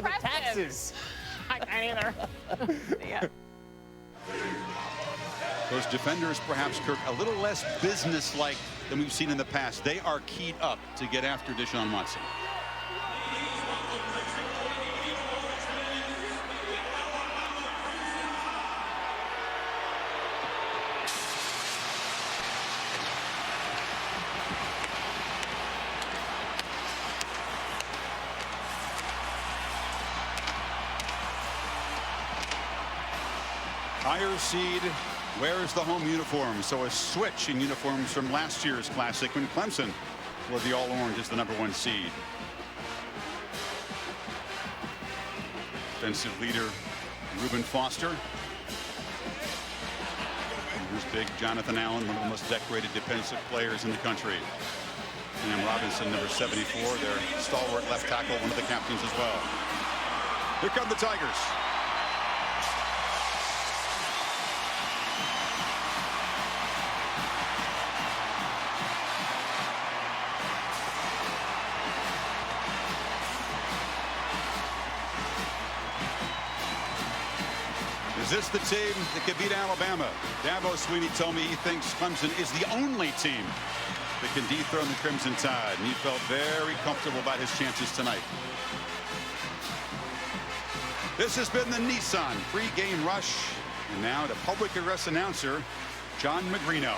cover the taxes. I can't either. Yeah. Those defenders, perhaps, Kirk, a little less business-like than we've seen in the past. They are keyed up to get after Deshaun Watson. Higher seed wears the home uniform, so a switch in uniforms from last year's Classic when Clemson wore the all-orange as the #1 seed. Defensive leader Reuben Foster. Here's big Jonathan Allen, one of the most decorated defensive players in the country. Sam Robinson, number 74, their stalwart left tackle, one of the captains as well. Here come the Tigers. Is this the team that could beat Alabama? Dabo Swinney told me he thinks Clemson is the only team that can dethrone the Crimson Tide, and he felt very comfortable about his chances tonight. This has been the Nissan pre-game rush, and now the public address announcer, John Magrino.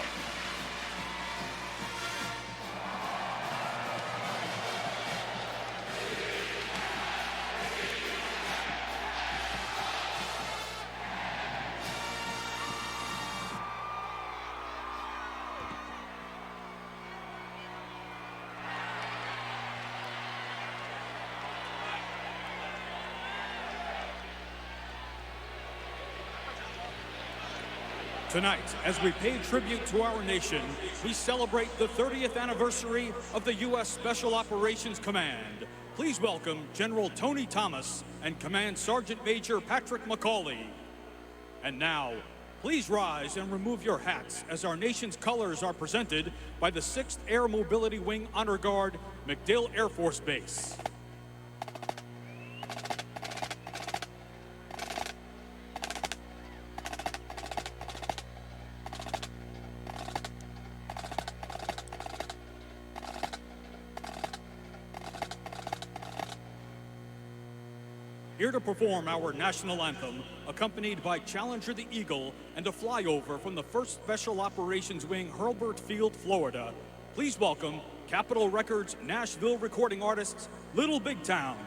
Tonight, as we pay tribute to our nation, we celebrate the 30th anniversary of the U.S. Special Operations Command. Please welcome General Tony Thomas and Command Sergeant Major Patrick McCauley. And now, please rise and remove your hats as our nation's colors are presented by the 6th Air Mobility Wing Honor Guard, MacDill Air Force Base. Here to perform our national anthem, accompanied by Challenger the Eagle and a flyover from the 1st Special Operations Wing, Hurlburt Field, Florida, please welcome Capitol Records Nashville recording artists, Little Big Town.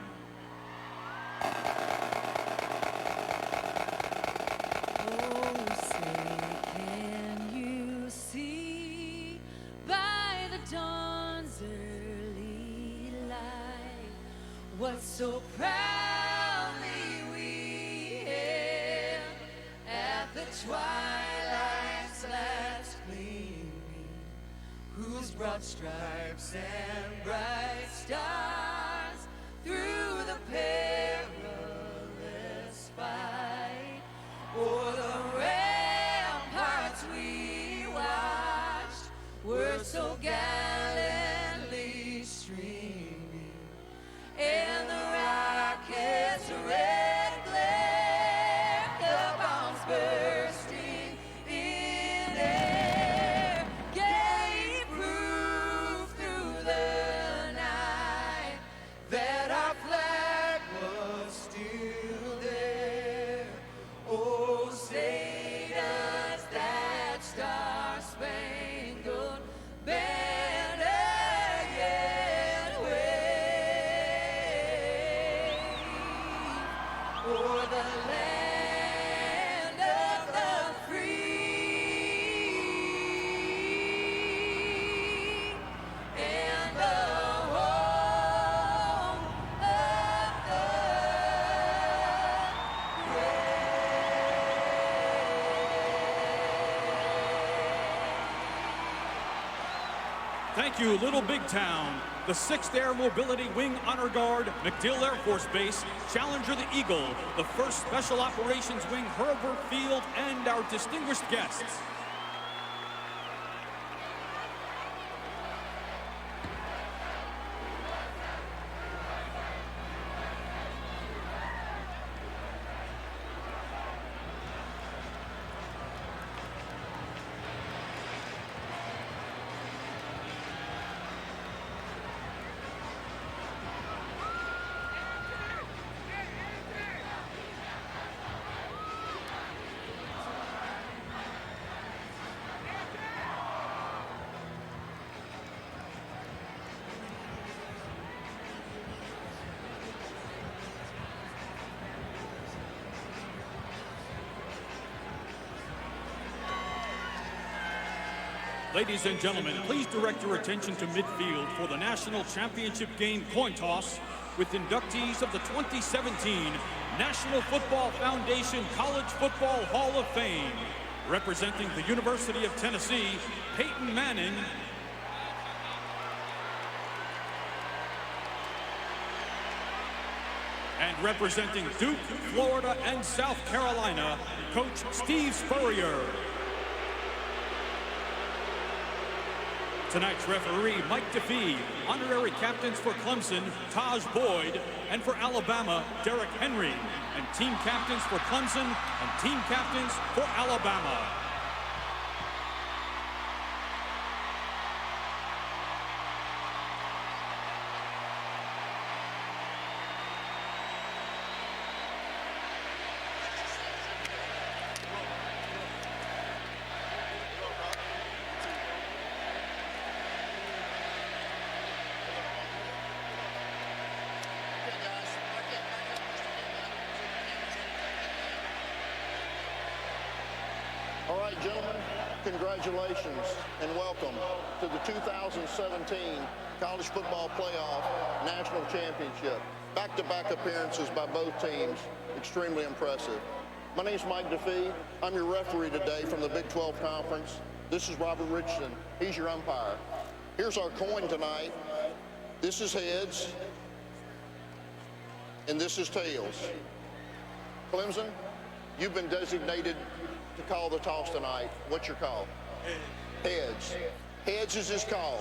What's so proudly we hailed at the twilight's last gleaming, whose broad stripes and bright stars through the perilous fight o'er the ramparts we watched were so gallantly streaming. And the rocket's red glare, the bombs bursting in air, gave proof through the night that our flag was still there. Oh, say does that star-spangled banner yet wave o'er the land of the free and the home of the Thank you, Little Big Town. The 6th Air Mobility Wing Honor Guard, MacDill Air Force Base, Challenger the Eagle, the 1st Special Operations Wing, Hurlburt Field, and our distinguished guests. Ladies and gentlemen, please direct your attention to midfield for the national championship game coin toss with inductees of the 2017 National Football Foundation College Football Hall of Fame. Representing the University of Tennessee, Peyton Manning. And representing Duke, Florida, and South Carolina, Coach Steve Spurrier. Tonight's referee, Mike DeFee. Honorary captains for Clemson, Taj Boyd. And for Alabama, Derek Henry. And team captains for Clemson and team captains for Alabama. All right, gentlemen, congratulations and welcome to the 2017 College Football Playoff National Championship. Back-to-back appearances by both teams, extremely impressive. My name's Mike DeFee. I'm your referee today from the Big 12 Conference. This is Robert Richardson. He's your umpire. Here's our coin tonight. This is heads, and this is tails. Clemson, you've been designated to call the toss tonight. What's your call? Heads. Heads is his call.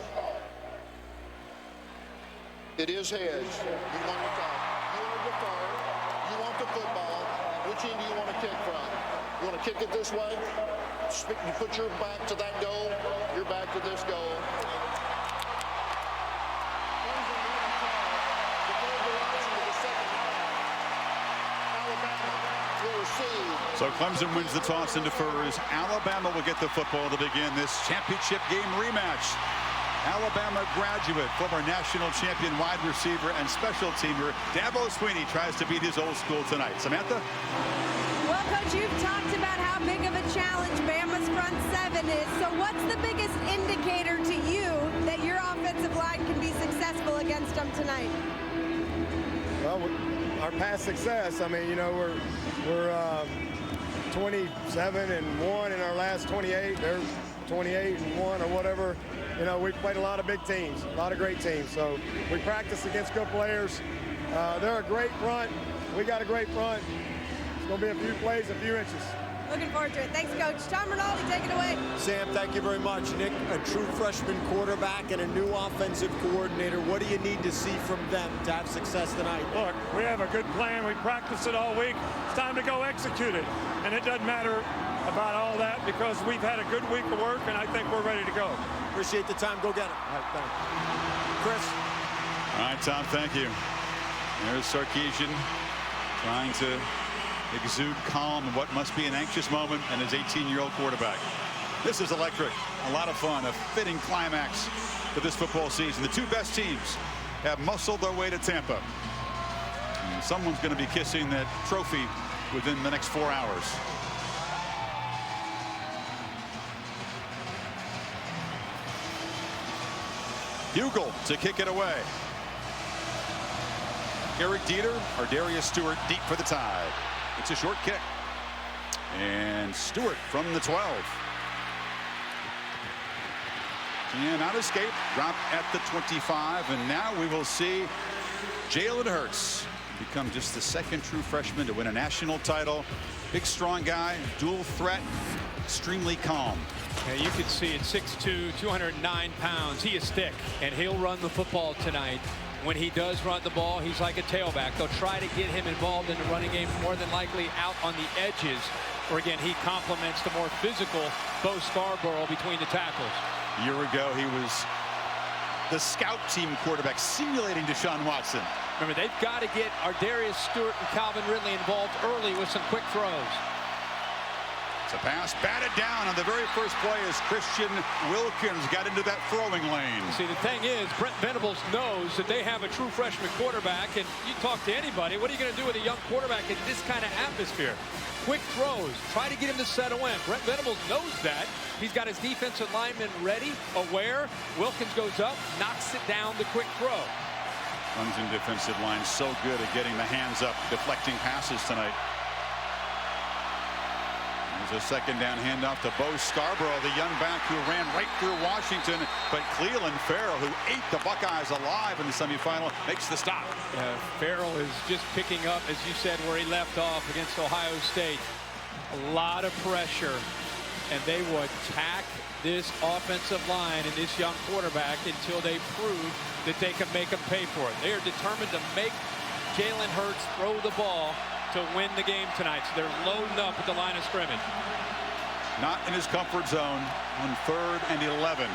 It is heads. You want to call. You want to defer. You want the football. Which end do you want to kick from? You want to kick it this way? You put your back to that goal. Your back to this goal. So Clemson wins the toss and defers. Alabama will get the football to begin this championship game rematch. Alabama graduate, former national champion wide receiver and special teamer Dabo Swinney tries to beat his old school tonight. Samantha? Well, Coach, you've talked about how big of a challenge Bama's front seven is. So what's the biggest indicator to you that your offensive line can be successful against them tonight? Well, our past success, I mean, you know, we're 27-1 in our last 28. They're 28-1 or whatever. You know, we've played a lot of big teams, a lot of great teams. So we practice against good players. They're a great front. We got a great front. It's going to be a few plays, a few inches. Looking forward to it. Thanks, Coach. Tom Rinaldi, take it away. Sam, thank you very much. Nick, a true freshman quarterback and a new offensive coordinator. What do you need to see from them to have success tonight? Look, we have a good plan. We practiced it all week. It's time to go execute it. And it doesn't matter about all that because we've had a good week of work, and I think we're ready to go. Appreciate the time. Go get it. All right, thanks. Chris? All right, Tom, thank you. There's Sarkisian trying to exude calm in what must be an anxious moment and his 18-year-old quarterback. This is electric. A lot of fun. A fitting climax to this football season. The two best teams have muscled their way to Tampa. And someone's going to be kissing that trophy within the next 4 hours. Hugel to kick it away. Eric Dieter or Darius Stewart deep for the tie. It's a short kick. And Stewart from the 12. Cannot escape. Drop at the 25. And now we will see Jalen Hurts become just the second true freshman to win a national title. Big, strong guy, dual threat, extremely calm. Yeah, you can see at 6'2", 209 pounds, he is thick, and he'll run the football tonight. When he does run the ball, he's like a tailback. They'll try to get him involved in the running game, more than likely out on the edges, or again, he complements the more physical Bo Scarborough between the tackles. A year ago, he was the scout team quarterback simulating Deshaun Watson. Remember, they've got to get Darius Stewart and Calvin Ridley involved early with some quick throws. It's a pass batted down on the very first play as Christian Wilkins got into that throwing lane. See, the thing is, Brent Venables knows that they have a true freshman quarterback, and you talk to anybody, what are you going to do with a young quarterback in this kind of atmosphere? Quick throws, try to get him to settle in. Brent Venables knows that. He's got his defensive lineman ready, aware. Wilkins goes up, knocks it down the quick throw. Clemson defensive line so good at getting the hands up, deflecting passes tonight. There's a second down handoff to Bo Scarborough, the young back who ran right through Washington, but Cleveland Farrell, who ate the Buckeyes alive in the semifinal, makes the stop. Farrell is just picking up, as you said, where he left off against Ohio State. A lot of pressure, and they will attack this offensive line and this young quarterback until they prove that they can make them pay for it. They are determined to make Jalen Hurts throw the ball to win the game tonight. So they're loading up at the line of scrimmage. Not in his comfort zone on 3rd and 11.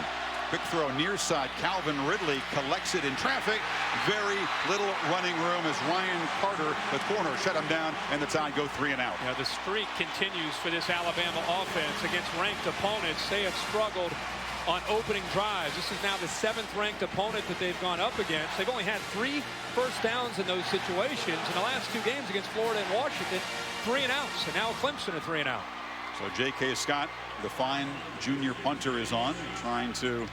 Quick throw near side. Calvin Ridley collects it in traffic. Very little running room as Ryan Carter, the corner, shut him down, and the Tide go 3 and out. Now the streak continues for this Alabama offense against ranked opponents. They have struggled on opening drives. This is now the 7th ranked opponent that they've gone up against. They've only had 3 first downs in those situations in the last 2 games against Florida and Washington. 3 and outs, and now Clemson are 3 and out. So J.K. Scott, the fine junior punter, is on, trying to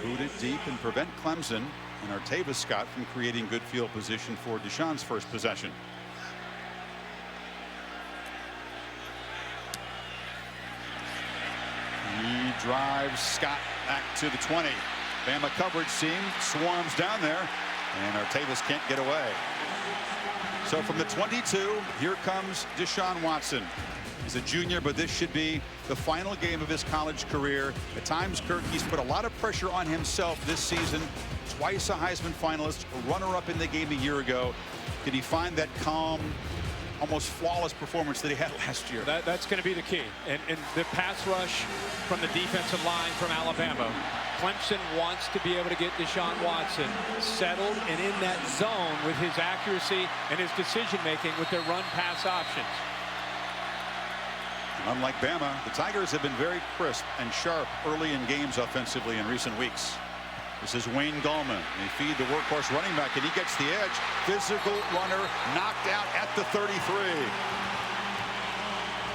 boot it deep and prevent Clemson and Artavis Scott from creating good field position for Deshaun's first possession. He drives Scott back to the 20. Bama coverage team swarms down there, and Artavis can't get away. So from the 22, here comes Deshaun Watson. He's a junior, but this should be the final game of his college career. At times, Kirk, he's put a lot of pressure on himself this season. Twice a Heisman finalist, a runner-up in the game a year ago. Did he find that calm, almost flawless performance that he had last year? That's going to be the key. And the pass rush from the defensive line from Alabama. Clemson wants to be able to get Deshaun Watson settled and in that zone with his accuracy and his decision-making with their run-pass options. Unlike Bama, the Tigers have been very crisp and sharp early in games offensively in recent weeks. This is Wayne Gallman. They feed the workhorse running back, and he gets the edge. Physical runner knocked out at the 33.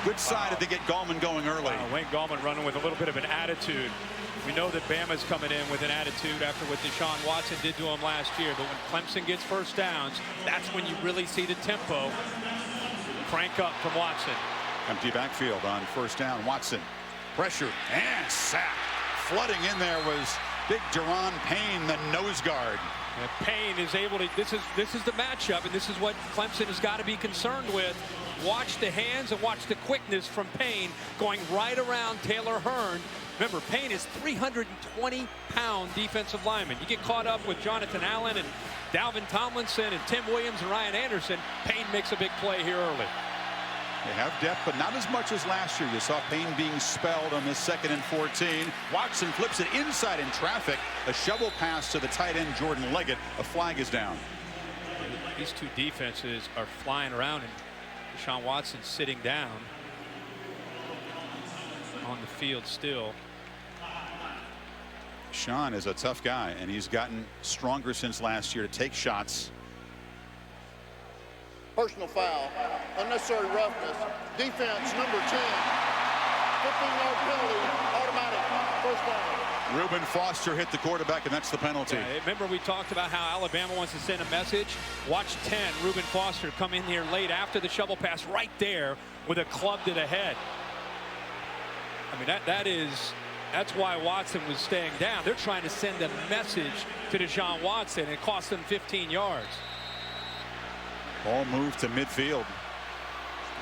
Good side to get Gallman going early. Wayne Gallman running with a little bit of an attitude. We know that Bama's coming in with an attitude after what Deshaun Watson did to him last year. But when Clemson gets first downs, that's when you really see the tempo crank up from Watson. Empty backfield on first down. Watson pressured and sacked. Flooding in there was big Deron Payne, the nose guard. And Payne is able to, this is the matchup, and this is what Clemson has got to be concerned with. Watch the hands and watch the quickness from Payne going right around Taylor Hearn. Remember, Payne is 320-pound defensive lineman. You get caught up with Jonathan Allen and Dalvin Tomlinson and Tim Williams and Ryan Anderson, Payne makes a big play here early. They have depth, but not as much as last year. You saw Payne being spelled on this 2nd and 14. Watson flips it inside in traffic. A shovel pass to the tight end, Jordan Leggett. A flag is down. These two defenses are flying around, and Deshaun Watson sitting down on the field still. Deshaun is a tough guy, and he's gotten stronger since last year to take shots. Personal foul, unnecessary roughness, defense number 10, 15-yard penalty, automatic, first down. Reuben Foster hit the quarterback, and that's the penalty. Yeah, remember we talked about how Alabama wants to send a message? Watch 10, Reuben Foster come in here late after the shovel pass right there with a club to the head. I mean, that's why Watson was staying down. They're trying to send a message to Deshaun Watson. It cost them 15 yards. Ball moved to midfield.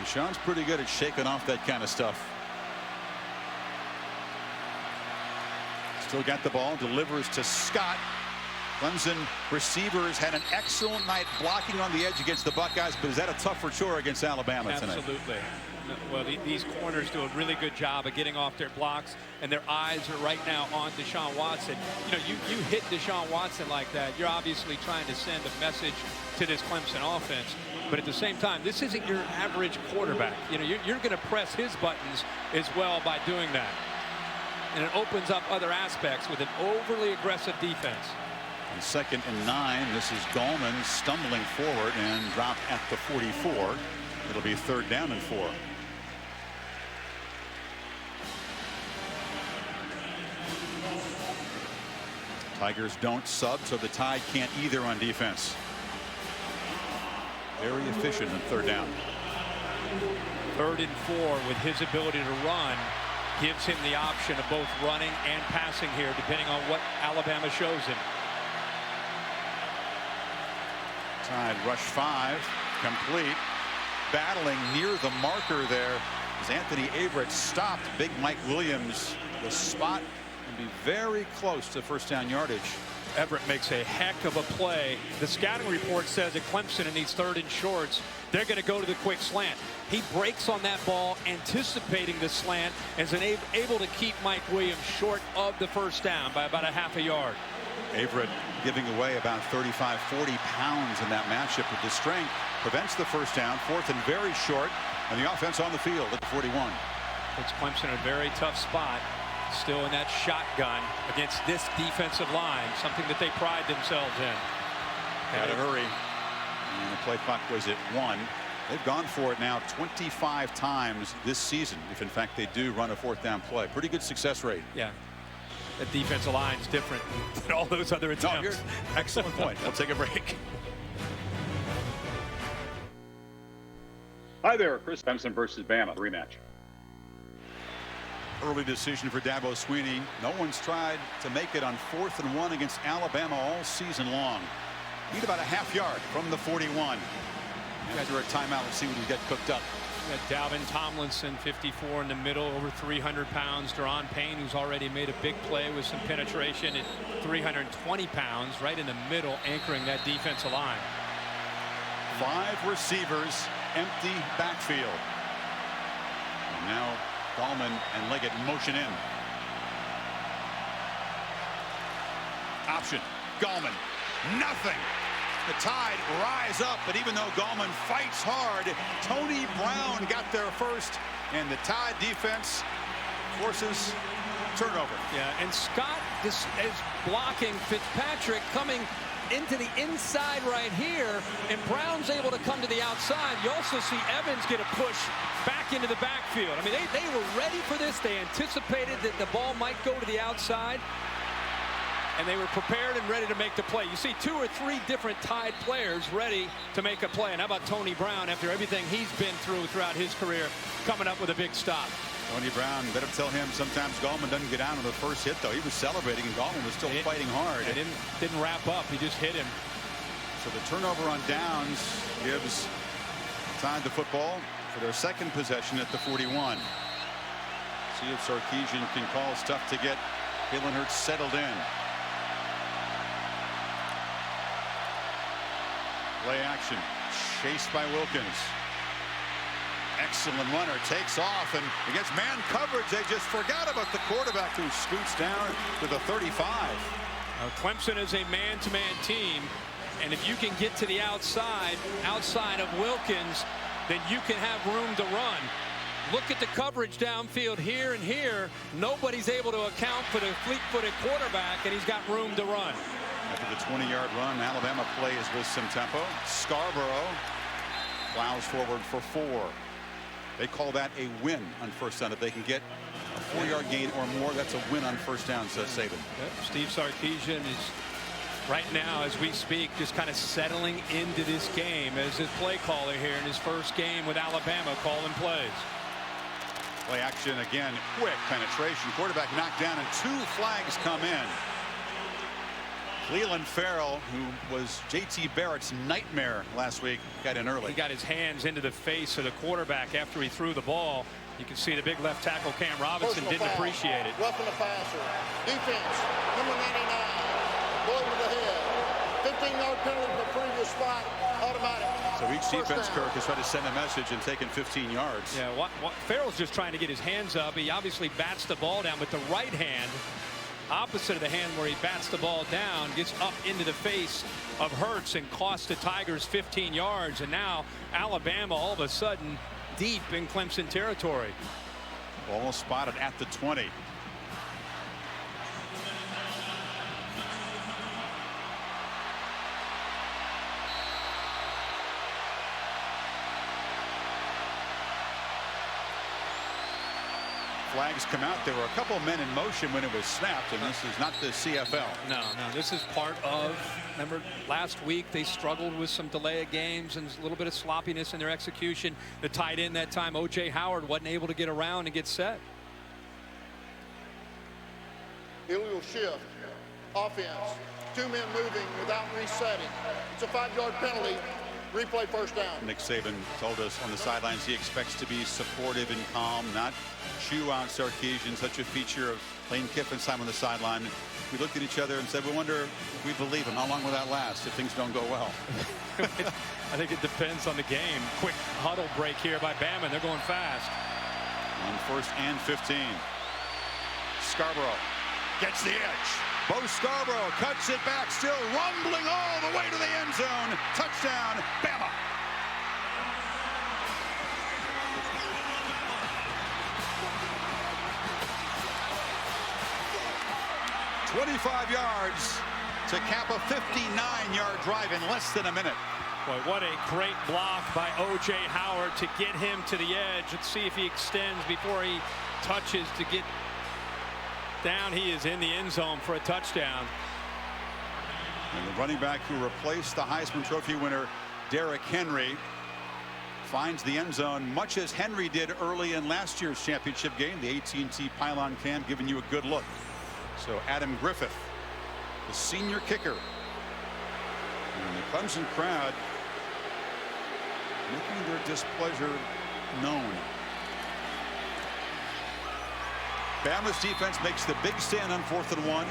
Deshaun's pretty good at shaking off that kind of stuff. Still got the ball, delivers to Scott. Clemson receivers had an excellent night blocking on the edge against the Buckeyes, but is that a tougher chore against Alabama tonight? Absolutely. Well, these corners do a really good job of getting off their blocks, and their eyes are right now on Deshaun Watson. You know, you hit Deshaun Watson like that, you're obviously trying to send a message to this Clemson offense. But at the same time, this isn't your average quarterback. You know, you're going to press his buttons as well by doing that. And it opens up other aspects with an overly aggressive defense. On 2nd and 9, this is Gallman stumbling forward and dropped at the 44. It'll be 3rd down and 4. Tigers don't sub, so the Tide can't either on defense. Very efficient on 3rd down. 3rd and 4 with his ability to run gives him the option of both running and passing here, depending on what Alabama shows him. Tide rush 5 complete. Battling near the marker there as Anthony Averett stopped Big Mike Williams. The spot and be very close to 1st down yardage. Everett makes a heck of a play. The scouting report says that Clemson in these 3rd and shorts, they're going to go to the quick slant. He breaks on that ball, anticipating the slant, and is able to keep Mike Williams short of the 1st down by about a half a yard. Averett giving away about 35, 40 pounds in that matchup with the strength. Prevents the 1st down, 4th and very short, and the offense on the field at the 41. Puts Clemson in a very tough spot. Still in that shotgun against this defensive line, something that they pride themselves in. Got to hurry. And the play clock was at 1. They've gone for it now 25 times this season, if in fact they do run a 4th down play. Pretty good success rate. Yeah. That defensive line is different than all those other attempts. No, excellent point. We'll take a break. Hi there, Chris. Clemson versus Bama rematch. Early decision for Dabo Swinney. No one's tried to make it on 4th and 1 against Alabama all season long. Need about a half yard from the 41. After a timeout, let's see what he's got cooked up. We got Dalvin Tomlinson, 54 in the middle, over 300 pounds. Deron Payne, who's already made a big play with some penetration at 320 pounds, right in the middle, anchoring that defensive line. 5 receivers, empty backfield. And now Gallman and Leggett motion in. Option. Gallman. Nothing. The Tide rise up, but even though Gallman fights hard, Tony Brown got there first, and the Tide defense forces turnover. Yeah, and Scott is blocking Fitzpatrick coming into the inside right here, and Brown's able to come to the outside. You also see Evans get a push back into the backfield. I mean, they were ready for this. They anticipated that the ball might go to the outside, and they were prepared and ready to make the play. You see 2 or 3 different Tide players ready to make a play. And how about Tony Brown, after everything he's been through throughout his career, coming up with a big stop? Tony Brown, better tell him sometimes Gallman doesn't get down on the first hit, though. He was celebrating, and Gallman was still fighting hard. It didn't wrap up. He just hit him. So the turnover on downs gives Tide the football for their 2nd possession at the 41. See if Sarkisian can call stuff to get Jalen Hurts settled in. Play action, chased by Wilkins. Excellent runner, takes off, and against man coverage, they just forgot about the quarterback who scoots down to the 35. Clemson is a man-to-man team, and if you can get to the outside of Wilkins, then you can have room to run. Look at the coverage downfield here and here. Nobody's able to account for the fleet-footed quarterback, and he's got room to run. After the 20-yard run, Alabama plays with some tempo. Scarborough plows forward for 4. They call that a win on 1st down. If they can get a 4-yard gain or more, that's a win on 1st down, says Saban. Yep. Steve Sarkisian is right now, as we speak, just kind of settling into this game as his play caller here in his first game with Alabama calling plays. Play action again, quick penetration. Quarterback knocked down, and 2 flags come in. Cleveland Farrell, who was J.T. Barrett's nightmare last week, got in early. He got his hands into the face of the quarterback after he threw the ball. You can see the big left tackle Cam Robinson didn't appreciate it. Roughing the passer. Defense, number 99. Go over the head. flat, automatic. So each First defense, down. Kirk, has tried to send a message and taken 15 yards. Yeah, Farrell's just trying to get his hands up. He obviously bats the ball down, but the right hand, opposite of the hand where he bats the ball down, gets up into the face of Hurts and costs the Tigers 15 yards. And now Alabama all of a sudden deep in Clemson territory. Ball spotted at the 20. Flags come out. There were a couple men in motion when it was snapped, and this is not the CFL. No, this is part of, remember last week they struggled with some delay of games and a little bit of sloppiness in their execution. The tight end that time, O.J. Howard, wasn't able to get around and get set. Illegal shift, offense, 2 men moving without resetting. It's a 5-yard penalty. Replay first down. Nick Saban told us on the sidelines he expects to be supportive and calm, not chew out Sarkisian, such a feature of Lane Kiffin's time on the sideline. We looked at each other and said, we wonder if we believe him. How long will that last if things don't go well? I think it depends on the game. Quick huddle break here by Bama. They're going fast. On 1st and 15. Scarborough gets the edge. Bo Scarborough cuts it back, still rumbling all the way to the end zone. Touchdown, Bama. "25 yards to cap a 59-yard drive in less than a minute." Boy, what a great block by O.J. Howard to get him to the edge. Let's see if he extends before he touches to get down. He is in the end zone for a touchdown. And the running back who replaced the Heisman Trophy winner Derrick Henry finds the end zone, much as Henry did early in last year's championship game. The AT&T pylon cam giving you a good look. So Adam Griffith, the senior kicker, and the Clemson crowd making their displeasure known. Bama's defense makes the big stand on 4th and 1.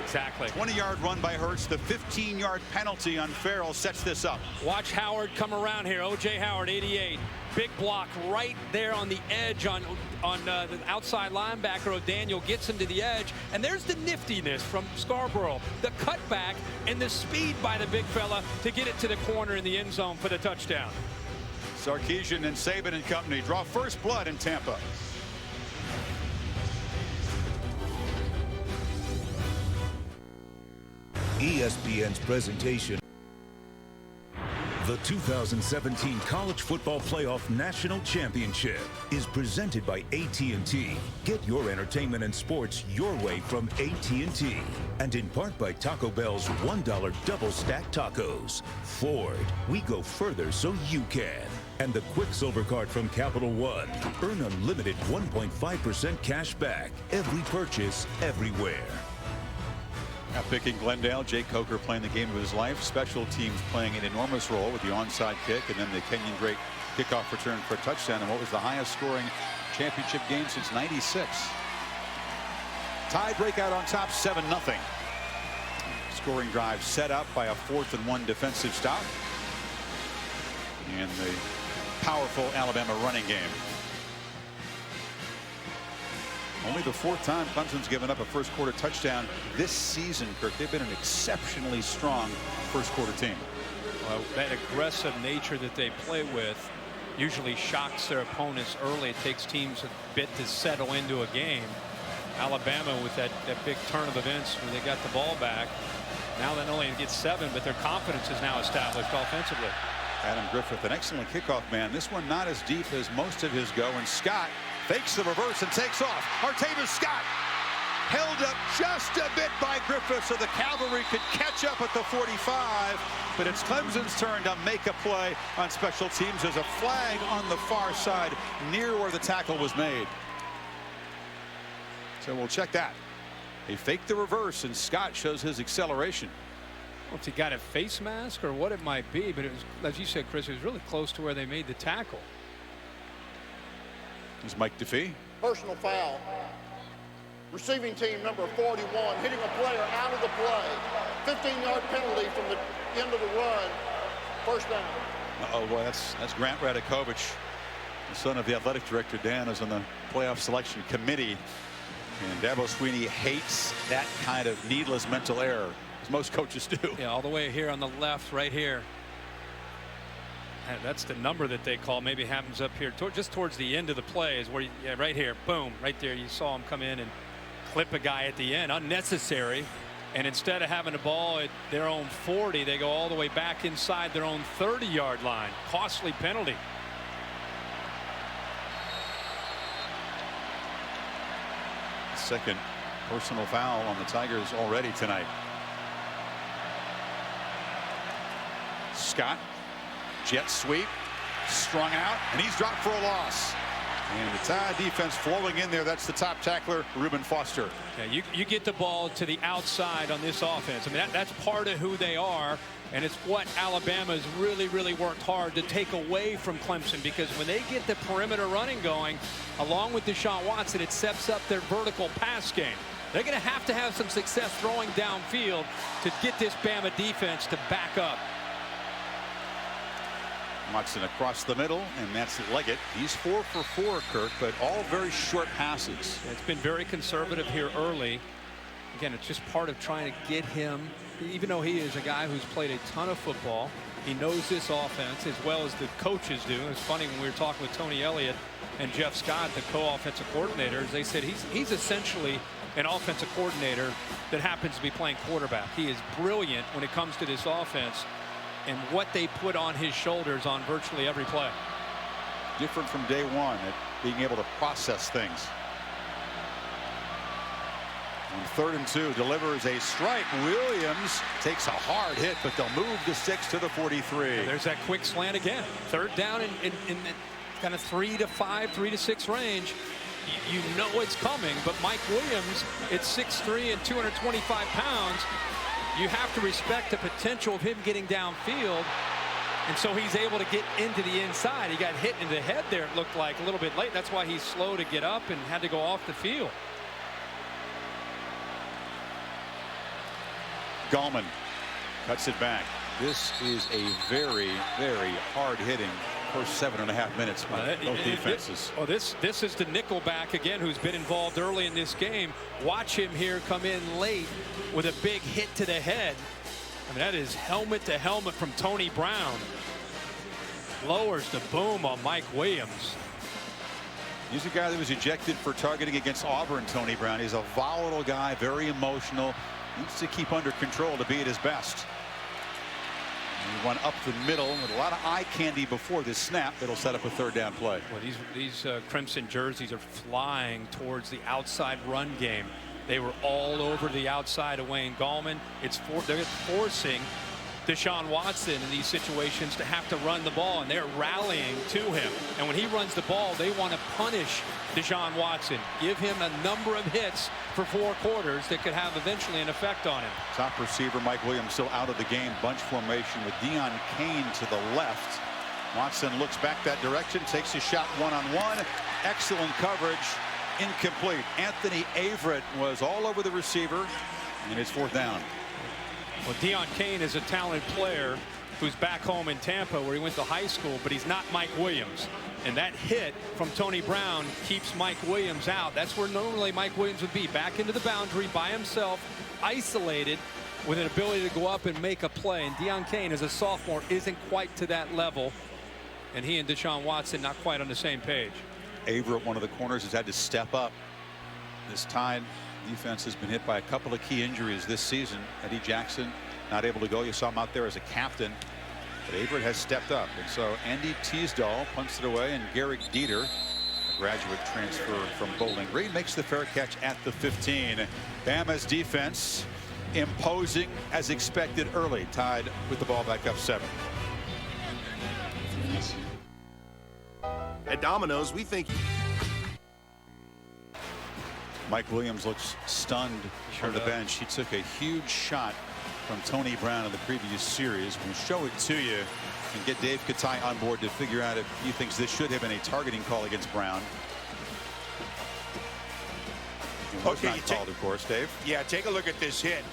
Exactly. 20-yard run by Hurts. The 15-yard penalty on Farrell sets this up. Watch Howard come around here. O.J. Howard, 88. Big block right there on the edge on the outside linebacker. O'Daniel gets him to the edge. And there's the niftiness from Scarborough. The cutback and the speed by the big fella to get it to the corner in the end zone for the touchdown. Sarkisian and Saban and company draw first blood in Tampa. ESPN's presentation. The 2017 College Football Playoff National Championship is presented by AT&T. Get your entertainment and sports your way from AT&T. And in part by Taco Bell's $1 double stack tacos. Ford, we go further so you can. And the Quicksilver card from Capital One. Earn unlimited 1.5% cash back. Every purchase, everywhere. Epic in Glendale. Jake Coker playing the game of his life. Special teams playing an enormous role with the onside kick and then the Kenyon Drake kickoff return for a touchdown. And what was the highest scoring championship game since '96? Tie breakout on top, 7-0. Scoring drive set up by a 4th and 1 defensive stop. And the powerful Alabama running game. Only the 4th time Clemson's given up a first quarter touchdown this season, Kirk. They've been an exceptionally strong first quarter team. Well, that aggressive nature that they play with usually shocks their opponents early. It takes teams a bit to settle into a game. Alabama with that big turn of events when they got the ball back. Now not only get 7, but their confidence is now established offensively. Adam Griffith, an excellent kickoff man. This one not as deep as most of his go. And Scott fakes the reverse and takes off. Artavis Scott held up just a bit by Griffith so the cavalry could catch up at the 45. But it's Clemson's turn to make a play on special teams. There's a flag on the far side near where the tackle was made. So we'll check that. They faked the reverse and Scott shows his acceleration. Well, if he got a face mask or what it might be, but it was, as you said, Chris, it was really close to where they made the tackle. Here's Mike DeFee. Personal foul. Receiving team number 41 hitting a player out of the play. 15-yard penalty from the end of the run. First down. Oh, boy, that's Grant Radakovich, the son of the athletic director. Dan is on the playoff selection committee. And Dabo Sweeney hates that kind of needless mental error, as most coaches do. Yeah, all the way here on the left, right here. And that's the number that they call. Maybe happens up here, just towards the end of the play is where, yeah, right here, boom, right there. You saw him come in and clip a guy at the end, unnecessary. And instead of having the ball at their own 40, they go all the way back inside their own 30-yard line. Costly penalty. Second personal foul on the Tigers already tonight. Scott, jet sweep, strung out, and he's dropped for a loss. And the Tide defense flowing in there. That's the top tackler, Reuben Foster. Yeah, you get the ball to the outside on this offense. I mean, that's part of who they are. And it's what Alabama's really worked hard to take away from Clemson, because when they get the perimeter running going, along with Deshaun Watson, it sets up their vertical pass game. They're going to have some success throwing downfield to get this Bama defense to back up. Watson across the middle, and that's Leggett. He's 4 for 4, Kirk, but all very short passes. It's been very conservative here early. Again, it's just part of trying to get him, even though he is a guy who's played a ton of football, he knows this offense as well as the coaches do. It's funny, when we were talking with Tony Elliott and Jeff Scott, the co-offensive coordinators, they said he's essentially an offensive coordinator that happens to be playing quarterback. He is brilliant when it comes to this offense and what they put on his shoulders on virtually every play. Different from day one at being able to process things. On 3rd and 2, delivers a strike. Williams takes a hard hit, but they'll move the 6 to the 43. Yeah, there's that quick slant again. 3rd down in kind of 3 to 5, 3 to 6 range. You know it's coming, but Mike Williams at 6'3" and 225 pounds, you have to respect the potential of him getting downfield. And so he's able to get into the inside. He got hit in the head there, it looked like, a little bit late. That's why he's slow to get up and had to go off the field. Gallman cuts it back. This is a very hard-hitting first 7.5 minutes by both defenses. This is the nickelback again, who's been involved early in this game. Watch him here come in late with a big hit to the head. I mean, that is helmet to helmet from Tony Brown. Lowers the boom on Mike Williams. He's a guy that was ejected for targeting against Auburn, Tony Brown. He's a volatile guy, very emotional. Needs to keep under control to be at his best. He went up the middle with a lot of eye candy before this snap. It'll set up a 3rd down play. Well, these Crimson jerseys are flying towards the outside run game. They were all over the outside of Wayne Gallman. They're forcing Deshaun Watson in these situations to have to run the ball, and they're rallying to him. And when he runs the ball, they want to punish Deshaun Watson, give him a number of hits for 4 quarters that could have eventually an effect on him. Top receiver Mike Williams still out of the game. Bunch formation with Deion Kane to the left. Watson looks back that direction, takes a shot one-on-one. Excellent coverage. Incomplete. Anthony Averett was all over the receiver, and it's 4th down. Well, Deion Kane is a talented player who's back home in Tampa where he went to high school, but he's not Mike Williams. And that hit from Tony Brown keeps Mike Williams out. That's where normally Mike Williams would be, back into the boundary by himself, isolated, with an ability to go up and make a play. And Deion Kane, as a sophomore, isn't quite to that level. And he and Deshaun Watson not quite on the same page. Averett, one of the corners, has had to step up. This Tide defense has been hit by a couple of key injuries this season. Eddie Jackson not able to go. You saw him out there as a captain. But Averett has stepped up. And so Andy Teasdall punts it away, and Garrick Dieter, a graduate transfer from Bowling Green, makes the fair catch at the 15. Bama's defense imposing as expected early. Tide with the ball back up 7. At Domino's, we think Mike Williams looks stunned on the bench. He took a huge shot from Tony Brown in the previous series. We'll show it to you and get Dave Katai on board to figure out if he thinks this should have been a targeting call against Brown. It was not called, of course, Dave. Yeah, take a look at this hit.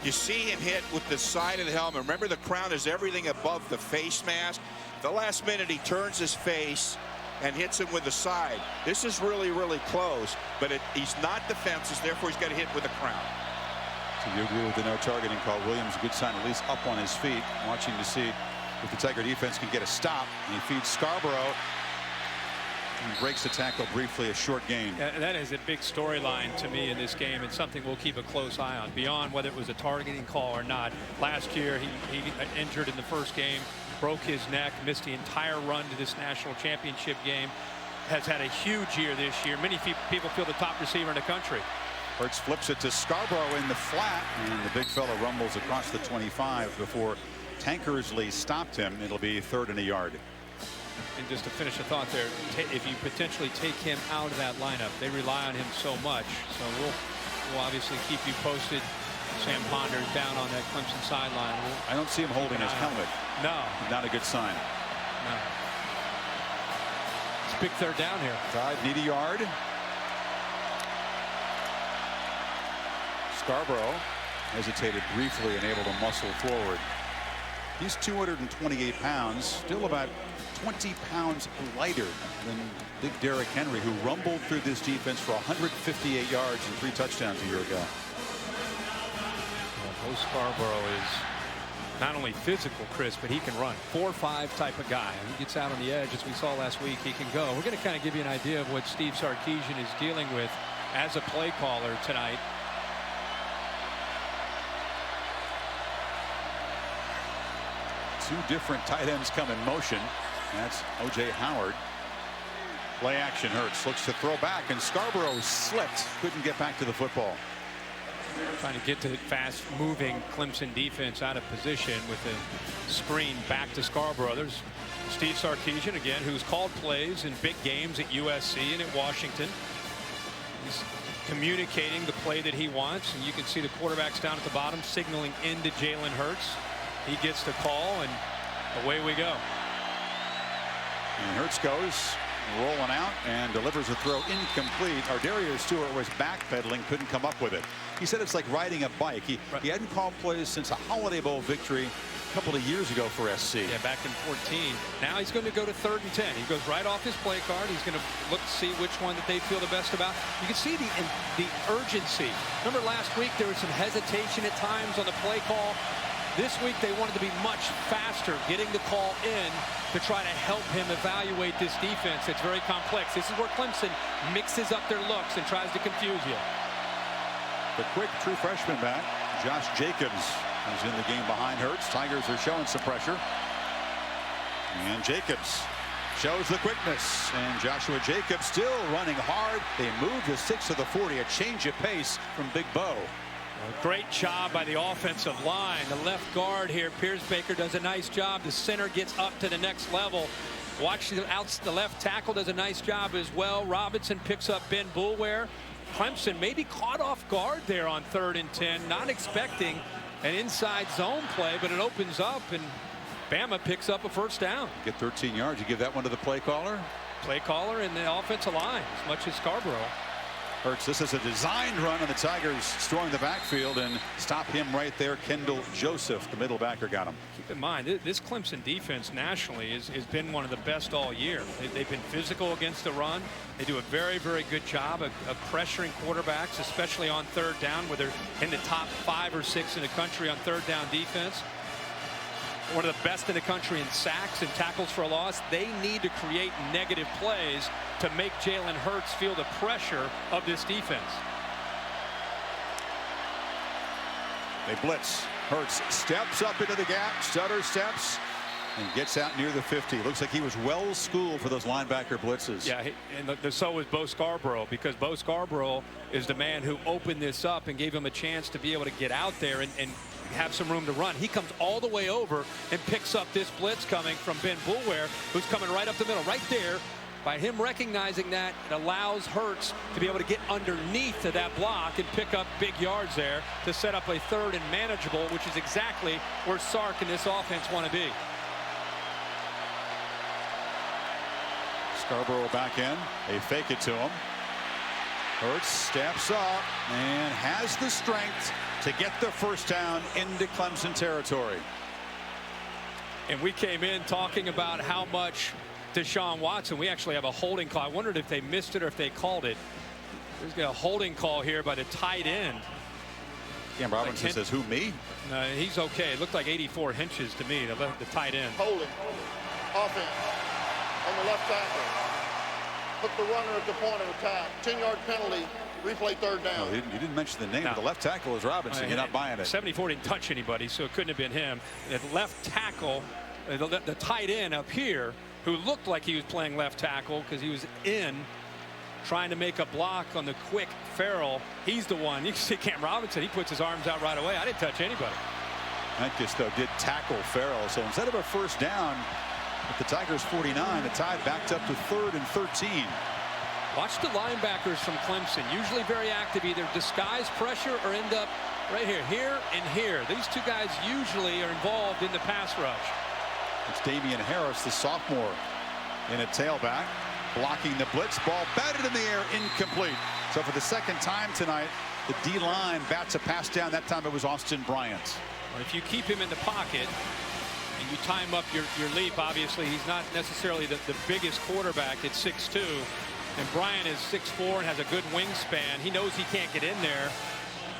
You see him hit with the side of the helmet. Remember, the crown is everything above the face mask. The last minute, he turns his face and hits him with the side. This is really, really close, but he's not defenseless, therefore he's got to hit with the crown. So you agree with the no targeting call. Williams, a good sign, at least up on his feet, watching to see if the Tiger defense can get a stop. And he feeds Scarborough. He breaks the tackle briefly, a short gain. Yeah, that is a big storyline to me in this game, and something we'll keep a close eye on beyond whether it was a targeting call or not. Last year, he injured in the first game, broke his neck, missed the entire run to this national championship game. Has had a huge year this year. Many people feel the top receiver in the country. Hurts flips it to Scarborough in the flat, and the big fella rumbles across the 25 before Tankersley stopped him. It'll be 3rd and a yard. And just to finish a thought there, if you potentially take him out of that lineup, they rely on him so much. So we'll obviously keep you posted. Sam Ponder's down on that Clemson sideline. I don't see him holding his helmet. No. Not a good sign. No. It's a big 3rd down here. Tide need a yard. Scarborough hesitated briefly and able to muscle forward. He's 228 pounds, still about 20 pounds lighter than big Derrick Henry, who rumbled through this defense for 158 yards and 3 touchdowns a year ago. Well, Bo Scarborough is not only physical, Chris, but he can run. 4-5 type of guy. He gets out on the edge, as we saw last week. He can go. We're going to kind of give you an idea of what Steve Sarkisian is dealing with as a play caller tonight. Two different tight ends come in motion. That's O.J. Howard. Play action. Hurts looks to throw back, and Scarborough slipped. Couldn't get back to the football. Trying to get to the fast-moving Clemson defense out of position with a screen back to Scarborough. There's Steve Sarkisian again, who's called plays in big games at USC and at Washington. He's communicating the play that he wants, and you can see the quarterbacks down at the bottom signaling into Jalen Hurts. He gets the call, and away we go. And Hurts goes rolling out and delivers a throw incomplete. Ardarius Stewart was backpedaling, couldn't come up with it. He said it's like riding a bike. He hadn't called plays since a Holiday Bowl victory a couple of years ago for SC. Yeah, back in 14. Now he's going to go to 3rd and 10. He goes right off his play card. He's going to look to see which one that they feel the best about. You can see the urgency. Remember last week there was some hesitation at times on the play call. This week they wanted to be much faster, getting the call in to try to help him evaluate this defense. It's very complex. This is where Clemson mixes up their looks and tries to confuse you. The quick true freshman back, Josh Jacobs, is in the game behind Hurts. Tigers are showing some pressure. And Jacobs shows the quickness. And Joshua Jacobs still running hard. They move the 6 to the 40. A change of pace from Big Bo. Great job by the offensive line. The left guard here, Pierce Baker, does a nice job. The center gets up to the next level. Watch the left tackle does a nice job as well. Robinson picks up Ben Boulware. Clemson maybe caught off guard there on 3rd and 10, not expecting an inside zone play, but it opens up and Bama picks up a 1st down. Get 13 yards. You give that one to the play caller? Play caller and the offensive line, as much as Scarborough. Hurts. This is a designed run, and the Tigers storm the backfield and stop him right there. Kendall Joseph, the middle backer, got him. Keep in mind, this Clemson defense nationally has been one of the best all year. They've been physical against the run. They do a very, very good job of pressuring quarterbacks, especially on 3rd down, where they're in the top 5 or 6 in the country on 3rd down defense. One of the best in the country in sacks and tackles for a loss. They need to create negative plays to make Jalen Hurts feel the pressure of this defense. They blitz. Hurts steps up into the gap, stutter steps, and gets out near the 50. Looks like he was well schooled for those linebacker blitzes. Yeah, and so was Bo Scarborough, because Bo Scarborough is the man who opened this up and gave him a chance to be able to get out there and have some room to run. He comes all the way over and picks up this blitz coming from Ben Boulware, who's coming right up the middle. Right there, by him recognizing that, it allows Hurts to be able to get underneath of that block and pick up big yards there to set up a 3rd and manageable, which is exactly where Sark and this offense want to be. Scarborough back in. They fake it to him. Hurts steps up and has the strength to get the first down into Clemson territory. And we came in talking about how much Deshaun Watson. We actually have a holding call. I wondered if they missed it or if they called it. There's a holding call here by the tight end. Cam Robinson says, who, me? No, he's okay. It looked like 84 inches to me, the tight end. Holding. Offense on the left tackle. Put the runner at the point of attack. 10-yard penalty. Replay third down. No, you didn't mention the name. No. The left tackle is Robinson. You're not buying it. 74 didn't touch anybody, so it couldn't have been him. The left tackle, the tight end up here, who looked like he was playing left tackle because he was in trying to make a block on the quick Farrell. He's the one. You can see Cam Robinson. He puts his arms out right away. I didn't touch anybody. Memphis, though, did tackle Farrell. So instead of a first down at the Tigers 49, the Tide backed up to 3rd and 13. Watch the linebackers from Clemson. Usually very active, either disguise pressure or end up right here and here. These two guys usually are involved in the pass rush. It's Damian Harris, the sophomore, in a tailback, blocking the blitz. Ball batted in the air, incomplete. So for the second time tonight, the D-line bats a pass down. That time it was Austin Bryant. Well, if you keep him in the pocket and you time up your leap, obviously he's not necessarily the biggest quarterback at 6'2". And Bryant is 6'4" and has a good wingspan. He knows he can't get in there.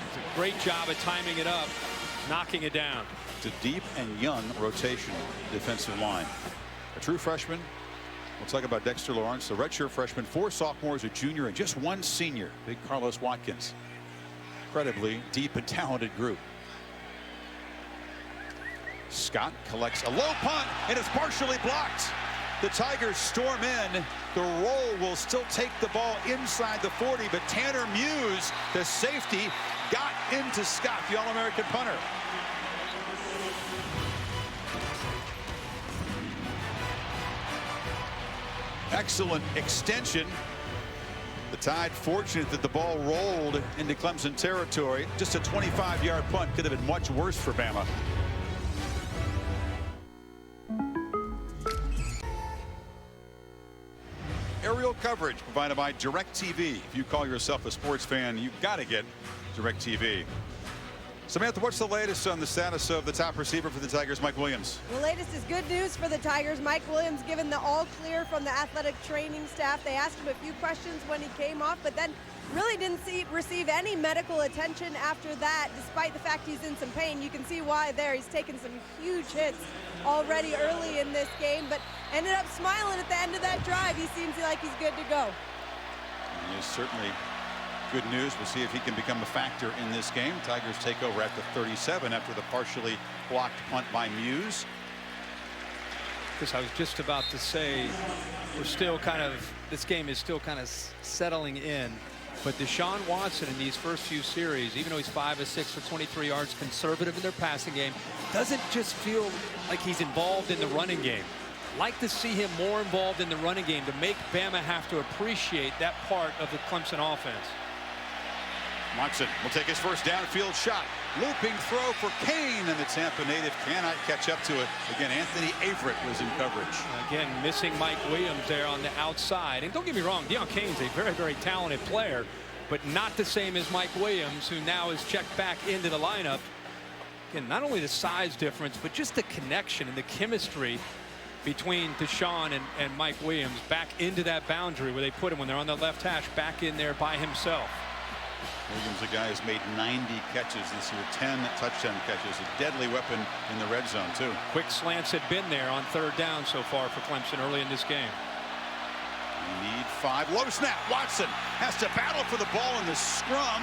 It's a great job at timing it up, knocking it down. It's a deep and young rotation defensive line. A true freshman. We'll talk about Dexter Lawrence, the redshirt freshman, 4 sophomores, a junior, and just 1 senior, big Carlos Watkins. Incredibly deep and talented group. Scott collects a low punt, and it's partially blocked. The Tigers storm in. The roll will still take the ball inside the 40, but Tanner Muse, the safety, got into Scott, the All-American punter. Excellent extension. The Tide fortunate that the ball rolled into Clemson territory. Just a 25-yard punt could have been much worse for Bama. Aerial coverage provided by DirecTV. If you call yourself a sports fan, you've got to get DirecTV. Samantha, what's the latest on the status of the top receiver for the Tigers, Mike Williams? The latest is good news for the Tigers. Mike Williams given the all clear from the athletic training staff. They asked him a few questions when he came off, but then really didn't receive any medical attention after that, despite the fact he's in some pain. You can see why there. He's taken some huge hits already early in this game, but ended up smiling at the end of that drive. He seems like he's good to go. He is certainly good news. We'll see if he can become a factor in this game. Tigers take over at the 37 after the partially blocked punt by Muse. Because I was just about to say, we're still kind of, this game is still kind of settling in. But Deshaun Watson in these first few series, even though he's 5 of 6 for 23 yards, conservative in their passing game, doesn't just feel like he's involved in the running game. Like to see him more involved in the running game to make Bama have to appreciate that part of the Clemson offense. Watson will take his first downfield shot. Looping throw for Kane, and the Tampa native cannot catch up to it. Again, Anthony Averett was in coverage. Again, missing Mike Williams there on the outside. And don't get me wrong, Deion Kane's a very, very talented player, but not the same as Mike Williams, who now is checked back into the lineup. Again, not only the size difference, but just the connection and the chemistry between Deshaun and Mike Williams back into that boundary where they put him when they're on the left hash, back in there by himself. Williams, a guy who's made 90 catches this year, 10 touchdown catches, a deadly weapon in the red zone, too. Quick slants had been there on 3rd down so far for Clemson early in this game. Need 5. Low snap. Watson has to battle for the ball in the scrum.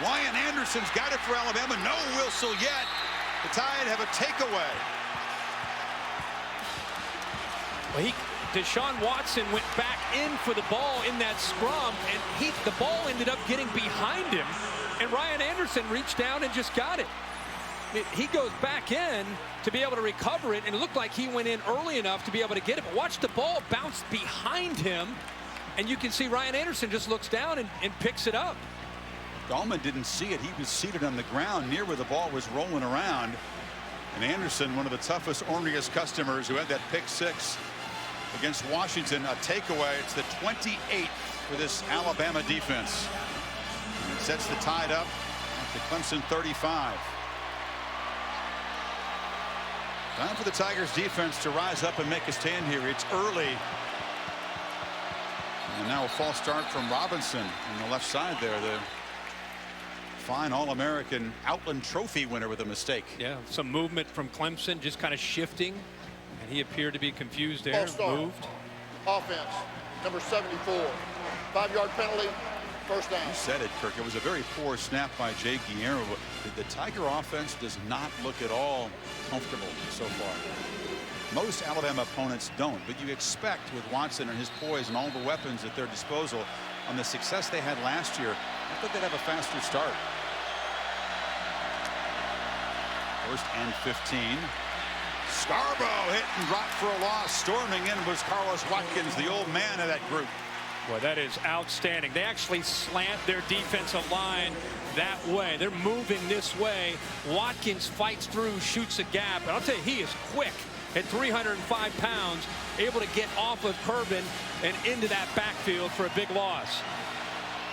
Ryan Anderson's got it for Alabama. No whistle yet. The Tide have a takeaway. Well, Deshaun Watson went back in for the ball in that scrum, and the ball ended up getting behind him, and Ryan Anderson reached down and just got it. He goes back in to be able to recover it, and it looked like he went in early enough to be able to get it. But watch the ball bounce behind him, and you can see Ryan Anderson just looks down and picks it up. Gallman didn't see it. He was seated on the ground near where the ball was rolling around. And Anderson, one of the toughest, orneryest customers, who had that pick 6 against Washington, a takeaway. It's the 28th for this Alabama defense. And it sets the Tide up at the Clemson 35. Time for the Tigers defense to rise up and make a stand here. It's early. And now a false start from Robinson on the left side there. The fine All-American Outland Trophy winner with a mistake. Yeah, some movement from Clemson, just kind of shifting. And he appeared to be confused there. Moved. Offense, number 74. 5-yard penalty, first down. You said it, Kirk. It was a very poor snap by Jay Guillermo. The Tiger offense does not look at all comfortable so far. Most Alabama opponents don't, but you expect with Watson and his poise and all the weapons at their disposal on the success they had last year, I thought they'd have a faster start. First and 15. Scarborough hit and dropped for a loss. Storming in was Carlos Watkins, the old man of that group. Boy, that is outstanding. They actually slant their defensive line that way. They're moving this way. Watkins fights through, shoots a gap. And I'll tell you, he is quick at 305 pounds, able to get off of Corbin and into that backfield for a big loss.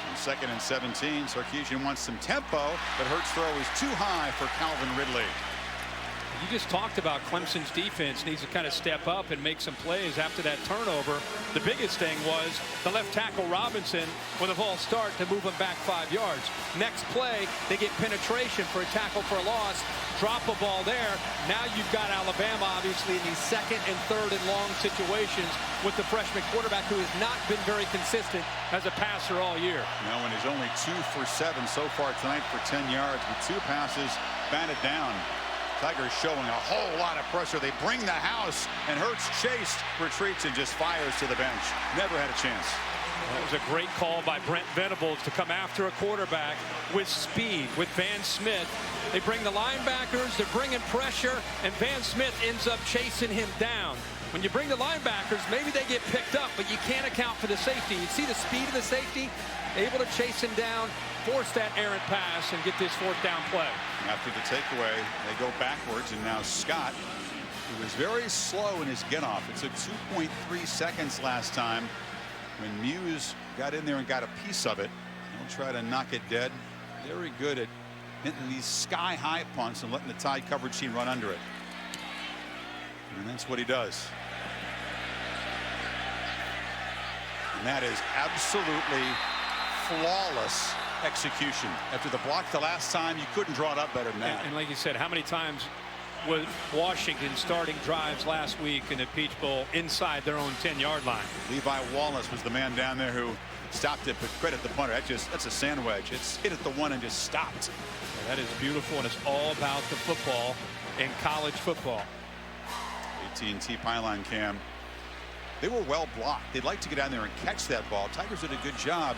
And second and 17. Sarkisian wants some tempo, but Hurt's throw is too high for Calvin Ridley. You just talked about Clemson's defense needs to kind of step up and make some plays after that turnover. The biggest thing was the left tackle Robinson with a false start to move him back 5 yards. Next play, they get penetration for a tackle for a loss. Drop a ball there. Now you've got Alabama obviously in these second and third and long situations with the freshman quarterback who has not been very consistent as a passer all year. Now, when he's only 2 for 7 so far tonight for 10 yards with 2 passes batted down. Tigers showing a whole lot of pressure. They bring the house, and Hurts chased, retreats, and just fires to the bench. Never had a chance. That was a great call by Brent Venables to come after a quarterback with speed with Van Smith. They bring the linebackers, they're bringing pressure, and Van Smith ends up chasing him down. When you bring the linebackers, maybe they get picked up, but you can't account for the safety. You see the speed of the safety, able to chase him down, force that errant pass, and get this 4th down play. After the takeaway, they go backwards, and now Scott, who was very slow in his get-off. It took 2.3 seconds last time when Muse got in there and got a piece of it. He'll try to knock it dead. Very good at hitting these sky-high punts and letting the Tide coverage team run under it. And that's what he does. And that is absolutely flawless execution. After the block the last time, you couldn't draw it up better than that. And like you said, how many times was Washington starting drives last week in the Peach Bowl inside their own 10-yard line? Levi Wallace was the man down there who stopped it, but credit the punter. That's a sand wedge. It's hit at the 1 and just stopped. Yeah, that is beautiful, and it's all about the football in college football. AT&T pylon cam. They were well blocked. They'd like to get down there and catch that ball. Tigers did a good job,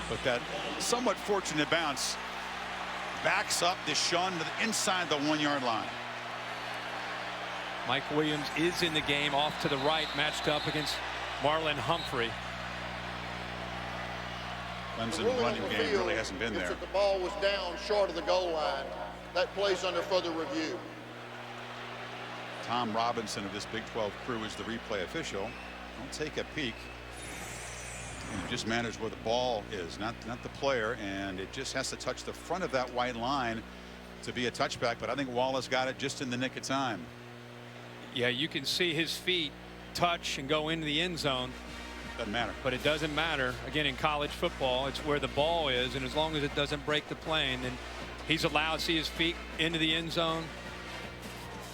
but that somewhat fortunate bounce backs up Deshaun to the inside the 1-yard line. Mike Williams is in the game, off to the right, matched up against Marlon Humphrey. Clemson running game really hasn't been there. The ball was down short of the goal line. That plays under further review. Tom Robinson of this Big 12 crew is the replay official. Don't take a peek. And it just matters where the ball is, not the player, and it just has to touch the front of that white line to be a touchback. But I think Wallace got it just in the nick of time. Yeah, you can see his feet touch and go into the end zone. Doesn't matter. But it doesn't matter. Again, in college football, it's where the ball is, and as long as it doesn't break the plane, then he's allowed to see his feet into the end zone.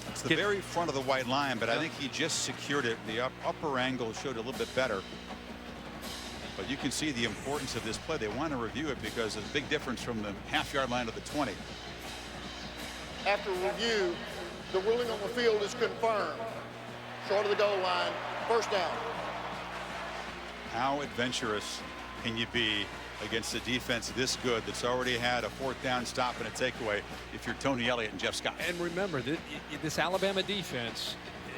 It's the very front of the white line, but I think he just secured it. The upper angle showed a little bit better. But you can see the importance of this play. They want to review it because there's a big difference from the half-yard line to the 20. After review, the ruling on the field is confirmed. Short of the goal line, first down. How adventurous can you be against a defense this good that's already had a 4th down stop and a takeaway if you're Tony Elliott and Jeff Scott? And remember, this Alabama defense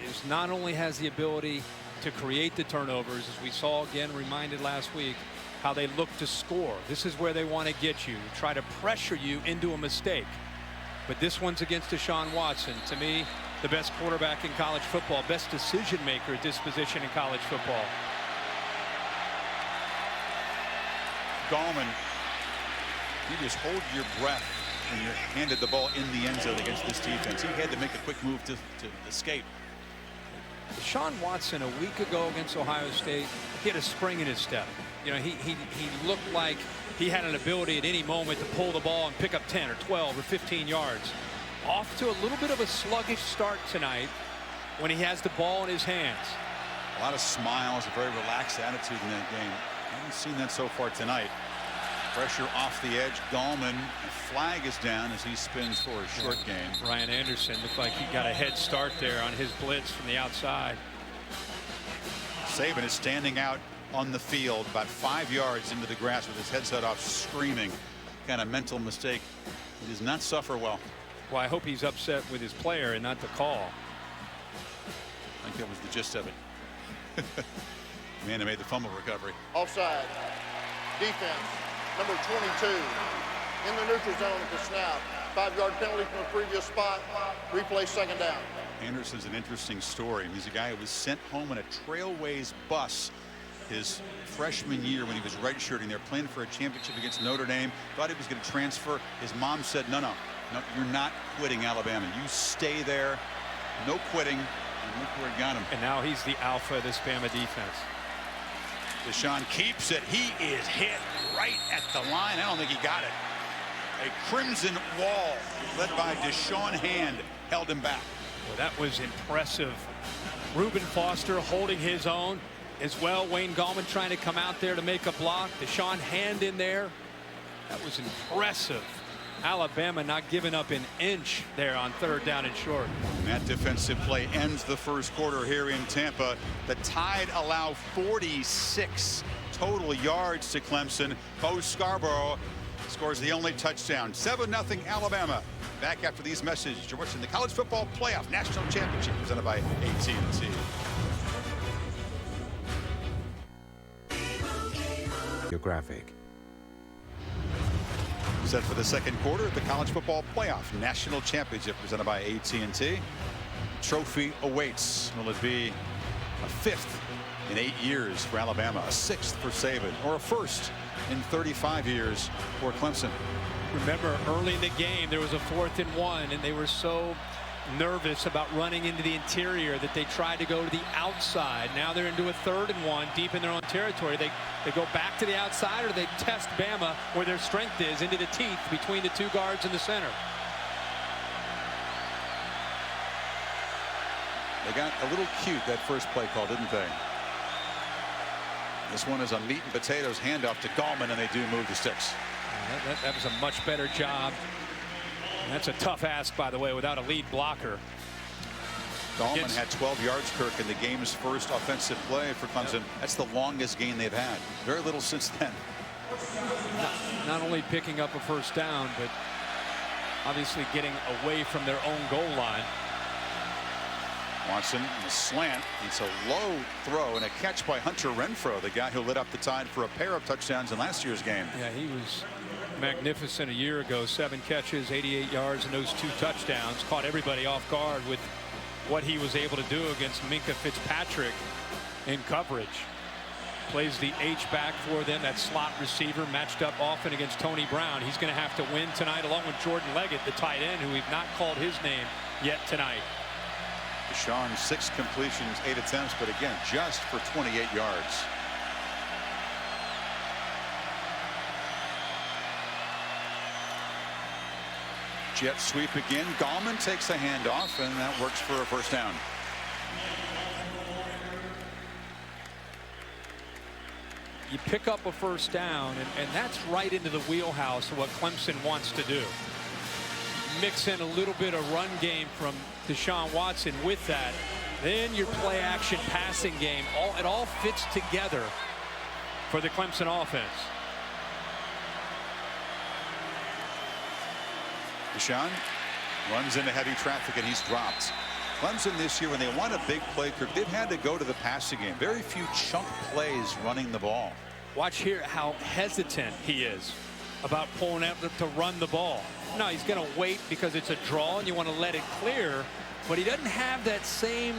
is not only has the ability to create the turnovers, as we saw again reminded last week, how they look to score. This is where they want to get you, try to pressure you into a mistake. But this one's against Deshaun Watson. To me, the best quarterback in college football, best decision maker at this position in college football. Gallman, you just hold your breath when you're handed the ball in the end zone against this defense. He had to make a quick move to escape. Deshaun Watson a week ago against Ohio State, he had a spring in his step. You know, he looked like he had an ability at any moment to pull the ball and pick up 10 or 12 or 15 yards. Off to a little bit of a sluggish start tonight when he has the ball in his hands. A lot of smiles, a very relaxed attitude in that game. I haven't seen that so far tonight. Pressure off the edge. Gallman, the flag is down as he spins for a short game. Ryan Anderson looked like he got a head start there on his blitz from the outside. Saban is standing out on the field about 5 yards into the grass with his headset off, screaming. Kind of mental mistake. He does not suffer well. Well, I hope he's upset with his player and not the call. I think that was the gist of it. Man, they made the fumble recovery. Offside. Defense. Number 22 in the neutral zone at the snap. 5-yard penalty from the previous spot. Replay second down. Anderson's an interesting story. He's a guy who was sent home in a Trailways bus his freshman year when he was redshirting. They're playing for a championship against Notre Dame. Thought he was going to transfer. His mom said, no, you're not quitting Alabama. You stay there. No quitting. And look where it got him. And now he's the alpha of this Bama defense. Deshaun keeps it. He is hit right at the line. I don't think he got it. A crimson wall led by Deshaun Hand held him back. Well, that was impressive. Reuben Foster holding his own as well. Wayne Gallman trying to come out there to make a block. Deshaun Hand in there. That was impressive. Alabama not giving up an inch there on 3rd down and short. And that defensive play ends the first quarter here in Tampa. The Tide allow 46 total yards to Clemson. Bo Scarborough scores the only touchdown. 7-0 Alabama. Back after these messages. You're watching the College Football Playoff National Championship presented by AT&T. Geographic. Set for the second quarter of the College Football Playoff National Championship presented by AT&T. Trophy awaits. Will it be a 5th in 8 years for Alabama, a 6th for Saban, or a 1st in 35 years for Clemson? Remember, early in the game, there was a 4th and 1, and they were so nervous about running into the interior that they tried to go to the outside. Now they're into a 3rd and 1 deep in their own territory. They go back to the outside, or they test Bama where their strength is, into the teeth between the 2 guards in the center. They got a little cute that first play call, didn't they? This one is a meat and potatoes handoff to Gallman, and they do move the sticks. That was a much better job. And that's a tough ask, by the way, without a lead blocker. Gallman had 12 yards, Kirk, in the game's first offensive play for Clemson. That's the longest gain they've had. Very little since then. Not only picking up a 1st down, but obviously getting away from their own goal line. Watson, the slant. It's a low throw and a catch by Hunter Renfrow, the guy who lit up the Tide for a pair of touchdowns in last year's game. Yeah, he was magnificent a year ago. 7 catches, 88 yards, and those 2 touchdowns. Caught everybody off guard with what he was able to do against Minkah Fitzpatrick in coverage. Plays the H-back for them, that slot receiver, matched up often against Tony Brown. He's going to have to win tonight along with Jordan Leggett, the tight end, who we've not called his name yet tonight. Deshaun, 6 completions, 8 attempts, but again, just for 28 yards. Jet sweep again. Gallman takes a handoff, and that works for a 1st down. You pick up a 1st down, and that's right into the wheelhouse of what Clemson wants to do. Mix in a little bit of run game from Deshaun Watson with that. Then your play action passing game. It all fits together for the Clemson offense. Deshaun runs into heavy traffic, and he's dropped. Clemson this year, when they want a big play, they've had to go to the passing game. Very few chunk plays running the ball. Watch here how hesitant he is about pulling out to run the ball. No, he's going to wait because it's a draw and you want to let it clear, but he doesn't have that same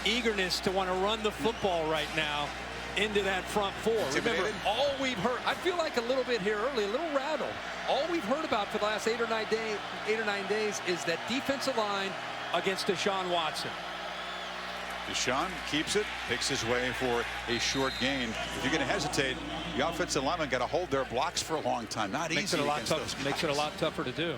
eagerness to want to run the football right now into that front four. Remember, all we've heard, I feel like a little bit here early, a little rattled. All we've heard about for the last 8 or 9 days is that defensive line against Deshaun Watson. Deshaun keeps it, picks his way for a short gain. If you're going to hesitate, the offensive lineman got to hold their blocks for a long time. Not easy. Makes it a lot tougher to do.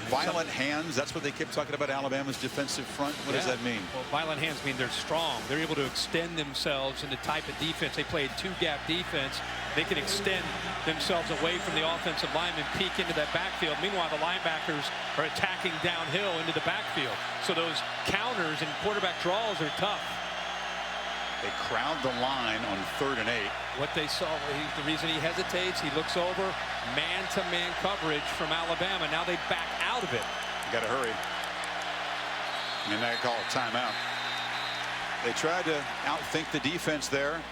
Violent hands, that's what they kept talking about Alabama's defensive front. What does that mean? Well, violent hands mean they're strong. They're able to extend themselves in the type of defense. They played 2-gap defense. They can extend themselves away from the offensive lineman, peek into that backfield. Meanwhile, the linebackers are attacking downhill into the backfield. So those counters and quarterback draws are tough. They crowd the line on 3rd and 8. What they saw, the reason he hesitates, he looks over, man-to-man coverage from Alabama. Now they back out of it. Got to hurry. And they call a timeout. They tried to outthink the defense there,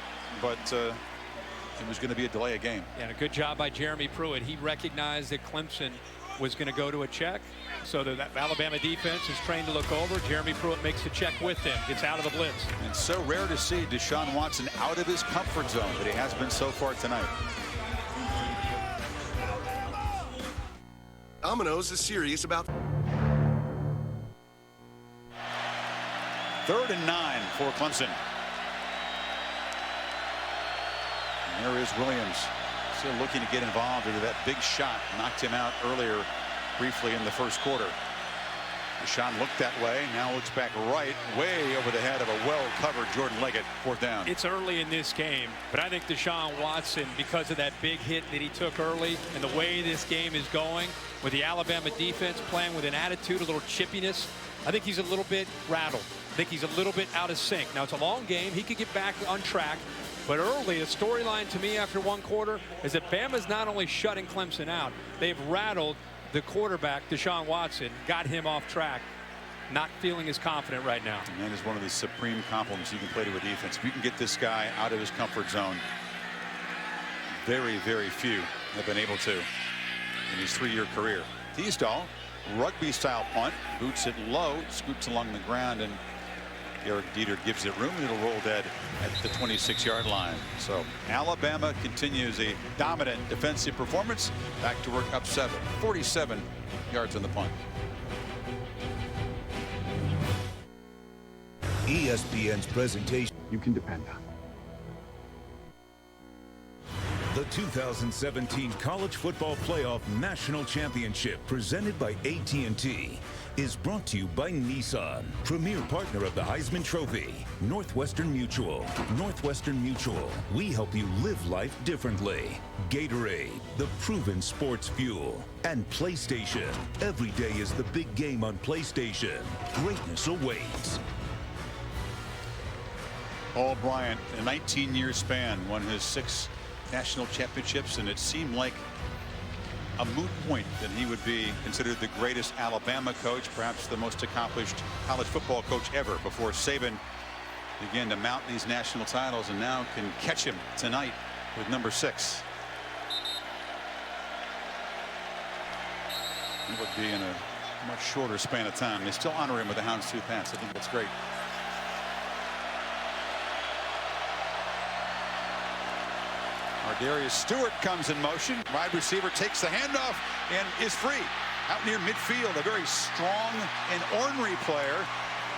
but it was going to be a delay of game. Yeah, and a good job by Jeremy Pruitt. He recognized that Clemson was going to go to a check. So that Alabama defense is trained to look over. Jeremy Pruitt makes the check with him, gets out of the blitz. And so rare to see Deshaun Watson out of his comfort zone, but he has been so far tonight. Domino's is serious about 3rd and 9 for Clemson. And there is Williams, still looking to get involved into that big shot. Knocked him out earlier briefly in the first quarter. Deshaun looked that way, now looks back right, way over the head of a well-covered Jordan Leggett. 4th down. It's early in this game, but I think Deshaun Watson, because of that big hit that he took early and the way this game is going, with the Alabama defense playing with an attitude, a little chippiness, I think he's a little bit rattled. I think he's a little bit out of sync. Now, it's a long game. He could get back on track. But early, the storyline to me after 1 quarter is that Bama's not only shutting Clemson out, they've rattled the quarterback, Deshaun Watson, got him off track. Not feeling as confident right now. And that is one of the supreme compliments you can play to a defense. If you can get this guy out of his comfort zone, very, very few have been able to in his 3-year career. Teasdall, rugby-style punt, boots it low, scoots along the ground, and Eric Dieter gives it room, and it'll roll dead at the 26-yard line. So Alabama continues a dominant defensive performance. Back to work, up 7, 47 yards on the punt. ESPN's presentation You can depend on. The 2017 College Football Playoff National Championship, presented by AT&T, is brought to you by Nissan, premier partner of the Heisman Trophy. Northwestern Mutual. Northwestern Mutual. We help you live life differently. Gatorade, the proven sports fuel. And PlayStation. Every day is the big game on PlayStation. Greatness awaits. Paul Bryant, in a 19-year span, won his 6 national championships, and it seemed like a moot point that he would be considered the greatest Alabama coach, perhaps the most accomplished college football coach ever, before Saban began to mount these national titles, and now can catch him tonight with number 6. It would be in a much shorter span of time. They still honor him with the houndstooth hats. I think that's great. Darius Stewart comes in motion. Wide receiver takes the handoff and is free. Out near midfield, a very strong and ornery player.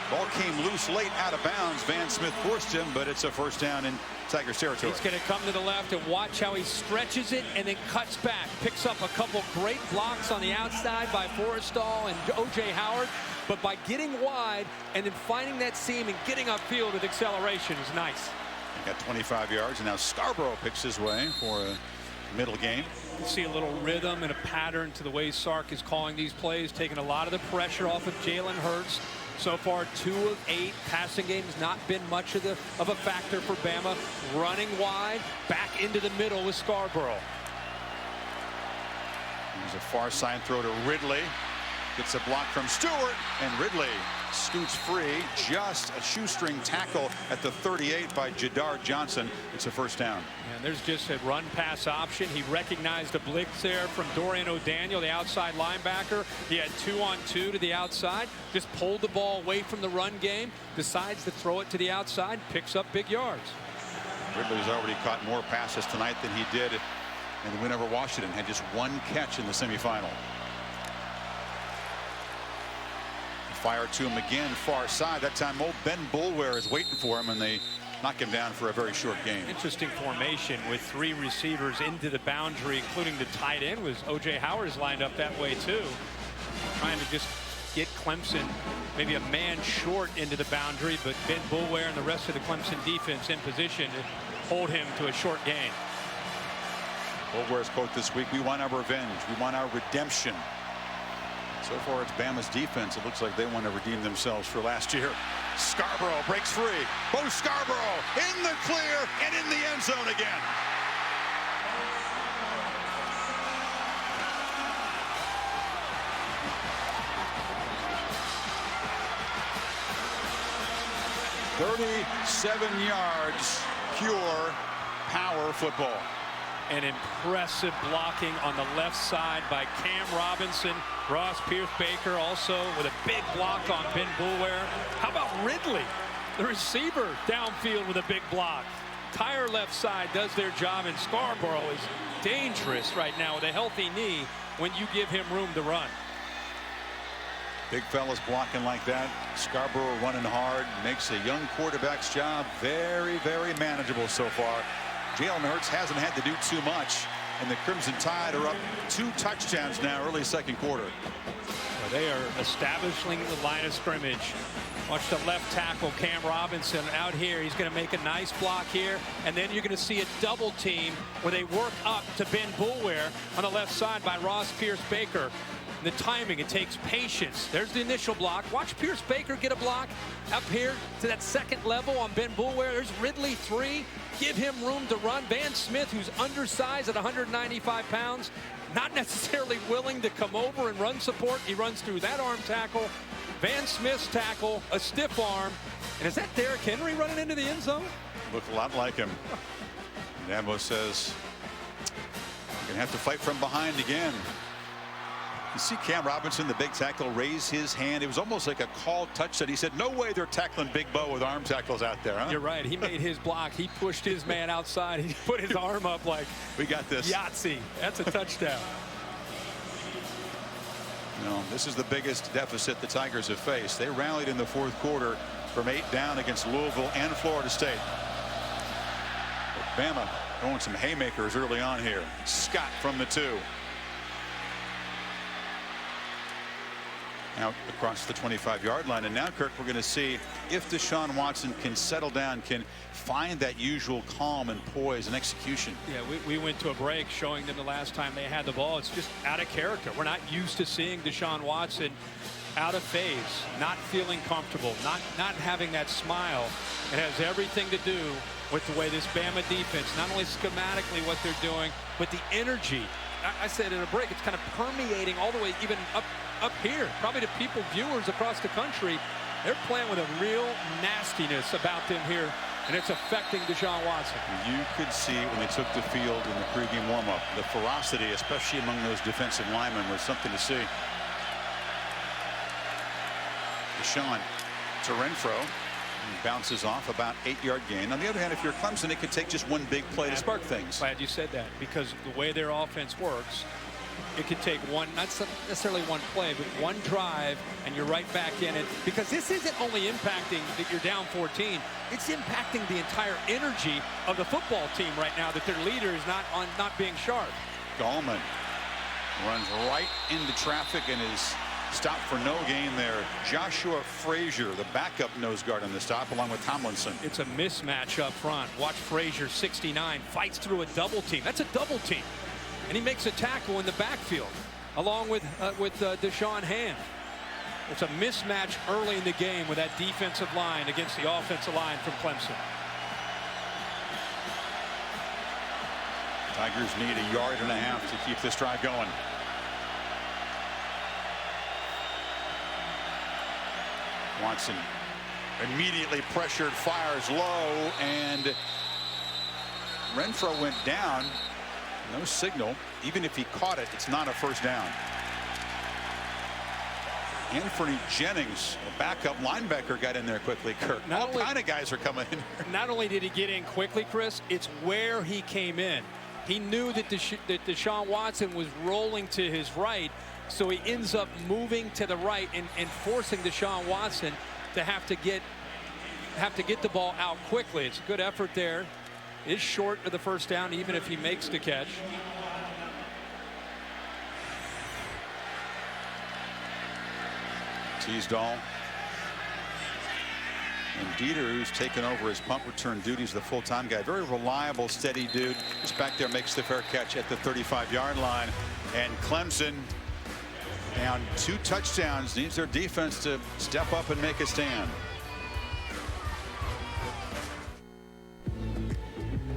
Ball came loose late, out of bounds. Van Smith forced him, but it's a 1st down in Tigers territory. He's going to come to the left and watch how he stretches it and then cuts back. Picks up a couple great blocks on the outside by Forrestall and O.J. Howard. But by getting wide and then finding that seam and getting upfield with acceleration is nice. He got 25 yards, and now Scarborough picks his way for a middle game. You see a little rhythm and a pattern to the way Sark is calling these plays, taking a lot of the pressure off of Jalen Hurts. So far, 2 of 8 passing games, not been much of a factor for Bama. Running wide, back into the middle with Scarborough. There's a far side throw to Ridley. Gets a block from Stewart, and Ridley scoots free. Just a shoestring tackle at the 38 by Jadar Johnson. It's a 1st down. And there's just a run pass option. He recognized a blitz there from Dorian O'Daniel, the outside linebacker. He had 2-on-2 to the outside. Just pulled the ball away from the run game. Decides to throw it to the outside. Picks up big yards. Ridley's already caught more passes tonight than he did in the win over Washington. Had just one catch in the semifinal. Fire to him again, far side. That time old Ben Boulware is waiting for him, and they knock him down for a very short gain. Interesting formation with 3 receivers into the boundary, including the tight end. Was O.J. Howard's lined up that way too, trying to just get Clemson maybe a man short into the boundary, but Ben Boulware and the rest of the Clemson defense in position to hold him to a short gain. Boulware's quote this week: "We want our revenge. We want our redemption." So far, it's Bama's defense. It looks like they want to redeem themselves for last year. Scarborough breaks free. Bo Scarborough in the clear and in the end zone again. "37 yards, pure power football." An impressive blocking on the left side by Cam Robinson. Ross Pierce-Baker also with a big block on Ben Boulware. How about Ridley, the receiver, downfield with a big block? Entire left side does their job, and Scarborough is dangerous right now with a healthy knee when you give him room to run. Big fellas blocking like that. Scarborough running hard makes a young quarterback's job very, very manageable so far. Jalen Hurts hasn't had to do too much, and the Crimson Tide are up 2 touchdowns now early second quarter. Well, they are establishing the line of scrimmage. Watch the left tackle Cam Robinson out here. He's going to make a nice block here, and then you're going to see a double team where they work up to Ben Boulware on the left side by Ross Pierce-Baker. The timing, it takes patience. There's the initial block. Watch Pierce-Baker get a block up here to that second level on Ben Boulware. There's Ridley 3. Give him room to run. Van Smith, who's undersized at 195 pounds, not necessarily willing to come over and run support. He runs through that arm tackle. Van Smith's tackle, a stiff arm. And is that Derrick Henry running into the end zone? Look a lot like him. Dabo says, "You're going to have to fight from behind again." You see Cam Robinson, the big tackle, raise his hand. It was almost like a called touchdown. He said, "No way they're tackling Big Bo with arm tackles out there." Huh? You're right. He made his block. He pushed his man outside. He put his arm up like, "We got this." Yahtzee. That's a touchdown. No, this is the biggest deficit the Tigers have faced. They rallied in the fourth quarter from 8 down against Louisville and Florida State. But Bama throwing some haymakers early on here. Scott from the 2. Out across the 25-yard line, and now, Kirk, we're going to see if Deshaun Watson can settle down, can find that usual calm and poise and execution. Yeah, we went to a break showing them the last time they had the ball. It's just out of character. We're not used to seeing Deshaun Watson out of phase, not feeling comfortable, not having that smile. It has everything to do with the way this Bama defense, not only schematically what they're doing, but the energy. I said in a break, it's kind of permeating all the way even up here, probably to people, viewers across the country. They're playing with a real nastiness about them here, and it's affecting Deshaun Watson. You could see when they took the field in the pregame warm-up, the ferocity, especially among those defensive linemen, was something to see. Deshaun to Renfro. He bounces off about 8-yard gain. On the other hand, if you're Clemson, it could take just one big play to spark things. Glad you said that, because the way their offense works, it could take one, not necessarily one play, but one drive, and you're right back in it. Because this isn't only impacting that you're down 14, it's impacting the entire energy of the football team right now, that their leader is not being sharp. Gallman runs right into traffic and is stopped for no gain there. Joshua Frazier, the backup nose guard on the stop, along with Tomlinson. It's a mismatch up front. Watch Frazier, 69, fights through a double team. That's a double team. And he makes a tackle in the backfield, along with Deshaun Hand. It's a mismatch early in the game with that defensive line against the offensive line from Clemson. Tigers need 1.5 yards to keep this drive going. Watson immediately pressured, fires low, and Renfro went down. No signal. Even if he caught it, it's not a first down. Anthony Jennings, a backup linebacker, got in there quickly, Kirk. All kind of guys are coming in here. Not only did he get in quickly, Chris, it's where he came in. He knew that Deshaun Watson was rolling to his right, so he ends up moving to the right and forcing Deshaun Watson to have to get the ball out quickly. It's a good effort there. Is short of the first down, even if he makes the catch. Teasdall. And Dieter, who's taken over his punt return duties, the full-time guy. Very reliable, steady dude. Just back there, makes the fair catch at the 35-yard line. And Clemson, down 2 touchdowns, needs their defense to step up and make a stand.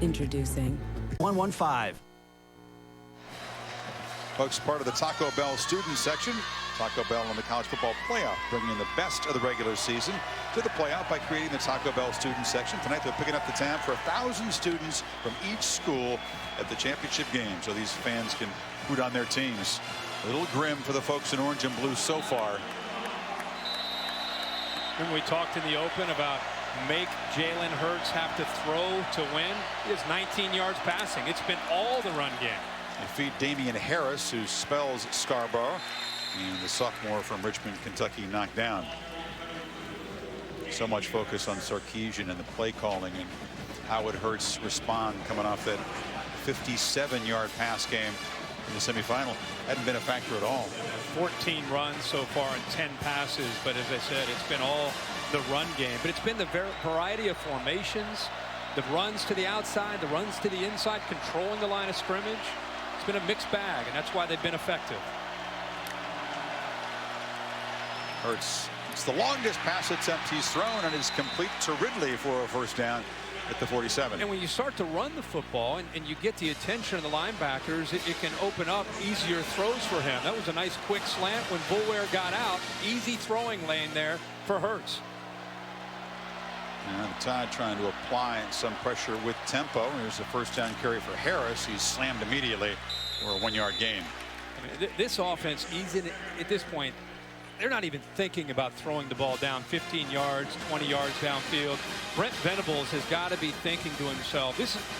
Introducing 115. Folks, part of the Taco Bell student section. Taco Bell in the college football playoff, bringing in the best of the regular season to the playoff by creating the Taco Bell student section. Tonight they're picking up the tab for 1,000 students from each school at the championship game, so these fans can root on their teams. A little grim for the folks in orange and blue so far. Remember we talked in the open about make Jalen Hurts have to throw to win? He has 19 yards passing. It's been all the run game. They feed Damian Harris, who spells Scarborough, and the sophomore from Richmond, Kentucky, knocked down. So much focus on Sarkisian and the play calling and how would Hurts respond coming off that 57-yard pass game in the semifinal. Hadn't been a factor at all. 14 runs so far and 10 passes, but as I said, it's been all the run game. But it's been the variety of formations, the runs to the outside, the runs to the inside, controlling the line of scrimmage. It's been a mixed bag, and that's why they've been effective. Hurts, it's the longest pass attempt he's thrown, and it's complete to Ridley for a first down at the 47. And when you start to run the football and you get the attention of the linebackers, it can open up easier throws for him. That was a nice quick slant when Boulware got out. Easy throwing lane there for Hurts. And the Tide trying to apply some pressure with tempo. Here's the first down carry for Harris. He's slammed immediately for a 1-yard gain. I mean, this offense, at this point, they're not even thinking about throwing the ball down 15 yards, 20 yards downfield. Brent Venables has got to be thinking to himself,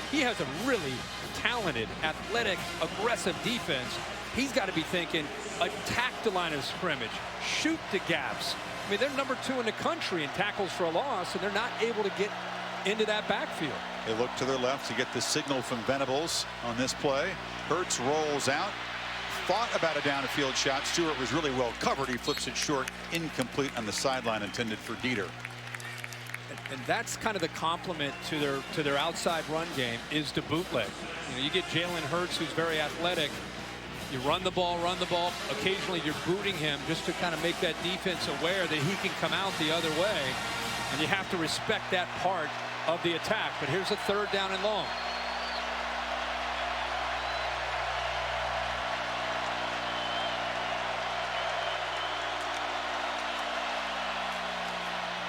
he has a really talented, athletic, aggressive defense. He's got to be thinking, attack the line of scrimmage, shoot the gaps. I mean, they're number 2 in the country in tackles for a loss, and they're not able to get into that backfield. They look to their left to get the signal from Venables on this play. Hurts rolls out. Thought about a downfield shot. Stewart was really well covered. He flips it short, incomplete on the sideline, intended for Dieter. And that's kind of the complement to their outside run game is the bootleg. You know, you get Jalen Hurts, who's very athletic. You run the ball. Occasionally you're booting him just to kind of make that defense aware that he can come out the other way. And you have to respect that part of the attack. But here's a 3rd down and long.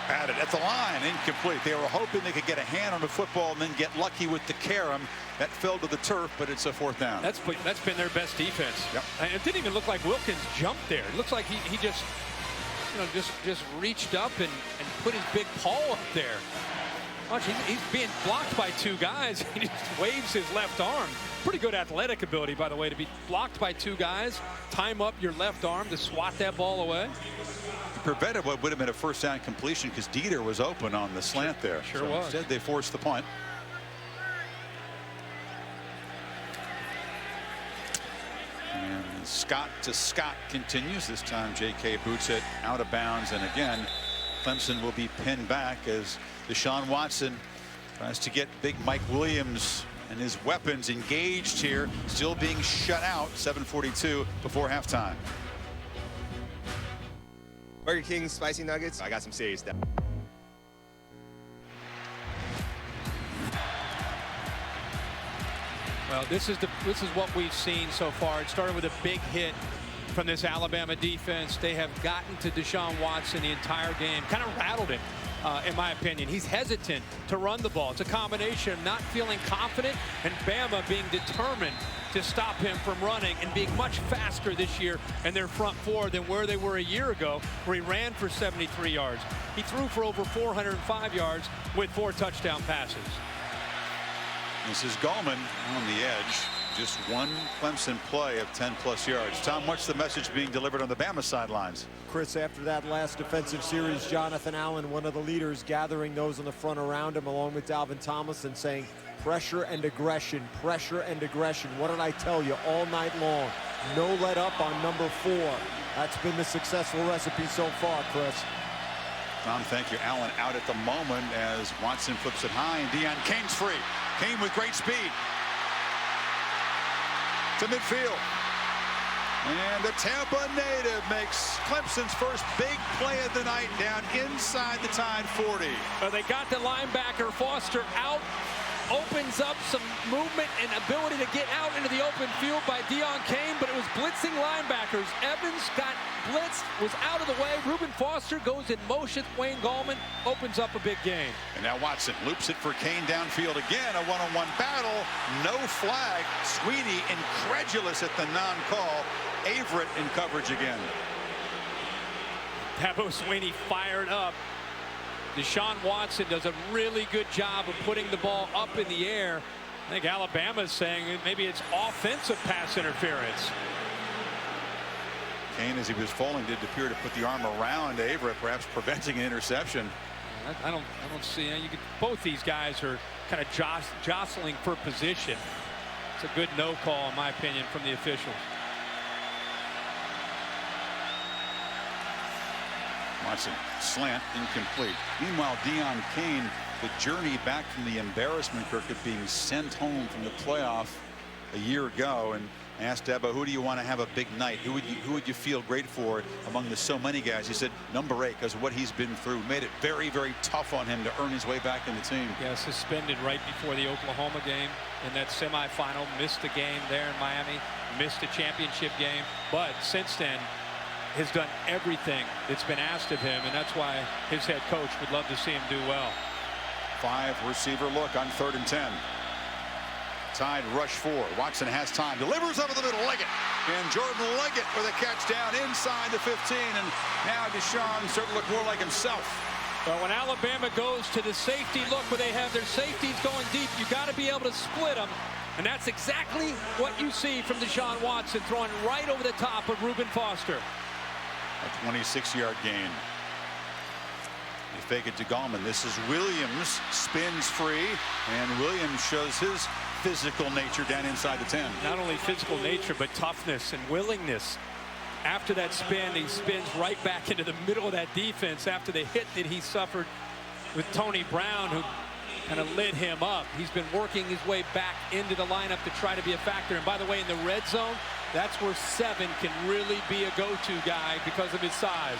Had it at the line, incomplete. They were hoping they could get a hand on the football and then get lucky with the carom. That fell to the turf, but it's a 4th down. That's been their best defense. Yep. And it didn't even look like Wilkins jumped there. It looks like he just, you know, just reached up and put his big paw up there. Watch, he's being blocked by 2 guys. He just waves his left arm. Pretty good athletic ability, by the way, to be blocked by 2 guys, time up your left arm to swat that ball away. Prevented what would have been a first down completion because Dieter was open on the slant there. Sure was. Instead, they forced the punt. And Scott to Scott continues. This time J.K. boots it out of bounds. And again, Clemson will be pinned back as Deshaun Watson tries to get big Mike Williams and his weapons engaged here. Still being shut out. 7:42 before halftime. Burger King spicy nuggets. I got some serious stuff. Well, this is what we've seen so far. It started with a big hit from this Alabama defense. They have gotten to Deshaun Watson the entire game, kind of rattled him. in my opinion. He's hesitant to run the ball. It's a combination of not feeling confident and Bama being determined to stop him from running and being much faster this year in their front four than where they were a year ago, where he ran for 73 yards. He threw for over 405 yards with 4 touchdown passes. This is Gallman on the edge. Just one Clemson play of 10+ yards. Tom, what's the message being delivered on the Bama sidelines? Chris, after that last defensive series, Jonathan Allen, one of the leaders, gathering those on the front around him along with Dalvin Thomas and saying, pressure and aggression, pressure and aggression. What did I tell you all night long? No let up on number 4. That's been the successful recipe so far, Chris. Tom, thank you. Allen out at the moment as Watson flips it high and Deon Cain's free. Cain with great speed to midfield. And the Tampa native makes Clemson's first big play of the night down inside the Tide 40. They got the linebacker Foster out. Opens up some movement and ability to get out into the open field by Deon Cain, but it was blitzing linebackers. Evans got blitzed, was out of the way. Reuben Foster goes in motion. Wayne Gallman opens up a big game. And now Watson loops it for Cain downfield again. A one-on-one battle. No flag. Sweeney incredulous at the non-call. Averett in coverage again. Dabo Sweeney fired up. Deshaun Watson does a really good job of putting the ball up in the air. I think Alabama's saying maybe it's offensive pass interference. Cain, as he was falling, did appear to put the arm around Averett, perhaps preventing an interception. I don't see. You could, both these guys are kind of jostling for position. It's a good no call, in my opinion, from the officials. Watson, slant, incomplete. Meanwhile, Deon Cain, the journey back from the embarrassment, Kirk, of being sent home from the playoff a year ago, and asked Dabo, who do you want to have a big night? Who would you feel great for among the so many guys? He said number 8, because of what he's been through. Made it very, very tough on him to earn his way back in the team. Yeah, suspended right before the Oklahoma game in that semifinal. Missed a game there in Miami. Missed a championship game. But since then, has done everything that's been asked of him, and that's why his head coach would love to see him do well. 5 receiver look on 3rd and 10. Tide rush 4. Watson has time, delivers over the middle. Leggett, and Jordan Leggett with a catch down inside the 15, and now Deshaun starting to look more like himself. Well, when Alabama goes to the safety look where they have their safeties going deep, you got to be able to split them. And that's exactly what you see from Deshaun Watson, throwing right over the top of Reuben Foster. A 26-yard gain. They fake it to Gallman. This is Williams, spins free, and Williams shows his physical nature down inside the 10. Not only physical nature, but toughness and willingness. After that spin, he spins right back into the middle of that defense after the hit that he suffered with Tony Brown, who kind of lit him up. He's been working his way back into the lineup to try to be a factor. And by the way, in the red zone, that's where 7 can really be a go-to guy because of his size.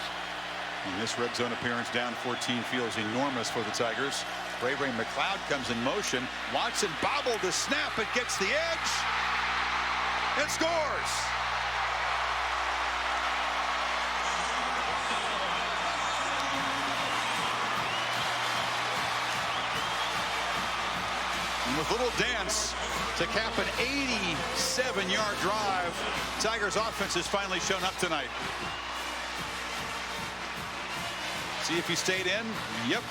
And this red zone appearance down 14 feels enormous for the Tigers. Ray McLeod comes in motion. Watson bobbled the snap, but gets the edge and scores. And with little dance to cap an 87-yard drive, Tigers offense has finally shown up tonight. See if he stayed in. Yep.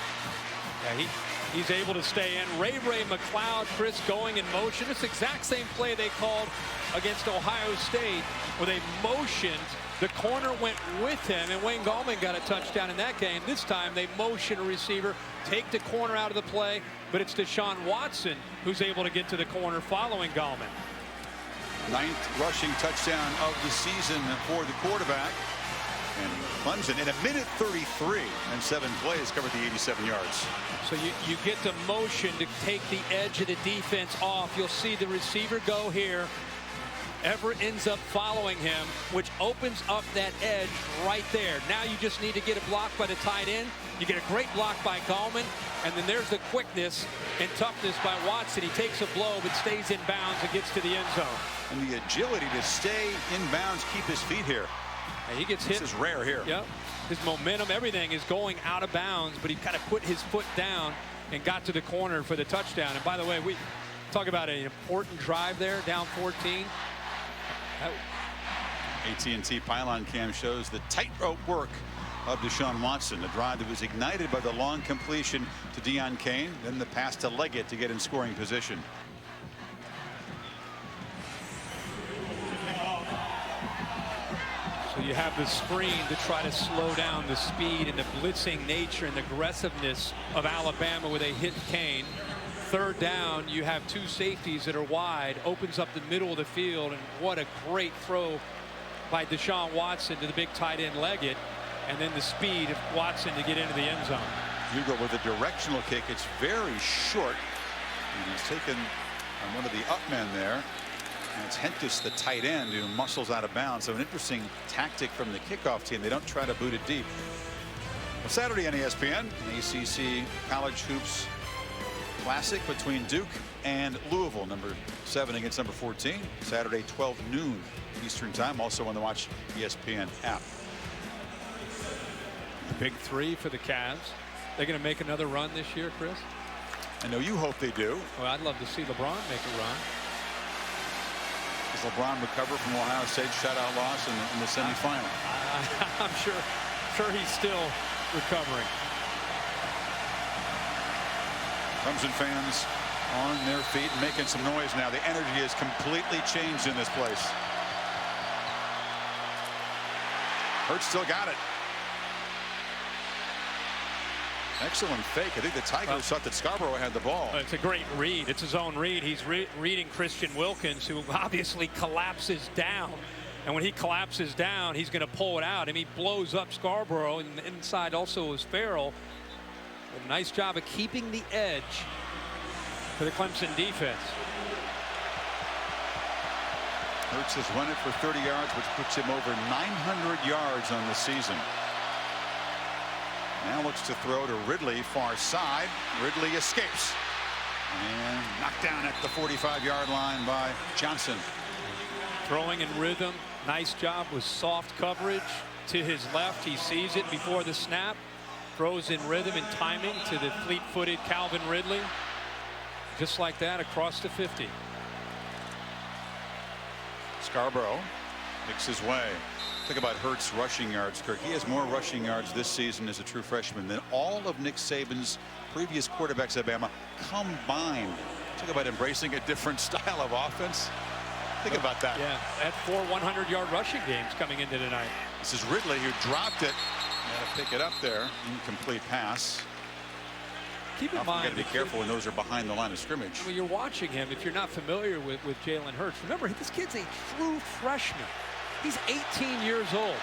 Yeah, he's able to stay in. Ray McLeod, Chris, going in motion. It's the exact same play they called against Ohio State, where they motioned. The corner went with him, and Wayne Gallman got a touchdown in that game. This time they motion a receiver, take the corner out of the play, but it's Deshaun Watson who's able to get to the corner following Gallman. 9th rushing touchdown of the season for the quarterback. And Clemson in 1:33 and 7 plays covered the 87 yards. So you get the motion to take the edge of the defense off. You'll see the receiver go here. Everett ends up following him, which opens up that edge right there. Now you just need to get a block by the tight end. You get a great block by Gallman, and then there's the quickness and toughness by Watson. He takes a blow but stays in bounds and gets to the end zone. And the agility to stay in bounds, keep his feet here. And he gets hit. This is rare here. Yep. his momentum, everything is going out of bounds, but he kind of put his foot down and got to the corner for the touchdown. And by the way, we talk about an important drive there, down 14. AT&T pylon cam shows the tightrope work of Deshaun Watson, a drive that was ignited by the long completion to Deion Kane, then the pass to Leggett to get in scoring position. So you have the screen to try to slow down the speed and the blitzing nature and aggressiveness of Alabama where they hit Kane. Third down, you have two safeties that are wide, opens up the middle of the field, and what a great throw by Deshaun Watson to the big tight end Leggett, and then the speed of Watson to get into the end zone. Hugo with a directional kick. It's very short. And he's taken on one of the up men there. And it's Hentis, the tight end, who muscles out of bounds. So an interesting tactic from the kickoff team. They don't try to boot it deep. Well, Saturday on ESPN, an ACC College Hoops Classic between Duke and Louisville, number 7 against number 14. Saturday, 12 noon Eastern time. Also on the Watch ESPN app. Big 3 for the Cavs. They're going to make another run this year, Chris? I know you hope they do. Well, I'd love to see LeBron make a run. Does LeBron recover from Ohio State's shutout loss in the semifinal? I'm sure he's still recovering. Clemson fans on their feet and making some noise now. The energy has completely changed in this place. Hurts still got it. Excellent fake. I think the Tigers thought that Scarborough had the ball. It's a great read. It's his own read. He's reading Christian Wilkins, who obviously collapses down. And when he collapses down, he's going to pull it out. And he blows up Scarborough. And inside also is Farrell. A nice job of keeping the edge for the Clemson defense. Hurts has run it for 30 yards, which puts him over 900 yards on the season. Now looks to throw to Ridley, far side. Ridley escapes. And knocked down at the 45-yard line by Johnson. Throwing in rhythm. Nice job with soft coverage to his left. He sees it before the snap. Throws in rhythm and timing to the fleet-footed Calvin Ridley. Just like that across the 50. Scarborough makes his way. Think about Hurts' rushing yards, Kirk. He has more rushing yards this season as a true freshman than all of Nick Saban's previous quarterbacks at Alabama combined. Talk about embracing a different style of offense. Think about that. Yeah, at 4 100-yard rushing games coming into tonight. This is Ridley who dropped it. Got to pick it up there. Incomplete pass. Keep in mind, you got to be careful when those are behind the line of scrimmage. When you're watching him, if you're not familiar with Jalen Hurts, remember this kid's a true freshman. He's 18 years old,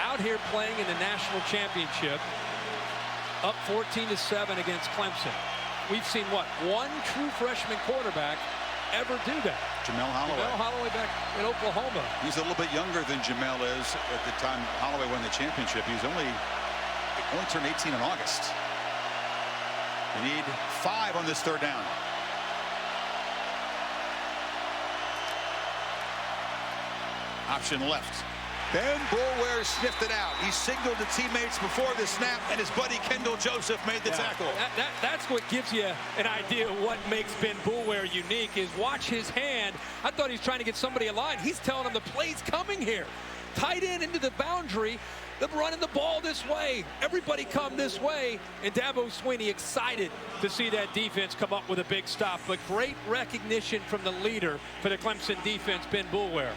out here playing in the national championship, up 14-7 against Clemson. We've seen what, one true freshman quarterback ever do that. Jamel Holloway. Jamel Holloway back in Oklahoma. He's a little bit younger than Jamel is at the time Holloway won the championship. He's only turned 18 in August. They need 5 on this third down. Option left. Ben Boulware sniffed it out. He signaled to teammates before the snap, and his buddy Kendall Joseph made the tackle. That's what gives you an idea of what makes Ben Boulware unique is watch his hand. I thought he was trying to get somebody aligned. He's telling him the play's coming here. Tight end into the boundary. They're running the ball this way. Everybody come this way. And Dabo Swinney excited to see that defense come up with a big stop. But great recognition from the leader for the Clemson defense, Ben Boulware.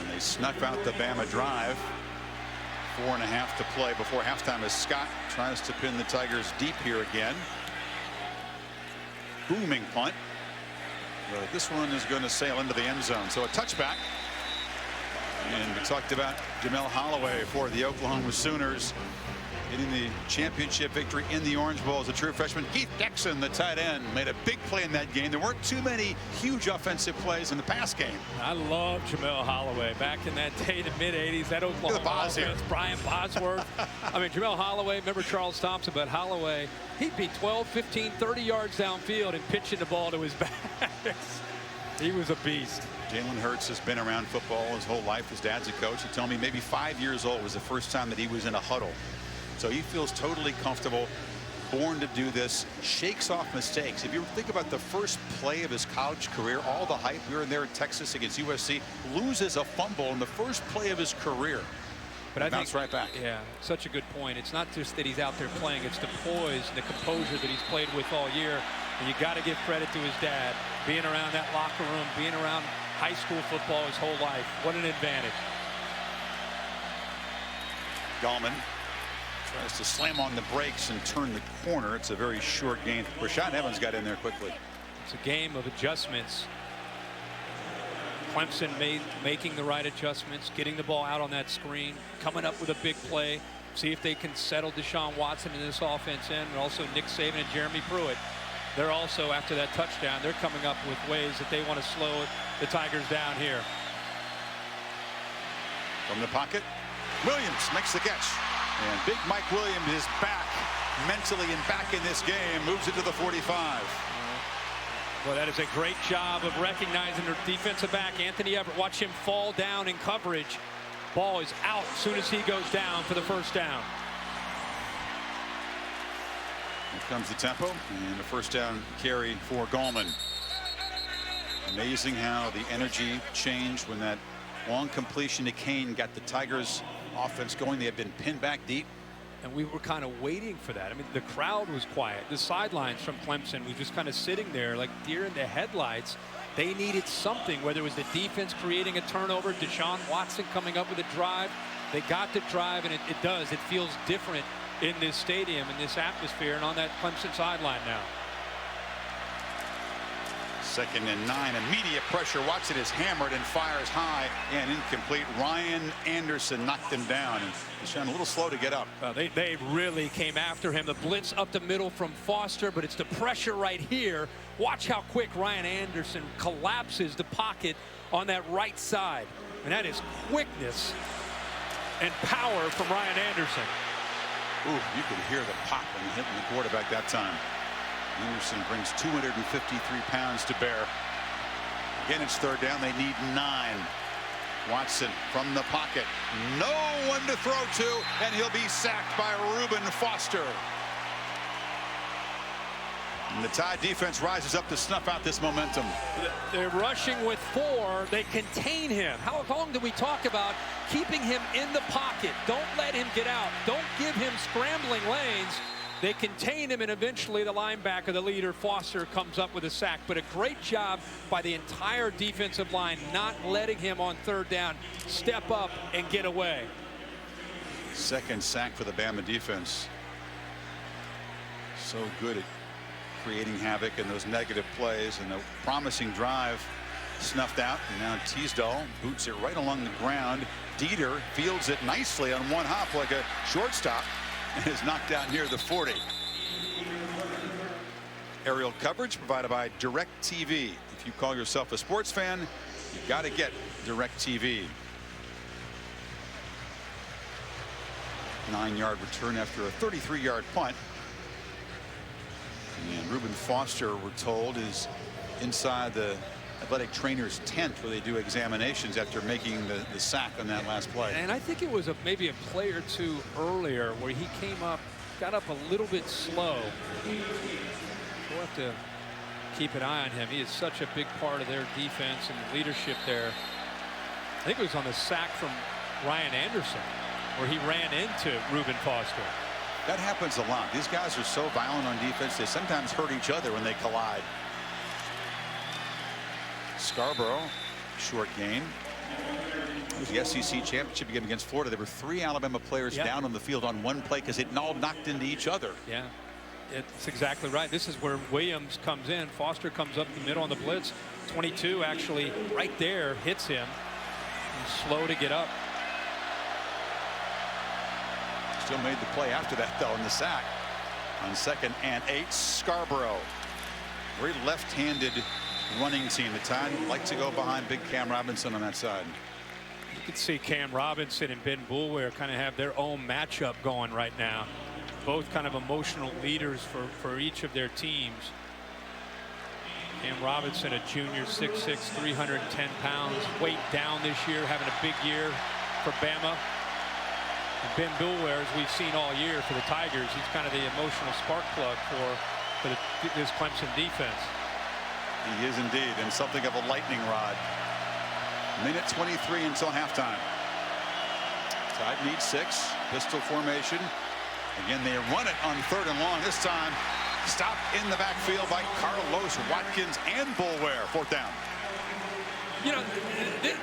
And they snuff out the Bama drive. 4.5 to play before halftime as Scott tries to pin the Tigers deep here again. Booming punt. But this one is going to sail into the end zone. So a touchback. And we talked about Jamel Holloway for the Oklahoma Sooners getting the championship victory in the Orange Bowl as a true freshman. Keith Dixon, the tight end, made a big play in that game. There weren't too many huge offensive plays in the pass game. I love Jamel Holloway back in that day, the mid-'80s, that Oklahoma offense, Brian Bosworth. I mean, Jamel Holloway, remember Charles Thompson, but Holloway, he'd be 12, 15, 30 yards downfield and pitching the ball to his backs. He was a beast. Jalen Hurts has been around football his whole life. His dad's a coach. He told me maybe 5 years old was the first time that he was in a huddle. So he feels totally comfortable, born to do this, shakes off mistakes. If you think about the first play of his college career, all the hype, we were in there in Texas against USC, loses a fumble in the first play of his career. But I bounce right back. Yeah, such a good point. It's not just that he's out there playing, it's the poise and the composure that he's played with all year. And you got to give credit to his dad, being around that locker room, being around high school football his whole life. What an advantage. Gallman tries to slam on the brakes and turn the corner. It's a very short gain. Rashaan Evans got in there quickly. It's a game of adjustments. Clemson making the right adjustments, getting the ball out on that screen, coming up with a big play. See if they can settle Deshaun Watson in this offense in, and also Nick Saban and Jeremy Pruitt. They're also, after that touchdown, they're coming up with ways that they want to slow the Tigers down here. From the pocket, Williams makes the catch. And big Mike Williams is back mentally and back in this game, moves it to the 45. Well, that is a great job of recognizing their defensive back, Anthony Everett. Watch him fall down in coverage. Ball is out as soon as he goes down for the first down. Here comes the tempo and a first down carry for Gallman. Amazing how the energy changed when that long completion to Kane got the Tigers offense going. They had been pinned back deep. And we were kind of waiting for that. I mean, the crowd was quiet. The sidelines from Clemson was just kind of sitting there like deer in the headlights. They needed something, whether it was the defense creating a turnover, Deshaun Watson coming up with a drive. They got the drive, and it does. It feels different in this stadium, in this atmosphere, and on that Clemson sideline now. 2nd and 9. Immediate pressure. Watson is hammered and fires high and incomplete. Ryan Anderson knocked him down. And Deshaun a little slow to get up. They really came after him. The blitz up the middle from Foster, but it's the pressure right here. Watch how quick Ryan Anderson collapses the pocket on that right side. And that is quickness and power from Ryan Anderson. Ooh, you could hear the pop when he hit the quarterback that time. Anderson brings 253 pounds to bear. Again, it's 3rd down. They need 9. Watson from the pocket. No one to throw to, and he'll be sacked by Reuben Foster. And the Tide defense rises up to snuff out this momentum. They're rushing with 4. They contain him. How long did we talk about keeping him in the pocket? Don't let him get out. Don't give him scrambling lanes. They contain him, and eventually the linebacker, the leader, Foster, comes up with a sack. But a great job by the entire defensive line, not letting him on 3rd down step up and get away. 2nd sack for the Bama defense. So good at creating havoc in those negative plays, and a promising drive snuffed out. And now Teasdale boots it right along the ground. Dieter fields it nicely on one hop like a shortstop. And is knocked out near the 40. Aerial coverage provided by DirecTV. If you call yourself a sports fan, you've got to get DirecTV. 9-yard return after a 33-yard punt. And Reuben Foster, we're told, is inside the athletic trainer's tent where they do examinations after making the sack on that last play. And I think it was maybe a play or two earlier where he came up, got up a little bit slow. We'll have to keep an eye on him. He is such a big part of their defense and leadership there. I think it was on the sack from Ryan Anderson where he ran into Reuben Foster. That happens a lot. These guys are so violent on defense, they sometimes hurt each other when they collide. Scarborough, short gain. The SEC championship game against Florida. There were 3 Alabama players down on the field on one play because it all knocked into each other. Yeah, it's exactly right. This is where Williams comes in. Foster comes up the middle on the blitz. 22 actually right there hits him. He's slow to get up. Still made the play after that, though, in the sack. On 2nd and 8, Scarborough. Very left-handed running team. The Tide like to go behind big Cam Robinson on that side. You can see Cam Robinson and Ben Boulware kind of have their own matchup going right now. Both kind of emotional leaders for each of their teams. Cam Robinson, a junior, 6'6", 310 pounds. Weight down this year, having a big year for Bama. And Ben Boulware, as we've seen all year for the Tigers, he's kind of the emotional spark plug for this Clemson defense. He is indeed, and something of a lightning rod. Minute 23 until halftime. Tide needs 6. Pistol formation. Again, they run it on 3rd and long. This time, stopped in the backfield by Carlos Watkins and Boulware. 4th down. You know,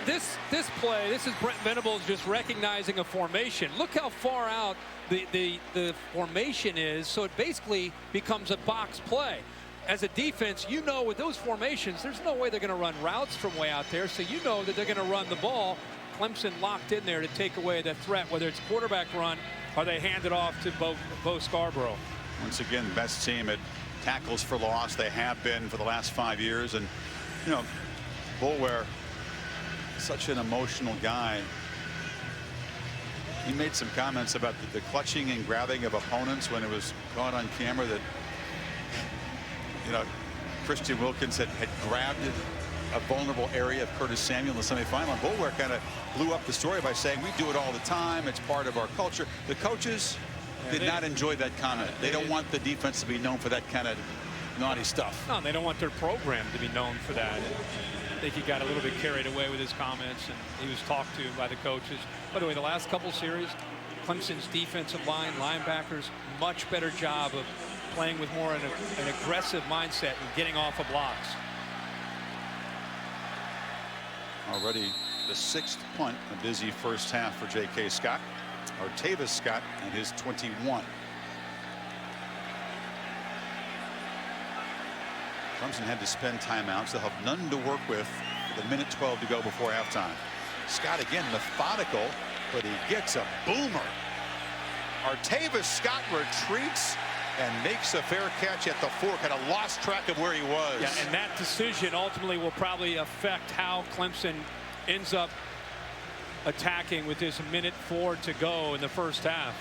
this play, this is Brent Venables just recognizing a formation. Look how far out the formation is, so it basically becomes a box play. As a defense, you know with those formations, there's no way they're going to run routes from way out there, so you know that they're going to run the ball. Clemson locked in there to take away the threat, whether it's quarterback run or they hand it off to Bo Scarborough. Once again, best team at tackles for loss. They have been for the last 5 years. And, you know, Boulware, such an emotional guy. He made some comments about the clutching and grabbing of opponents when it was caught on camera that, you know, Christian Wilkins had grabbed a vulnerable area of Curtis Samuel in the semifinal. And Boulware kind of blew up the story by saying, we do it all the time. It's part of our culture. The coaches did not enjoy that comment. They don't want the defense to be known for that kind of naughty stuff. No, they don't want their program to be known for that. I think he got a little bit carried away with his comments, and he was talked to by the coaches. By the way, the last couple series, Clemson's defensive line, linebackers, much better job of playing with more an aggressive mindset and getting off of blocks. Already the 6th punt, a busy first half for J.K. Scott, or Tavis Scott, and his 21. Clemson had to spend timeouts. They'll have none to work with a minute 12 to go before halftime. Scott again methodical, but he gets a boomer. Artavis Scott retreats and makes a fair catch at the 4. Kind of lost track of where he was. Yeah, and that decision ultimately will probably affect how Clemson ends up attacking with this minute 4 to go in the first half.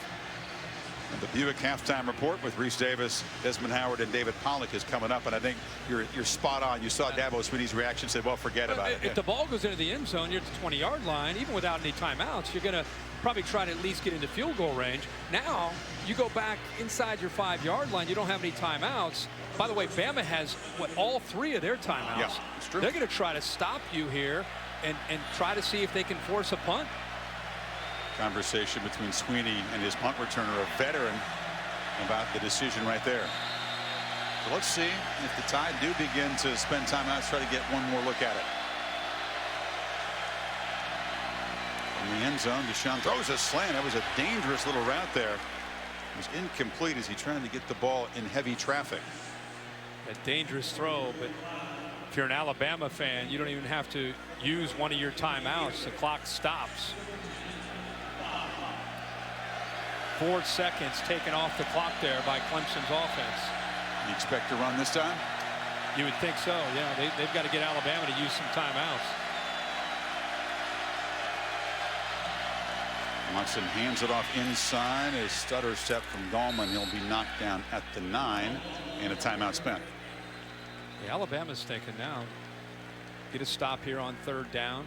And the Buick halftime report with Reese Davis, Desmond Howard, and David Pollock is coming up, and I think you're spot on. You saw Dabo Swinney's reaction, said, well, forget about it. If the ball goes into the end zone, you're at the 20-yard line, even without any timeouts, you're going to probably try to at least get into field goal range. Now you go back inside your 5-yard line. You don't have any timeouts. By the way, Bama has all 3 of their timeouts. Yeah, it's true. They're going to try to stop you here and try to see if they can force a punt. Conversation between Sweeney and his punt returner, a veteran, about the decision right there. So let's see if the Tide do begin to spend timeouts, try to get one more look at it. In the end zone, Deshaun throws a slant. That was a dangerous little route there. It was incomplete as he tried to get the ball in heavy traffic. A dangerous throw, but if you're an Alabama fan, you don't even have to use one of your timeouts. The clock stops. 4 seconds taken off the clock there by Clemson's offense. You expect to run this time? You would think so, yeah. They've got to get Alabama to use some timeouts. Watson hands it off inside. A stutter step from Gallman. He'll be knocked down at the 9 and a timeout spent. Yeah, Alabama's thinking now, get a stop here on 3rd down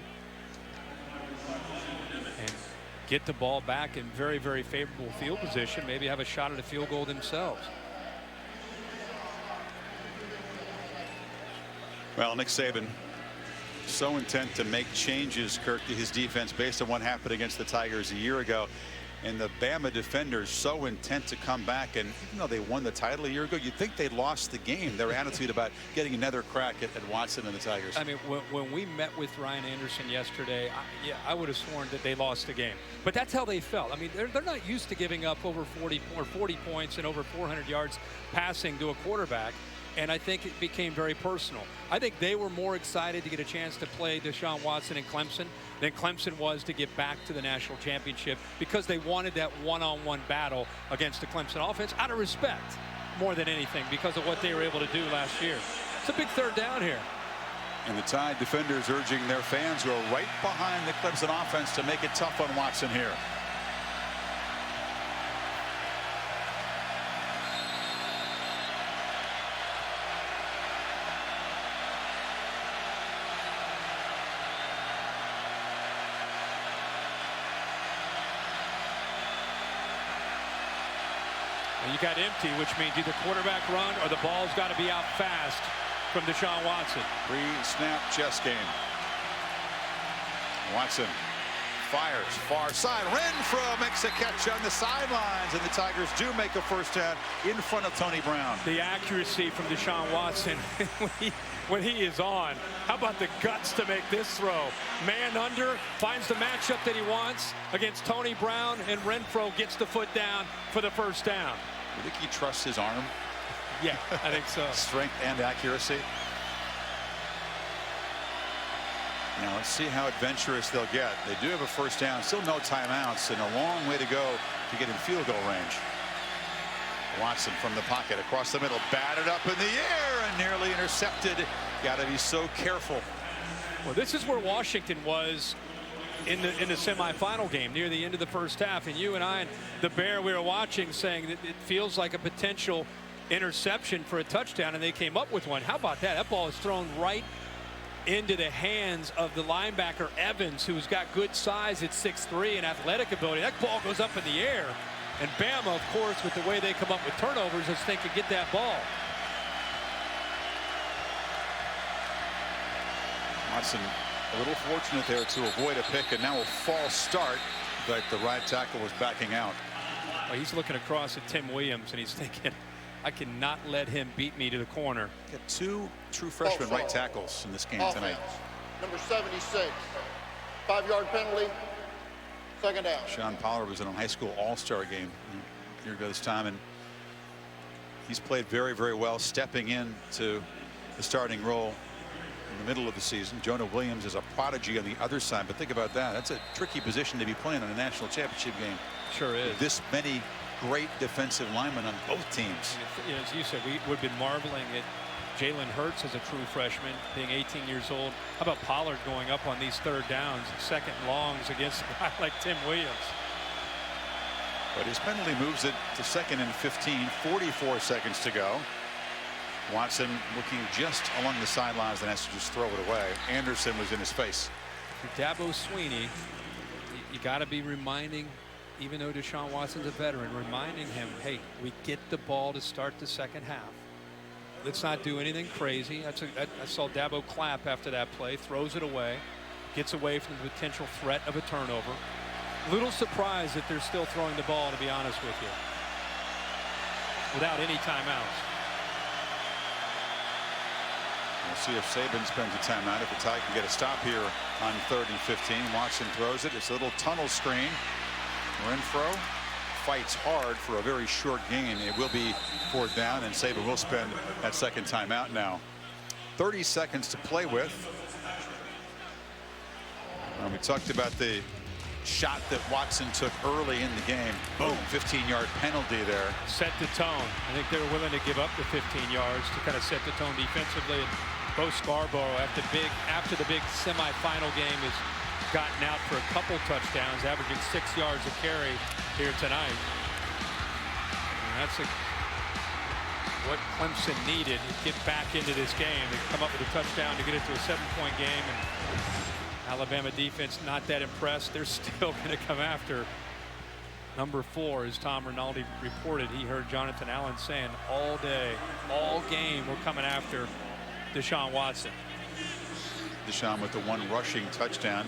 and get the ball back in very, very favorable field position. Maybe have a shot at a field goal themselves. Well, Nick Saban so intent to make changes, Kirk, to his defense based on what happened against the Tigers a year ago. And the Bama defenders so intent to come back. And even though they won the title a year ago, you'd think they lost the game. Their attitude about getting another crack at Watson and the Tigers. I mean, when we met with Ryan Anderson yesterday, I would have sworn that they lost the game. But that's how they felt. I mean, they're not used to giving up over 40 points and over 400 yards passing to a quarterback. And I think it became very personal. I think they were more excited to get a chance to play Deshaun Watson in Clemson than Clemson was to get back to the national championship, because they wanted that one-on-one battle against the Clemson offense out of respect more than anything because of what they were able to do last year. It's a big 3rd down here. And the Tide defenders urging their fans who are right behind the Clemson offense to make it tough on Watson here. You got empty, which means either quarterback run or the ball's got to be out fast from Deshaun Watson. Pre-snap chess game. Watson fires far side. Renfro makes a catch on the sidelines, and the Tigers do make a first down in front of Tony Brown. The accuracy from Deshaun Watson when he is on. How about the guts to make this throw? Man under, finds the matchup that he wants against Tony Brown, and Renfro gets the foot down for the first down. You think he trusts his arm? Yeah, I think so. Strength and accuracy. Now let's see how adventurous they'll get. They do have a first down, still no timeouts, and a long way to go to get in field goal range. Watson from the pocket across the middle, batted up in the air and nearly intercepted. Got to be so careful. Well, this is where Washington was in the semifinal game near the end of the first half, and you and I and the Bear we were watching saying that it feels like a potential interception for a touchdown, and they came up with one. How about that? That ball is thrown right into the hands of the linebacker Evans, who's got good size at 6'3" and athletic ability. That ball goes up in the air, and Bama, of course, with the way they come up with turnovers, is thinking get that ball. Watson a little fortunate there to avoid a pick, and now a false start, but the right tackle was backing out. Well, he's looking across at Tim Williams, and he's thinking, I cannot let him beat me to the corner. Got two true freshman right tackles in this game tonight. Number 76, 5-yard penalty, second down. Sean Pollard was in a high school all-star game a year ago this time, and he's played very, very well, stepping into the starting role in the middle of the season. Jonah Williams is a prodigy on the other side, but think about that. That's a tricky position to be playing in a national championship game. Sure is. With this many great defensive linemen on both teams. You know, as you said, we've been marveling at Jalen Hurts as a true freshman, being 18 years old. How about Pollard going up on these third downs, second longs against a guy like Tim Williams? But his penalty moves it to 2nd and 15, 44 seconds to go. Watson looking just along the sidelines and has to just throw it away. Anderson was in his face. For Dabo Swinney, you got to be reminding, even though Deshaun Watson's a veteran, reminding him, hey, we get the ball to start the second half. Let's not do anything crazy. I saw Dabo clap after that play, throws it away, gets away from the potential threat of a turnover. Little surprised that they're still throwing the ball, to be honest with you, without any timeouts. We'll see if Saban spends a timeout. If the Tide can get a stop here on 3rd and 15. Watson throws it. It's a little tunnel screen. Renfro fights hard for a very short gain. It will be 4th down, and Saban will spend that second timeout now. 30 seconds to play with. We talked about the shot that Watson took early in the game. Boom, 15-yard penalty there. Set the tone. I think they were willing to give up the 15 yards to kind of set the tone defensively. And Bo Scarborough, after the big semifinal game, has gotten out for a couple touchdowns, averaging 6 yards a carry here tonight. And that's what Clemson needed to get back into this game. They come up with a touchdown to get it to a 7-point game. And Alabama defense not that impressed. They're still going to come after number 4, as Tom Rinaldi reported. He heard Jonathan Allen saying all day, all game, we're coming after Deshaun Watson. Deshaun with the 1 rushing touchdown,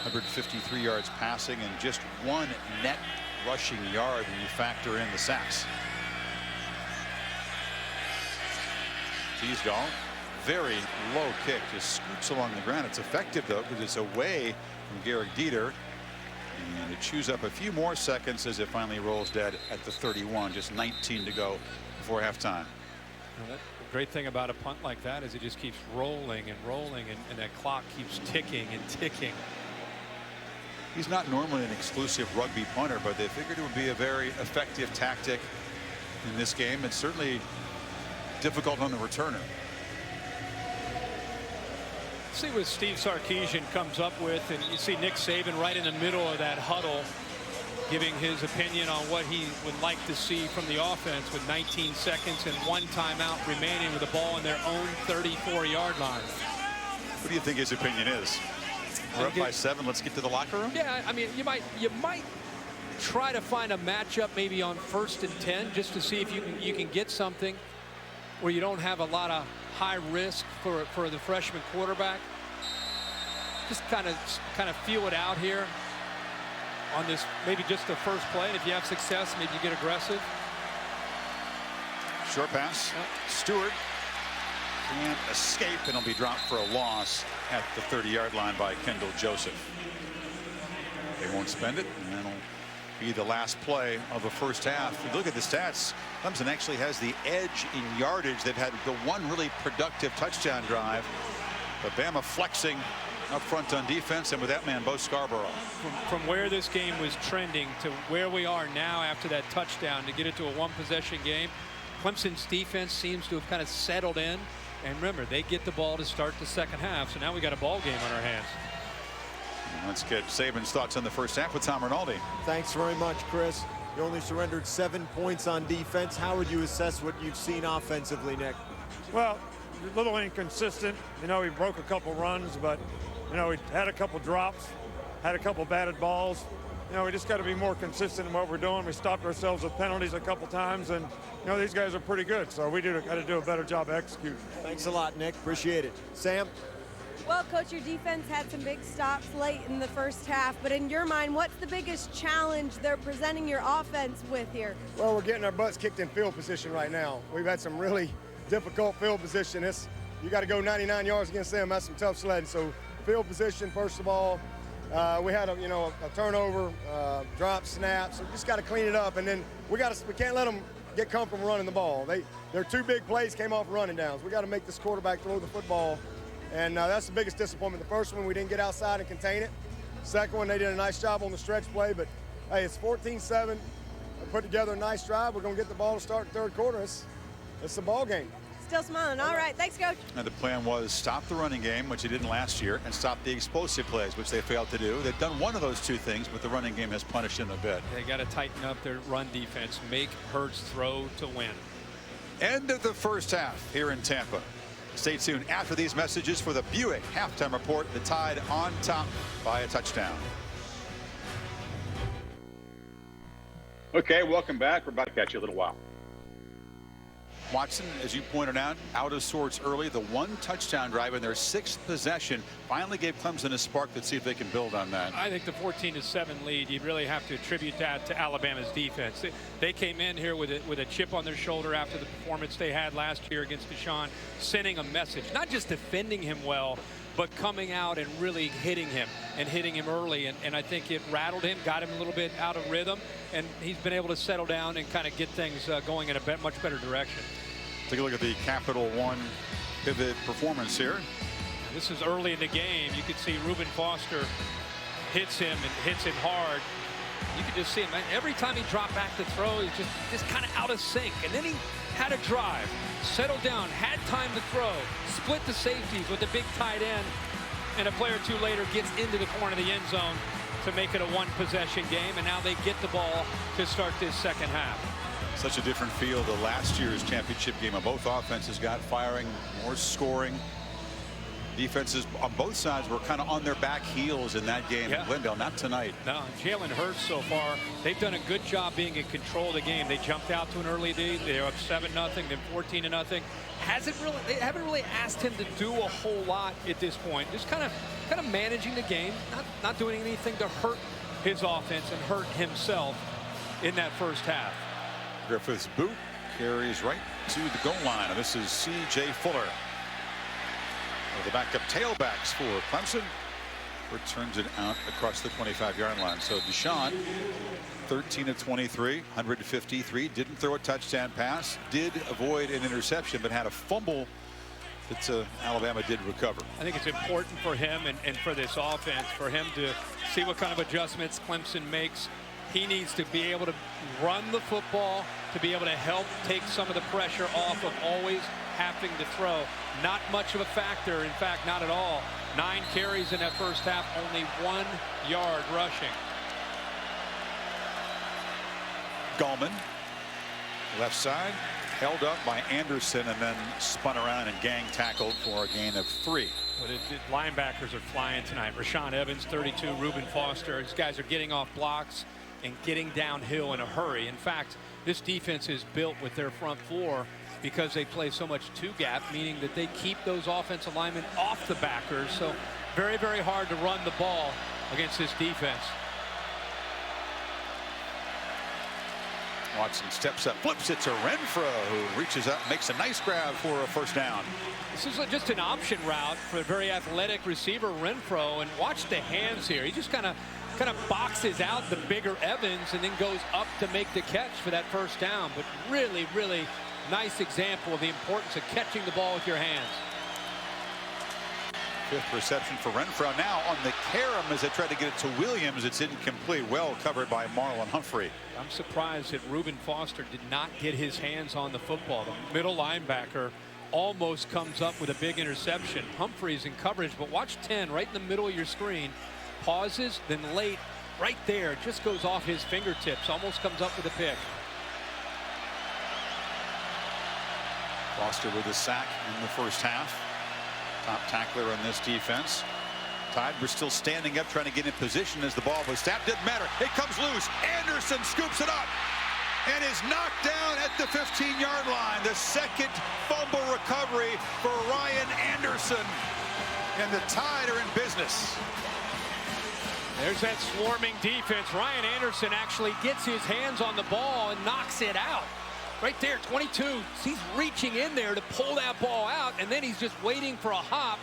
153 yards passing, and just 1 net rushing yard when you factor in the sacks. Teasdall, very low kick, just scoots along the ground. It's effective though, because it's away from Garrick Dieter, and it chews up a few more seconds as it finally rolls dead at the 31. Just 19 to go before halftime. The great thing about a punt like that is it just keeps rolling and rolling, and that clock keeps ticking and ticking. He's not normally an exclusive rugby punter, but they figured it would be a very effective tactic in this game. It's certainly difficult on the returner. See what Steve Sarkisian comes up with, and you see Nick Saban right in the middle of that huddle giving his opinion on what he would like to see from the offense with 19 seconds and 1 timeout remaining with the ball in their own 34-yard line. What do you think his opinion is? We're up by 7. Let's get to the locker room. Yeah, I mean, you might try to find a matchup maybe on 1st and 10 just to see if you can get something where you don't have a lot of high risk for the freshman quarterback. Just kind of feel it out here on this, maybe just the first play. And if you have success, maybe you get aggressive. Short pass. Stewart can't escape, and it'll be dropped for a loss at the 30-yard line by Kendall Joseph. They won't spend it, and that'll be the last play of the first half. If you look at the stats, Clemson actually has the edge in yardage. They've had the one really productive touchdown drive. But Bama flexing up front on defense, and with that man, Bo Scarborough. From where this game was trending to where we are now after that touchdown to get it to a one-possession game, Clemson's defense seems to have kind of settled in. And remember, they get the ball to start the second half, so now we got a ball game on our hands. Let's get Saban's thoughts on the first half with Tom Rinaldi. Thanks very much, Chris. You only surrendered 7 points on defense. How would you assess what you've seen offensively, Nick? Well, a little inconsistent. You know, he broke a couple runs, but, you know, he had a couple drops, had a couple batted balls. You know, we just got to be more consistent in what we're doing. We stopped ourselves with penalties a couple times, and, you know, these guys are pretty good, so we got to do a better job executing. Thanks a lot, Nick. Appreciate it. Sam? Well, Coach, your defense had some big stops late in the first half, but in your mind, what's the biggest challenge they're presenting your offense with here? Well, we're getting our butts kicked in field position right now. We've had some really difficult field position. You got to go 99 yards against them. That's some tough sledding. So field position, first of all. We had a turnover, drop, snaps. So we just got to clean it up, and then we can't let them get comfortable running the ball. Their 2 big plays came off running downs. We got to make this quarterback throw the football, and that's the biggest disappointment. The first one, we didn't get outside and contain it. Second one, they did a nice job on the stretch play, but hey, it's 14-7. They put together a nice drive. We're going to get the ball to start the third quarter. It's a ball game. Still smiling. All right. Thanks, Coach. And the plan was stop the running game, which they didn't last year, and stop the explosive plays, which they failed to do. They've done one of those 2 things, but the running game has punished them a bit. They got to tighten up their run defense, make Hurts throw to win. End of the first half here in Tampa. Stay tuned after these messages for the Buick halftime report. The Tide on top by a touchdown. Okay, welcome back. We're about to catch you a little while. Watson, as you pointed out of sorts early. The 1 touchdown drive in their 6th possession finally gave Clemson a spark. Let's see if they can build on that. I think the 14-7 lead, you really have to attribute that to Alabama's defense. They came in here with a chip on their shoulder after the performance they had last year against Deshaun, sending a message, not just defending him well, but coming out and really hitting him early. And I think it rattled him, got him a little bit out of rhythm, and he's been able to settle down and kind of get things going in a much better direction. Take a look at the Capital One pivot performance here. This is early in the game. You could see Reuben Foster hits him and hits him hard. You could just see him. Every time he dropped back to throw, he's just kind of out of sync. And then he had a drive, settled down, had time to throw, split the safeties with a big tight end, and a play or 2 later gets into the corner of the end zone to make it a 1-possession game. And now they get the ball to start this second half. Such a different feel to last year's championship game. Both offenses got firing, more scoring. Defenses on both sides were kind of on their back heels in that game in Glendale. Not tonight. No, Jalen Hurts so far, they've done a good job being in control of the game. They jumped out to an early lead. They were up 7-0, then 14-0. They haven't really asked him to do a whole lot at this point. Just kind of managing the game, not doing anything to hurt his offense and hurt himself in that first half. Griffith's boot carries right to the goal line, and this is C.J. Fuller. The backup tailbacks for Clemson. Returns it out across the 25-yard line. So Deshaun, 13 of 23, 153. Didn't throw a touchdown pass. Did avoid an interception, but had a fumble that Alabama did recover. I think it's important for him and for this offense, for him to see what kind of adjustments Clemson makes. He needs to be able to run the football, to be able to help take some of the pressure off of always having to throw. Not much of a factor, in fact, not at all. 9 carries in that first half, only 1 yard rushing. Gallman, left side, held up by Anderson and then spun around and gang tackled for a gain of 3. But linebackers are flying tonight. Rashaan Evans, 32, Reuben Foster. These guys are getting off blocks and getting downhill in a hurry. In fact, this defense is built with their front four because they play so much two-gap, meaning that they keep those offensive linemen off the backers. So very, very hard to run the ball against this defense. Watson steps up, flips it to Renfro, who reaches up, makes a nice grab for a first down. This is just an option route for a very athletic receiver, Renfro, and watch the hands here. He just kind of boxes out the bigger Evans and then goes up to make the catch for that first down. But really, really nice example of the importance of catching the ball with your hands. Fifth reception for Renfro. Now on the carom as they try to get it to Williams. It's incomplete. Well covered by Marlon Humphrey. I'm surprised that Reuben Foster did not get his hands on the football. The middle linebacker almost comes up with a big interception. Humphrey's in coverage, but watch 10 right in the middle of your screen. Pauses, then late, right there, just goes off his fingertips. Almost comes up with a pick. Foster with a sack in the first half. Top tackler on this defense. Tide were still standing up, trying to get in position as the ball was snapped. Didn't matter. It comes loose. Anderson scoops it up and is knocked down at the 15-yard line. The second fumble recovery for Ryan Anderson. And the Tide are in business. There's that swarming defense. Ryan Anderson actually gets his hands on the ball and knocks it out. Right there, 22. He's reaching in there to pull that ball out, and then he's just waiting for a hop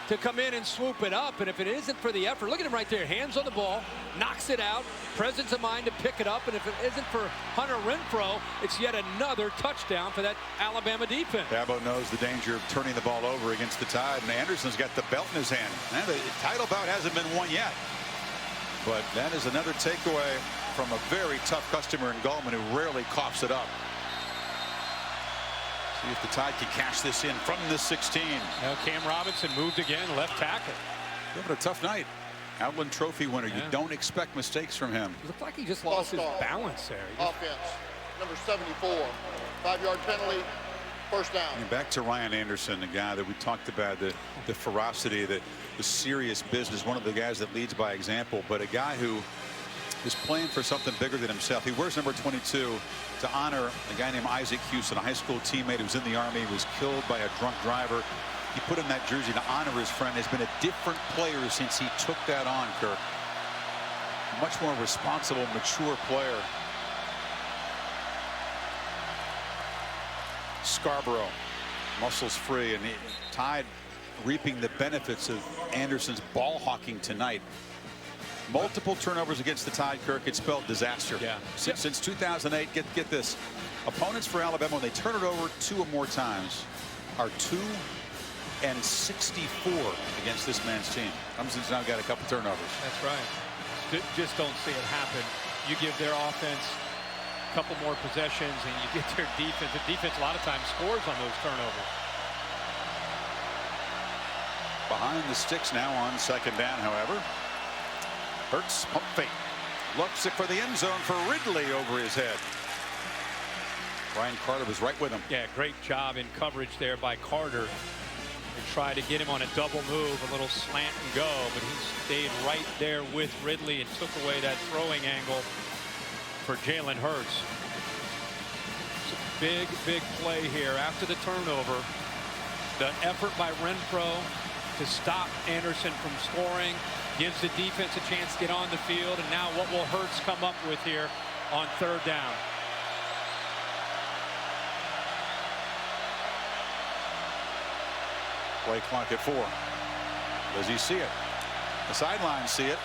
to come in and swoop it up. And if it isn't for the effort, look at him right there, hands on the ball, knocks it out, presence of mind to pick it up. And if it isn't for Hunter Renfro, it's yet another touchdown for that Alabama defense. Dabo knows the danger of turning the ball over against the Tide, and Anderson's got the belt in his hand. And the title bout hasn't been won yet. But that is another takeaway from a very tough customer in Gallman who rarely coughs it up. See if the Tide can cash this in from the 16. Now Cam Robinson moved again, left tackle. Having a tough night. Outland Trophy winner. You don't expect mistakes from him. It looked like he just lost his balance there. Offense, number 74, 5-yard penalty, first down. And back to Ryan Anderson, the guy that we talked about, the ferocity, the serious business, one of the guys that leads by example, but a guy who is playing for something bigger than himself. He wears number 22 to honor a guy named Isaac Houston, a high school teammate who was in the Army, was killed by a drunk driver. He put in that jersey to honor his friend. Has been a different player since he took that on, Kirk. Much more responsible, mature player. Scarborough, muscles free, and the Tide reaping the benefits of Anderson's ball hawking tonight. Multiple turnovers against the Tide, Kirk. It's spelled disaster. Yeah. Since 2008, get this. Opponents for Alabama, when they turn it over 2 or more times, are 2 and 64 against this man's team. Clemson's now got a couple turnovers. That's right. Just don't see it happen. You give their offense a couple more possessions and you get their defense. The defense a lot of times scores on those turnovers. Behind the sticks now on second down, however. Hurts, pump fake. Looks it for the end zone for Ridley over his head. Brian Carter was right with him. Yeah, great job in coverage there by Carter. They tried to get him on a double move, a little slant and go, but he stayed right there with Ridley and took away that throwing angle for Jalen Hurts. It's a big, big play here after the turnover. The effort by Renfro to stop Anderson from scoring gives the defense a chance to get on the field. And now what will Hurts come up with here on third down? Play clock at 4. Does he see it? The sidelines see it.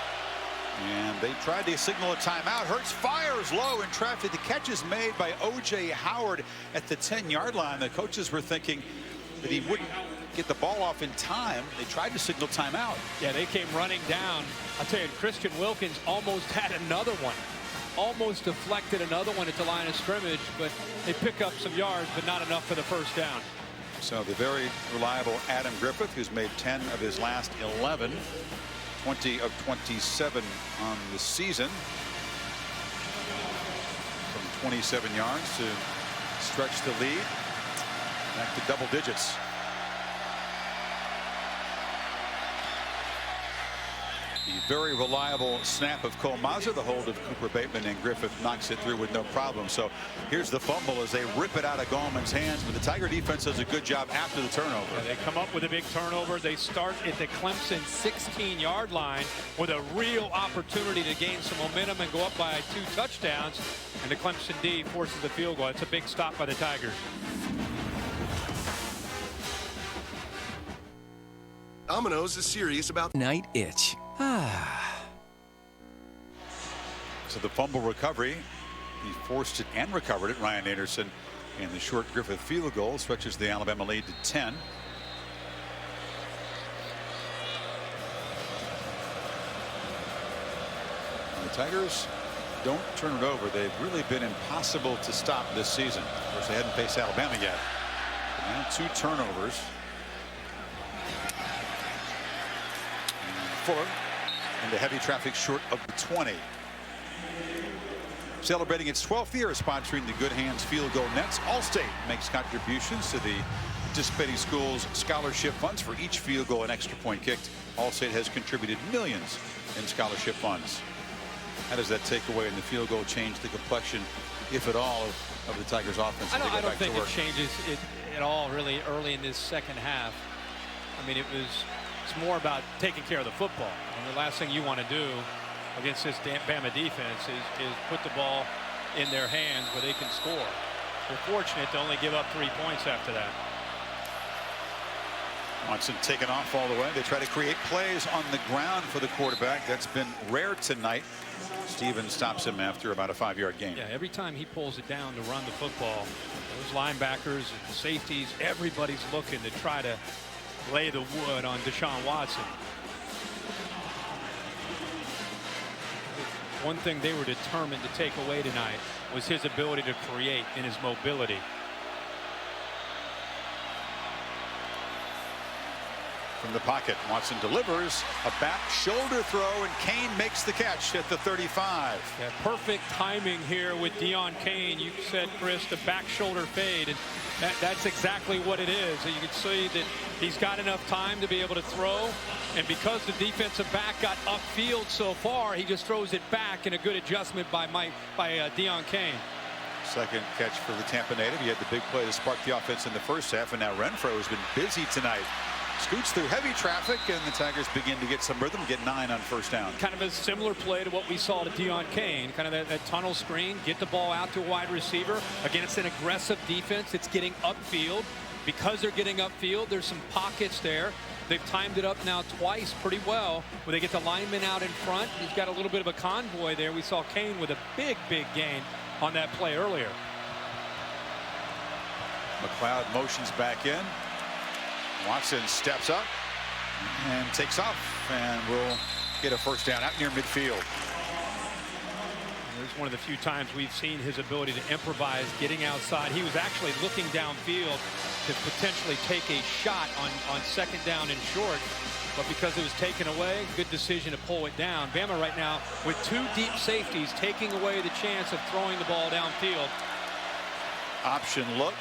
And they tried to signal a timeout. Hurts fires low in traffic. The catch is made by O.J. Howard at the 10-yard line. The coaches were thinking that he wouldn't get the ball off in time. They tried to signal timeout. Yeah, they came running down. I'll tell you, Christian Wilkins almost had another one. Almost deflected another one at the line of scrimmage, but they pick up some yards, but not enough for the first down. So the very reliable Adam Griffith, who's made 10 of his last 11, 20 of 27 on the season. From 27 yards to stretch the lead back to double digits. very reliable snap of Cole Mazza. The hold of Cooper Bateman, and Griffith knocks it through with no problem. So here's the fumble as they rip it out of Gallman's hands. But the Tiger defense does a good job after the turnover. Yeah, they come up with a big turnover. They start at the Clemson 16-yard line with a real opportunity to gain some momentum and go up by 2 touchdowns. And the Clemson D forces the field goal. It's a big stop by the Tigers. Domino's is serious about night itch. So the fumble recovery, he forced it and recovered it. Ryan Anderson, and the short Griffith field goal stretches the Alabama lead to 10. And the Tigers don't turn it over. They've really been impossible to stop this season. Of course, they hadn't faced Alabama yet. But now 2 turnovers. Fuller into heavy traffic short of 20. Celebrating its 12th year of sponsoring the Good Hands Field Goal Nets, Allstate makes contributions to the participating schools' scholarship funds for each field goal and extra point kicked. Allstate has contributed millions in scholarship funds. How does that take away in the field goal change the complexion, if at all, of the Tigers' offense? I don't think it changes it at all really early in this second half. I mean, it's more about taking care of the football. And the last thing you want to do against this Bama defense is put the ball in their hands where they can score. They're fortunate to only give up 3 points after that. Watson taken off all the way. They try to create plays on the ground for the quarterback. That's been rare tonight. Stevens stops him after about a 5-yard gain. Yeah, every time he pulls it down to run the football, those linebackers and safeties, everybody's looking to try to lay the wood on Deshaun Watson. One thing they were determined to take away tonight was his ability to create and his mobility. From the pocket, Watson delivers a back shoulder throw, and Kane makes the catch at the 35. Yeah, perfect timing here with Deon Kane. You said, Chris, the back shoulder fade, and that's exactly what it is. You can see that he's got enough time to be able to throw, and because the defensive back got upfield so far, he just throws it back, and a good adjustment by Deon Kane. Second catch for the Tampa native. He had the big play to spark the offense in the first half, and now Renfro has been busy tonight. Scoots through heavy traffic, and the Tigers begin to get some rhythm, get 9 on first down. Kind of a similar play to what we saw to Deon Kane, kind of that tunnel screen, get the ball out to a wide receiver against an aggressive defense. It's getting upfield. Because they're getting upfield, there's some pockets there. They've timed it up now twice pretty well, where they get the lineman out in front. He's got a little bit of a convoy there. We saw Kane with a big gain on that play earlier. McLeod motions back in. Watson steps up and takes off, and will get a first down out near midfield. There's one of the few times we've seen his ability to improvise, getting outside. He was actually looking downfield to potentially take a shot on second down and short, but because it was taken away, good decision to pull it down. Bama right now with 2 deep safeties, taking away the chance of throwing the ball downfield. Option look.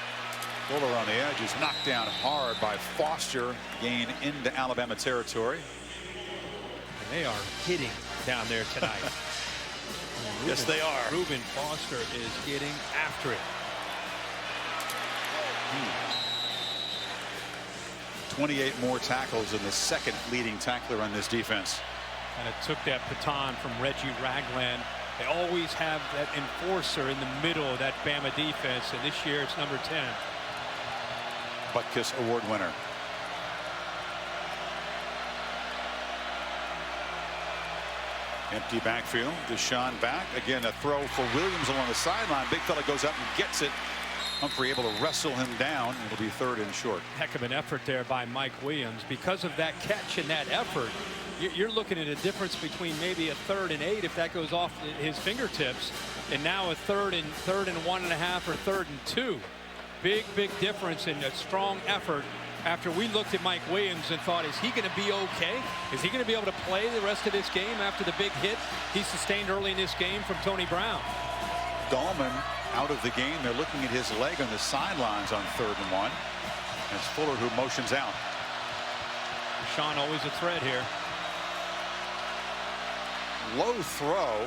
Fuller on the edge is knocked down hard by Foster. Gain into Alabama territory. And they are hitting down there tonight. Yes, they are. Reuben Foster is getting after it. 28 more tackles, and the second leading tackler on this defense. And it took that baton from Reggie Ragland. They always have that enforcer in the middle of that Bama defense, and this year it's number 10. Butkus Award winner. Empty backfield. Deshaun back. Again, a throw for Williams along the sideline. Big fella goes up and gets it. Humphrey able to wrestle him down. It'll be 3rd and short. Heck of an effort there by Mike Williams. Because of that catch and that effort, you're looking at a difference between maybe a 3rd and 8 if that goes off his fingertips, and now a 3rd and 1.5 or 3rd and 2. Big difference in a strong effort. After we looked at Mike Williams and thought, is he going to be okay? Is he going to be able to play the rest of this game after the big hit he sustained early in this game from Tony Brown? Dahlman out of the game. They're looking at his leg on the sidelines on 3rd and 1. And it's Fuller who motions out. Sean always a threat here. low throw.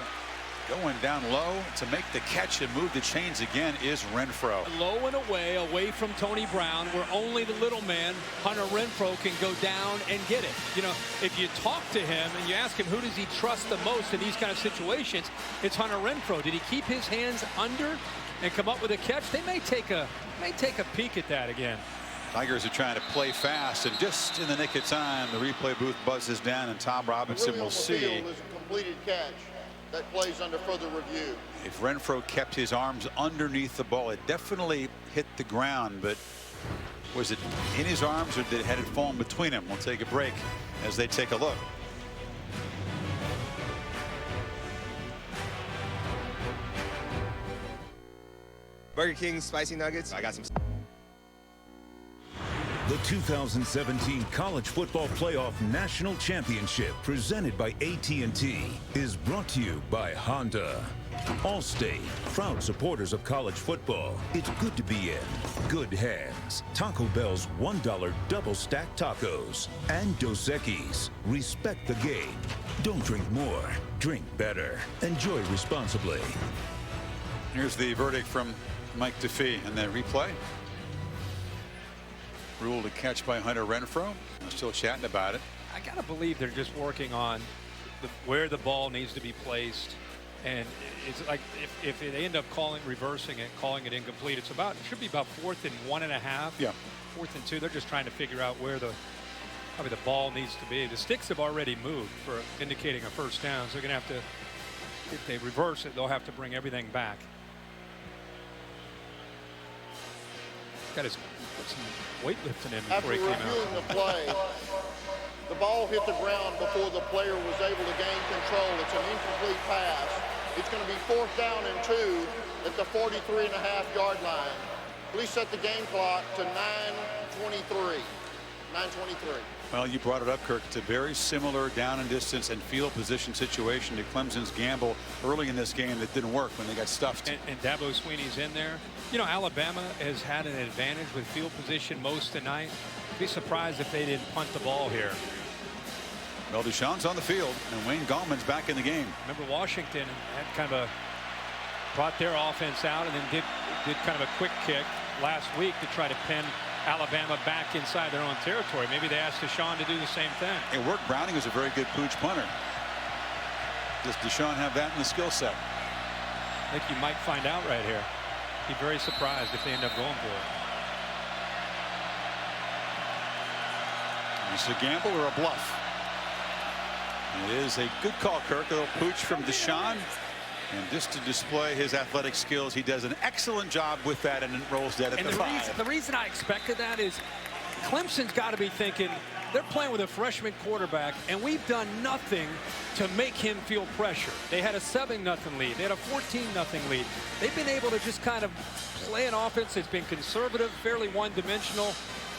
Going down low to make the catch and move the chains again is Renfro. Low and away from Tony Brown, where only the little man, Hunter Renfro, can go down and get it. You know, if you talk to him and you ask him who does he trust the most in these kind of situations, it's Hunter Renfro. Did he keep his hands under and come up with a catch? They may take a peek at that again. Tigers are trying to play fast, and just in the nick of time, the replay booth buzzes down, and Tom Robinson really will see. Is a completed catch that plays under further review. If Renfro kept his arms underneath the ball, it definitely hit the ground, but was it in his arms or had it fallen between them? We'll take a break as they take a look. Burger King spicy nuggets. I got some. The 2017 College Football Playoff National Championship, presented by AT&T, is brought to you by Honda. Allstate, proud supporters of college football. It's good to be in good hands. Taco Bell's $1 double-stacked tacos. And Dos Equis, respect the game. Don't drink more, drink better. Enjoy responsibly. Here's the verdict from Mike DeFee and then replay. Ruled a catch by Hunter Renfro. We're still chatting about it. I gotta believe they're just working on where the ball needs to be placed, and it's like if they end up reversing it, calling it incomplete, it should be about 4th and 1.5. Yeah. 4th and 2. They're just trying to figure out where probably the ball needs to be. The sticks have already moved for indicating a first down, so they're gonna have to, if they reverse it, they'll have to bring everything back. Got his some weightlifting in before he came out. After reviewing the play, the ball hit the ground before the player was able to gain control. It's an incomplete pass. It's going to be 4th down and 2 at the 43.5-yard line. Please set the game clock to 9:23. 9:23. Well, you brought it up, Kirk. It's a very similar down and distance and field position situation to Clemson's gamble early in this game that didn't work when they got stuffed. And Dabo Sweeney's in there. You know, Alabama has had an advantage with field position most tonight. I'd be surprised if they didn't punt the ball here. Well, Deshaun's on the field, and Wayne Gallman's back in the game. Remember, Washington had kind of brought their offense out and then did kind of a quick kick last week to try to pin Alabama back inside their own territory. Maybe they asked Deshaun to do the same thing. And Wirt Browning was a very good pooch punter. Does Deshaun have that in the skill set? I think you might find out right here. Be very surprised if they end up going for it. Is it a gamble or a bluff? It is a good call, Kirk. A little pooch from Deshaun. And just to display his athletic skills, he does an excellent job with that, and it rolls dead at the 5. The reason I expected that is Clemson's got to be thinking they're playing with a freshman quarterback, and we've done nothing to make him feel pressure. They had a 7-0 lead. They had a 14-0 lead. They've been able to just kind of play an offense that's been conservative, fairly one-dimensional,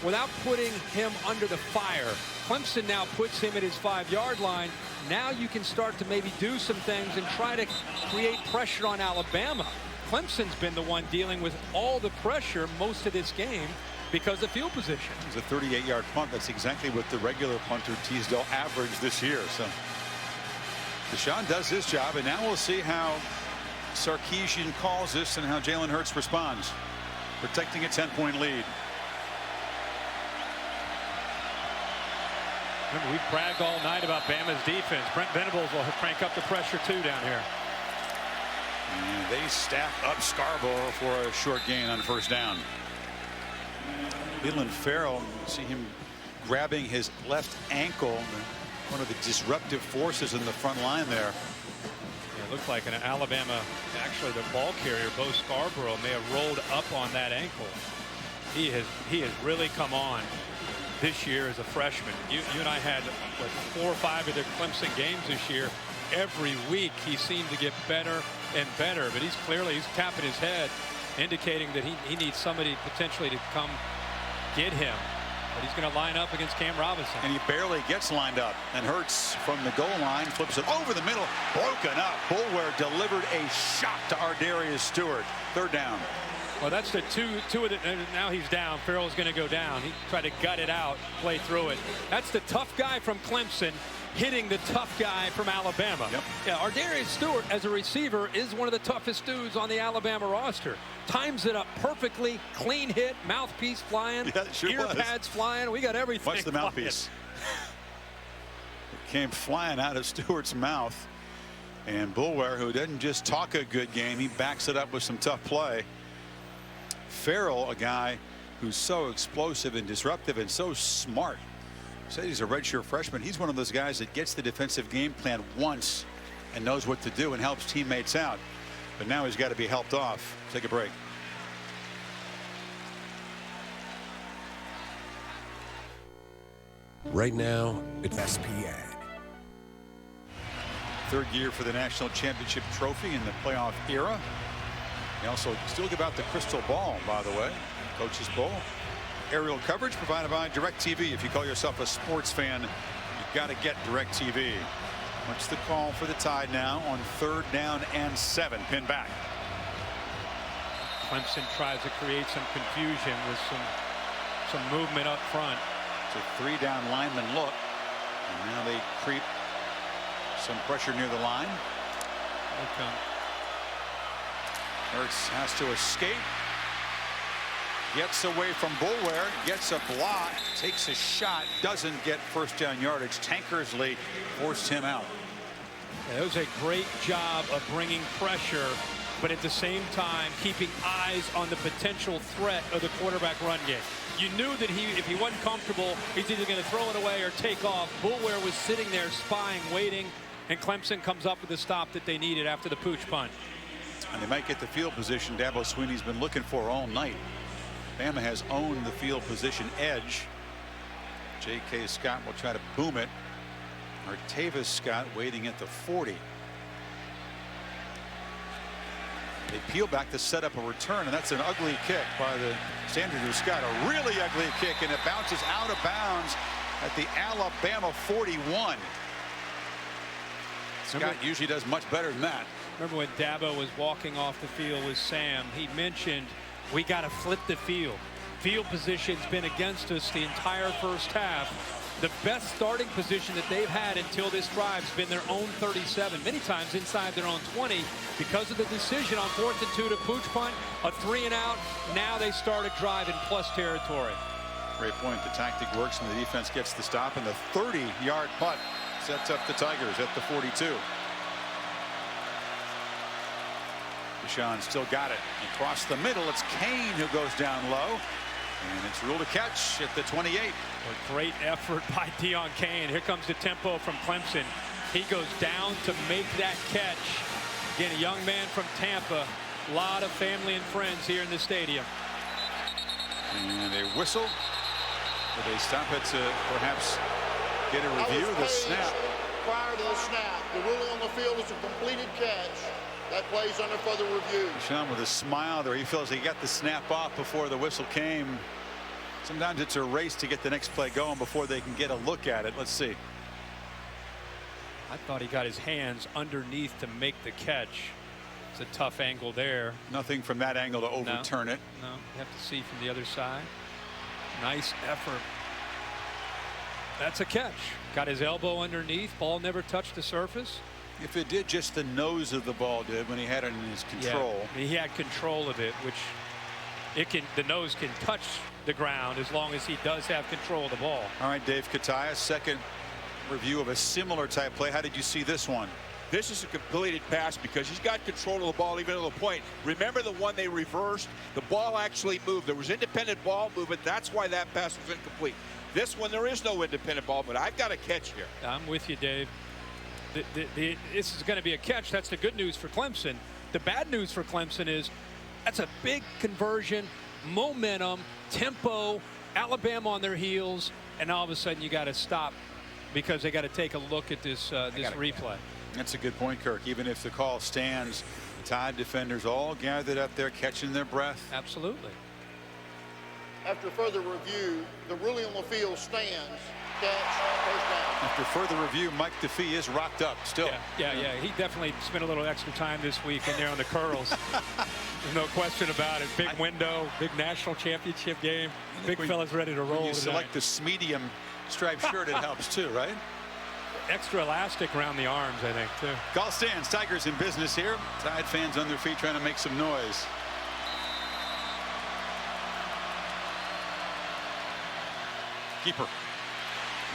without putting him under the fire. Clemson now puts him at his 5-yard line. Now you can start to maybe do some things and try to create pressure on Alabama. Clemson's been the one dealing with all the pressure most of this game because of field position. It's a 38-yard punt. That's exactly what the regular punter Teasdale averaged this year. So Deshaun does his job, and now we'll see how Sarkisian calls this and how Jalen Hurts responds. Protecting a 10-point lead. Remember, we've bragged all night about Bama's defense. Brent Venables will crank up the pressure too down here. And they stack up Scarborough for a short gain on 1st down. Leland Farrell, see him grabbing his left ankle. One of the disruptive forces in the front line there. Yeah, it looked like an Alabama, actually the ball carrier, Bo Scarborough, may have rolled up on that ankle. He has really come on this year as a freshman. You and I had what, 4 or 5 of the Clemson games this year. Every week he seemed to get better and better, but he's tapping his head, indicating that he needs somebody potentially to come get him. But he's going to line up against Cam Robinson. And he barely gets lined up. And Hurts from the goal line flips it over the middle. Broken up. Boulware delivered a shot to Ardarius Stewart. 3rd down. Well, that's the two of the. Now he's down. Farrell's going to go down. He tried to gut it out, play through it. That's the tough guy from Clemson. hitting the tough guy from Alabama. Yep. Yeah, Ardarius Stewart, as a receiver, is one of the toughest dudes on the Alabama roster. Times it up perfectly, clean hit, mouthpiece flying, Yeah, sure ear was. pads flying. We got everything. Watch the flying. mouthpiece. It came flying out of Stewart's mouth. And Bulware, who doesn't just talk a good game, he backs it up with some tough play. Farrell, a guy who's so explosive and disruptive and so smart. Said he's a redshirt freshman. He's one of those guys that gets the defensive game plan once and knows what to do and helps teammates out. But now he's got to be helped off. Take a break. Right now, it's SPN. Third year for the national championship trophy in the playoff era. They also still give out the crystal ball, by the way. Coach's Bowl. Aerial coverage provided by DirecTV. If you call yourself a sports fan, you've got to get DirecTV. What's the call for the Tide now on 3rd down and 7? Pin back. Clemson tries to create some confusion with some movement up front. It's a 3-down lineman look. And now they creep some pressure near the line. They come. Ertz has to escape. Gets away from Bulware, gets a block, takes a shot, doesn't get first down yardage. Tankersley forced him out. Yeah, it was a great job of bringing pressure, but at the same time keeping eyes on the potential threat of the quarterback run game. You knew that if he wasn't comfortable, he's either going to throw it away or take off. Bulware was sitting there spying, waiting, and Clemson comes up with the stop that they needed after the pooch punt. And they might get the field position Dabo Swinney's been looking for all night. Bama has owned the field position edge. J.K. Scott will try to boom it. Artavis Scott waiting at the 40. They peel back to set up a return, and that's an ugly kick by the Sanders Scott. A really ugly kick, and it bounces out of bounds at the Alabama 41. Scott usually does much better than that. Remember when Dabo was walking off the field with Sam, he mentioned we got to flip the field. Field position's been against us the entire first half. The best starting position that they've had until this drive's been their own 37, many times inside their own 20, because of the decision on 4th and 2 to pooch punt, a 3-and-out. Now they start a drive in plus territory. Great point. The tactic works and the defense gets the stop, and the 30-yard putt sets up the Tigers at the 42. Deshaun still got it across the middle. It's Kane who goes down low, and it's ruled a catch at the 28. A great effort by Deon Kane. Here comes the tempo from Clemson. He goes down to make that catch. Again, a young man from Tampa. A lot of family and friends here in the stadium. And they whistle. But they stop it to perhaps get a review of the snap. Prior to the snap, the ruling on the field is a completed catch. That plays under further review. Deshaun with a smile there. He feels he got the snap off before the whistle came. Sometimes it's a race to get the next play going before they can get a look at it. Let's see. I thought he got his hands underneath to make the catch. It's a tough angle there. Nothing from that angle to overturn it. No, you have to see from the other side. Nice effort. That's a catch. Got his elbow underneath. Ball never touched the surface. If it did, just the nose of the ball did when he had it in his control. Yeah, he had control of it, which the nose can touch the ground as long as he does have control of the ball. All right, Dave Kataya, second review of a similar type play. How did you see this one? This is a completed pass because he's got control of the ball even to the point. Remember the one they reversed? The ball actually moved. There was independent ball movement. That's why that pass was incomplete. This one, there is no independent ball, but I've got a catch here. I'm with you, Dave. This is going to be a catch. That's the good news for Clemson. The bad news for Clemson is that's a big conversion, momentum, tempo, Alabama on their heels, and all of a sudden you got to stop because they got to take a look at this replay. That's a good point, Kirk. Even if the call stands, the Tide defenders all gathered up there catching their breath. Absolutely. After further review, the ruling on the field stands. Catch, first down. After further review, Mike DeFee is rocked up still. Yeah. He definitely spent a little extra time this week in there on the curls. There's no question about it. Big window, big national championship game. Big fella's ready to roll. When you select the medium striped shirt, it helps too, right? extra elastic around the arms, I think, too. Call stands. Tigers in business here. Tide fans on their feet trying to make some noise. Keeper.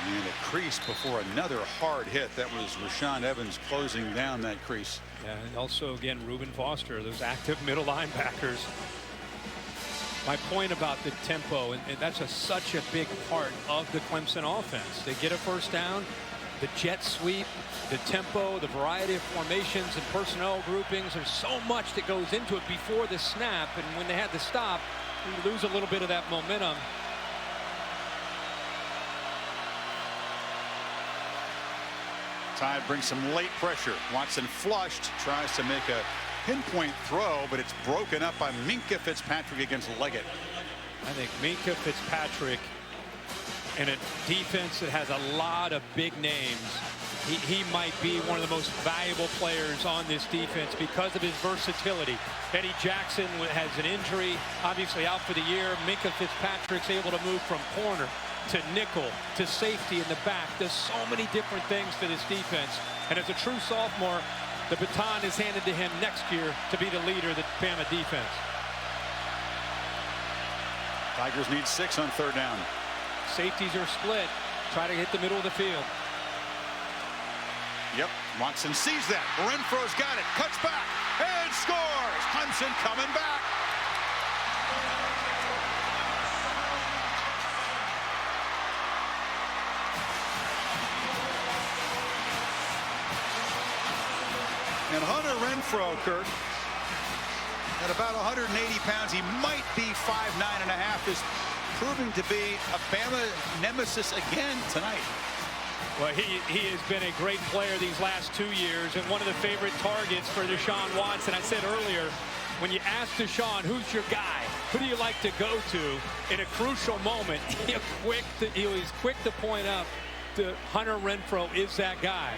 And a crease before another hard hit. That was Rashaan Evans closing down that crease. Yeah, and also, again, Reuben Foster, those active middle linebackers. My point about the tempo, and that's such a big part of the Clemson offense. They get a first down, the jet sweep, the tempo, the variety of formations and personnel groupings. There's so much that goes into it before the snap, and when they had to stop, you lose a little bit of that momentum. Tide brings some late pressure. Watson flushed, tries to make a pinpoint throw, but it's broken up by Minkah Fitzpatrick against Leggett. I think Minkah Fitzpatrick in a defense that has a lot of big names. He might be one of the most valuable players on this defense because of his versatility. Eddie Jackson has an injury, obviously out for the year. Minkah Fitzpatrick's able to move from corner to nickel to safety in the back. There's so many different things to this defense. And as a true sophomore, the baton is handed to him next year to be the leader of the Bama defense. Tigers need 6 on 3rd down. Safeties are split. Try to hit the middle of the field. Yep, Watson sees that. Renfro's got it, cuts back, and scores! Clemson coming back. And Hunter Renfro, Kirk, at about 180 pounds, he might be 5'9½", is proving to be a Bama nemesis again tonight. Well, he has been a great player these last 2 years and one of the favorite targets for Deshaun Watson. I said earlier, when you ask Deshaun, who's your guy? Who do you like to go to in a crucial moment? He's quick to point up to Hunter Renfro is that guy.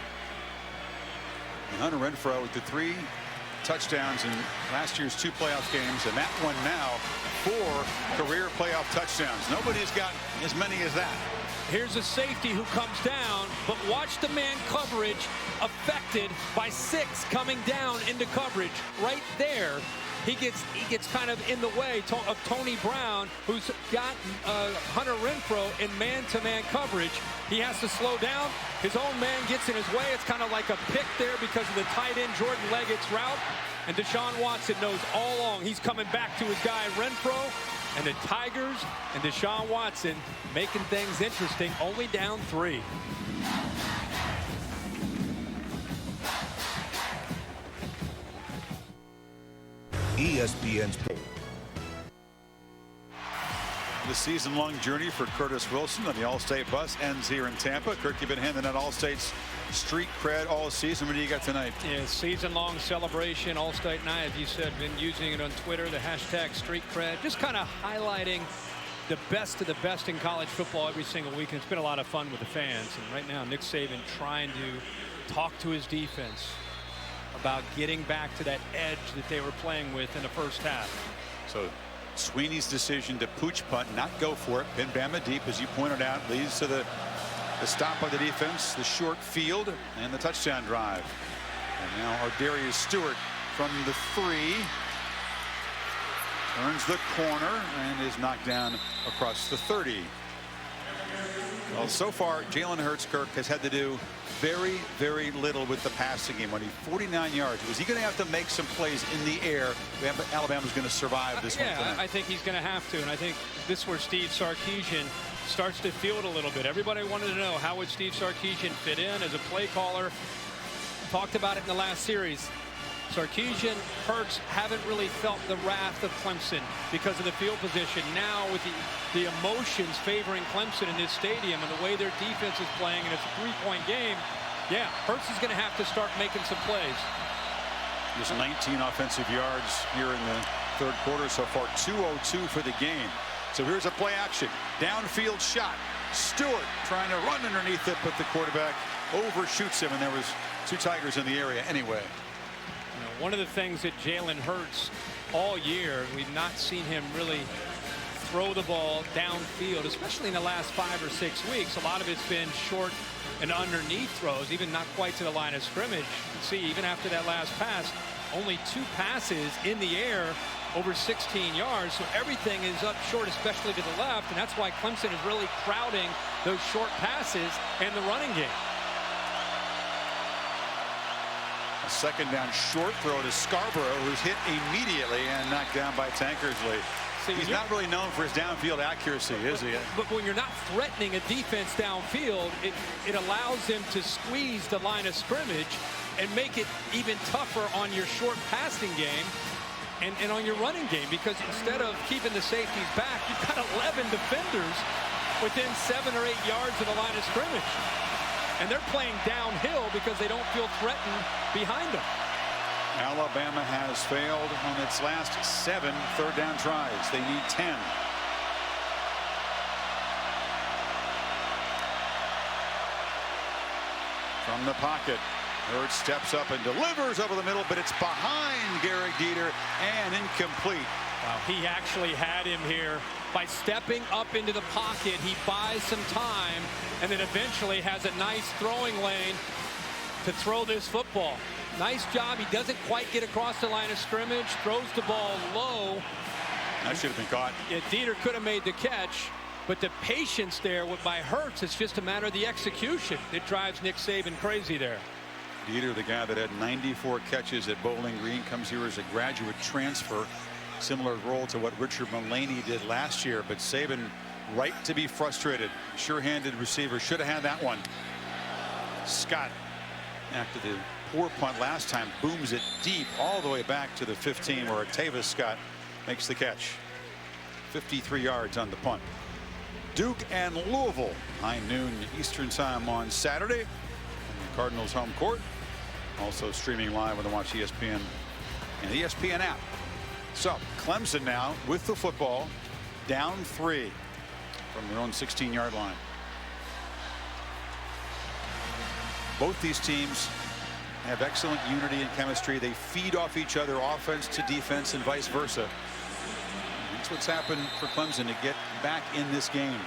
And Hunter Renfro with the 3 touchdowns in last year's 2 playoff games, and that one now 4 career playoff touchdowns. Nobody's got as many as that. Here's a safety who comes down, but watch the man coverage affected by 6 coming down into coverage right there. He gets kind of in the way of Tony Brown, who's got Hunter Renfro in man-to-man coverage. He has to slow down. His own man gets in his way. It's kind of like a pick there because of the tight end Jordan Leggett's route. And Deshaun Watson knows all along he's coming back to his guy Renfro. And the Tigers and Deshaun Watson making things interesting, only down 3. ESPN's The season-long journey for Curtis Wilson on the All-State bus ends here in Tampa. Kirk, you've been handing out All-State's street cred all season. What do you got tonight? Yeah, season-long celebration, All-State night. As you said, been using it on Twitter, the hashtag street cred, just kind of highlighting the best of the best in college football every single week. And it's been a lot of fun with the fans. And right now, Nick Saban trying to talk to his defense about getting back to that edge that they were playing with in the first half. So Sweeney's decision to pooch punt, not go for it, pin Bama deep, as you pointed out, leads to the stop by the defense, the short field, and the touchdown drive. And now Ardarius Stewart from the 3 turns the corner and is knocked down across the 30. Well, so far, Jalen Hurts, Kirk, has had to do very, very little with the passing game. Only 49 yards. Was he going to have to make some plays in the air? Alabama's going to survive this one tonight. I think he's going to have to, and I think this is where Steve Sarkisian starts to feel it a little bit. Everybody wanted to know, how would Steve Sarkisian fit in as a play caller? Talked about it in the last series. Sarkisian, Hurts haven't really felt the wrath of Clemson because of the field position. Now with the emotions favoring Clemson in this stadium and the way their defense is playing, and it's a 3-point game, yeah, Hurts is going to have to start making some plays. Just 19 offensive yards here in the 3rd quarter so far. 2:02 for the game. So here's a play action. Downfield shot. Stewart trying to run underneath it, but the quarterback overshoots him, and there was 2 Tigers in the area anyway. One of the things that Jalen Hurts all year, we've not seen him really throw the ball downfield, especially in the last 5 or 6 weeks. A lot of it's been short and underneath throws, even not quite to the line of scrimmage. You can see even after that last pass, only 2 passes in the air over 16 yards. So everything is up short, especially to the left. And that's why Clemson is really crowding those short passes and the running game. A second down short throw to Scarborough, who's hit immediately and knocked down by Tankersley. See, he's not really known for his downfield accuracy, is he? But when you're not threatening a defense downfield, it allows them to squeeze the line of scrimmage and make it even tougher on your short passing game and on your running game, because instead of keeping the safeties back, you've got 11 defenders within 7 or 8 yards of the line of scrimmage. And they're playing downhill because they don't feel threatened behind them. Alabama has failed on its last 7 third down tries. They need 10. From the pocket, Hurd steps up and delivers over the middle, but it's behind Garrett Dieter and incomplete. Wow, he actually had him here by stepping up into the pocket. He buys some time and then eventually has a nice throwing lane to throw this football. Nice job. He doesn't quite get across the line of scrimmage, throws the ball low. That should have been caught. Yeah, Dieter could have made the catch, but the patience there by Hurts, it's just a matter of the execution. It drives Nick Saban crazy there. Dieter, the guy that had 94 catches at Bowling Green, comes here as a graduate transfer. Similar role to what Richard Mullaney did last year, but Saban right to be frustrated. Sure-handed receiver, should have had that one. Scott, after the poor punt last time, booms it deep all the way back to the 15, where Octavius Scott makes the catch. 53 yards on the punt. Duke and Louisville, high noon Eastern time on Saturday on the Cardinals home court. Also streaming live on the Watch ESPN and the ESPN app. So Clemson now with the football, down 3 from their own 16-yard line. Both these teams have excellent unity and chemistry. They feed off each other, offense to defense and vice versa. That's what's happened for Clemson to get back in this game.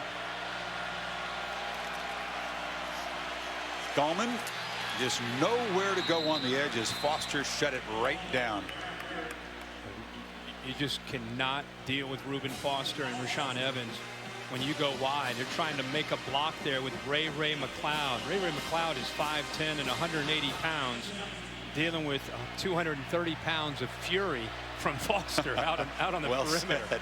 Gallman just nowhere to go on the edges. Foster shut it right down. You just cannot deal with Reuben Foster and Rashaan Evans when you go wide. They're trying to make a block there with Ray McLeod. Ray McLeod is 5'10" and 180 pounds, dealing with 230 pounds of fury from Foster out on the perimeter. Said.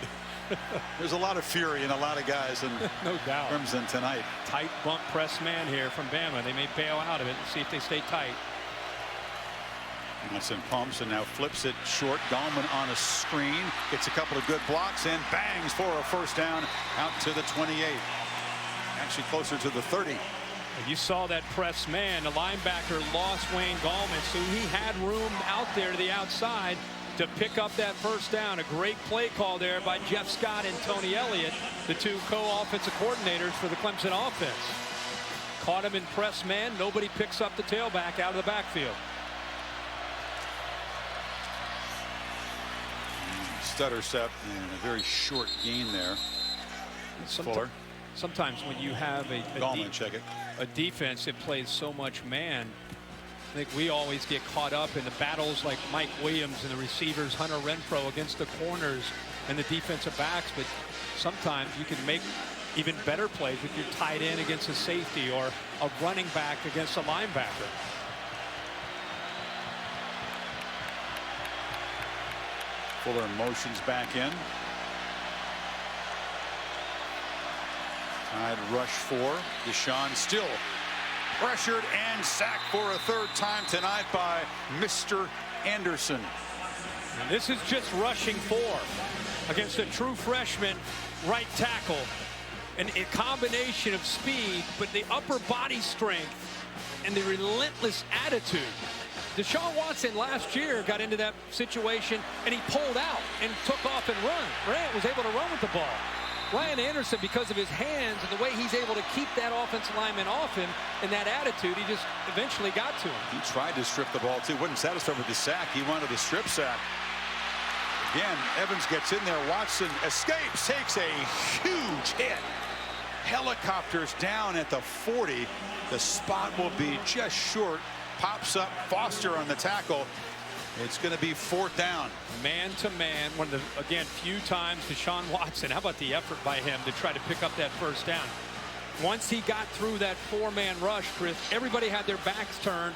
There's a lot of fury in a lot of guys in no doubt. Clemson tonight. Tight bump press man here from Bama. They may bail out of it and see if they stay tight. Johnson pumps and now flips it short. Gallman on a screen, gets a couple of good blocks and bangs for a first down out to the 28. Actually closer to the 30. You saw that press man. The linebacker lost Wayne Gallman, so he had room out there to the outside to pick up that first down. A great play call there by Jeff Scott and Tony Elliott, the 2 co-offensive coordinators for the Clemson offense. Caught him in press man. Nobody picks up the tailback out of the backfield. Stutter step and a very short gain there. Fuller. Sometimes when you have a defense that plays so much man, I think we always get caught up in the battles like Mike Williams and the receivers, Hunter Renfro against the corners and the defensive backs. But sometimes you can make even better plays with your tight end against a safety or a running back against a linebacker. Fuller motions back in. Tide rush 4. Deshaun still pressured and sacked for a 3rd time tonight by Mr. Anderson. And this is just rushing 4 against a true freshman right tackle. And a combination of speed, but the upper body strength and the relentless attitude. Deshaun Watson last year got into that situation and he pulled out and took off and run. Grant was able to run with the ball. Ryan Anderson, because of his hands and the way he's able to keep that offensive lineman off him and that attitude, he just eventually got to him. He tried to strip the ball too. Wasn't satisfied with the sack. He wanted a strip sack. Again, Evans gets in there. Watson escapes, takes a huge hit. Helicopters down at the 40. The spot will be just short. Pops up Foster on the tackle. It's going to be 4th down. Man to man, one of the, again, few times Deshaun Watson. How about the effort by him to try to pick up that 1st down? Once he got through that 4-man rush, Chris, everybody had their backs turned.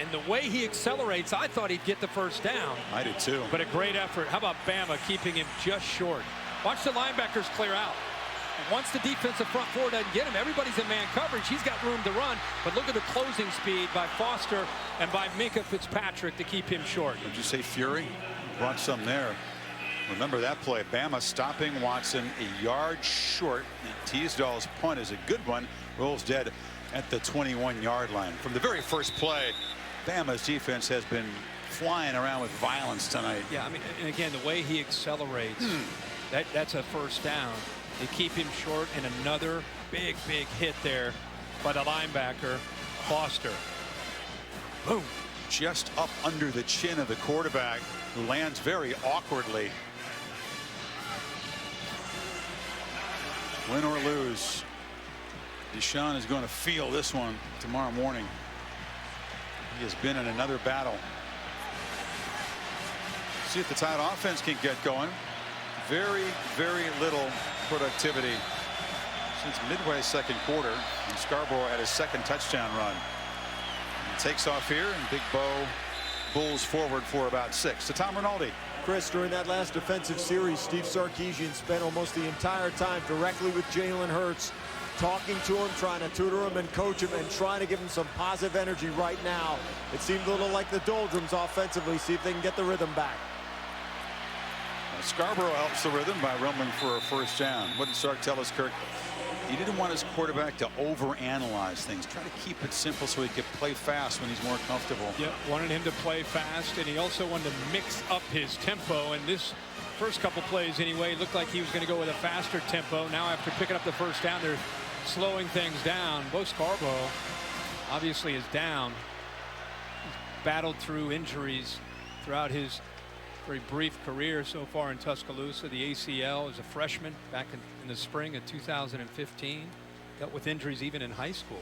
And the way he accelerates, I thought he'd get the 1st down. I did too. But a great effort. How about Bama keeping him just short? Watch the linebackers clear out. And once the defensive front four doesn't get him, everybody's in man coverage. He's got room to run. But look at the closing speed by Foster and by Minkah Fitzpatrick to keep him short. Did you say Fury? Brought some there. Remember that play. Bama stopping Watson a yard short. Teasdale's punt is a good one. Rolls dead at the 21-yard line. From the very first play, Bama's defense has been flying around with violence tonight. Yeah, I mean, and again, the way he accelerates, that's a 1st down. They keep him short, and another big hit there by the linebacker, Foster. Boom. Just up under the chin of the quarterback, who lands very awkwardly. Win or lose, Deshaun is going to feel this one tomorrow morning. He has been in another battle. See if the Tide offense can get going. Very little productivity since midway 2nd quarter. And Scarborough had his 2nd touchdown run. He takes off here, and Big Bo pulls forward for about 6 to Tom Rinaldi. Chris, during that last defensive series, Steve Sarkisian spent almost the entire time directly with Jalen Hurts, talking to him, trying to tutor him and coach him, and trying to give him some positive energy right now. It seemed a little like the doldrums offensively. See if they can get the rhythm back. Scarborough helps the rhythm by rumbling for a 1st down. What did Sark tell us, Kirk? He didn't want his quarterback to overanalyze things. Try to keep it simple so he could play fast when he's more comfortable. Yeah, wanted him to play fast, and he also wanted to mix up his tempo. And this first couple plays anyway, looked like he was going to go with a faster tempo. Now after picking up the 1st down, they're slowing things down. Bo Scarborough obviously is down. He's battled through injuries throughout his very brief career so far in Tuscaloosa. The ACL as a freshman back in the spring of 2015. Dealt with injuries even in high school.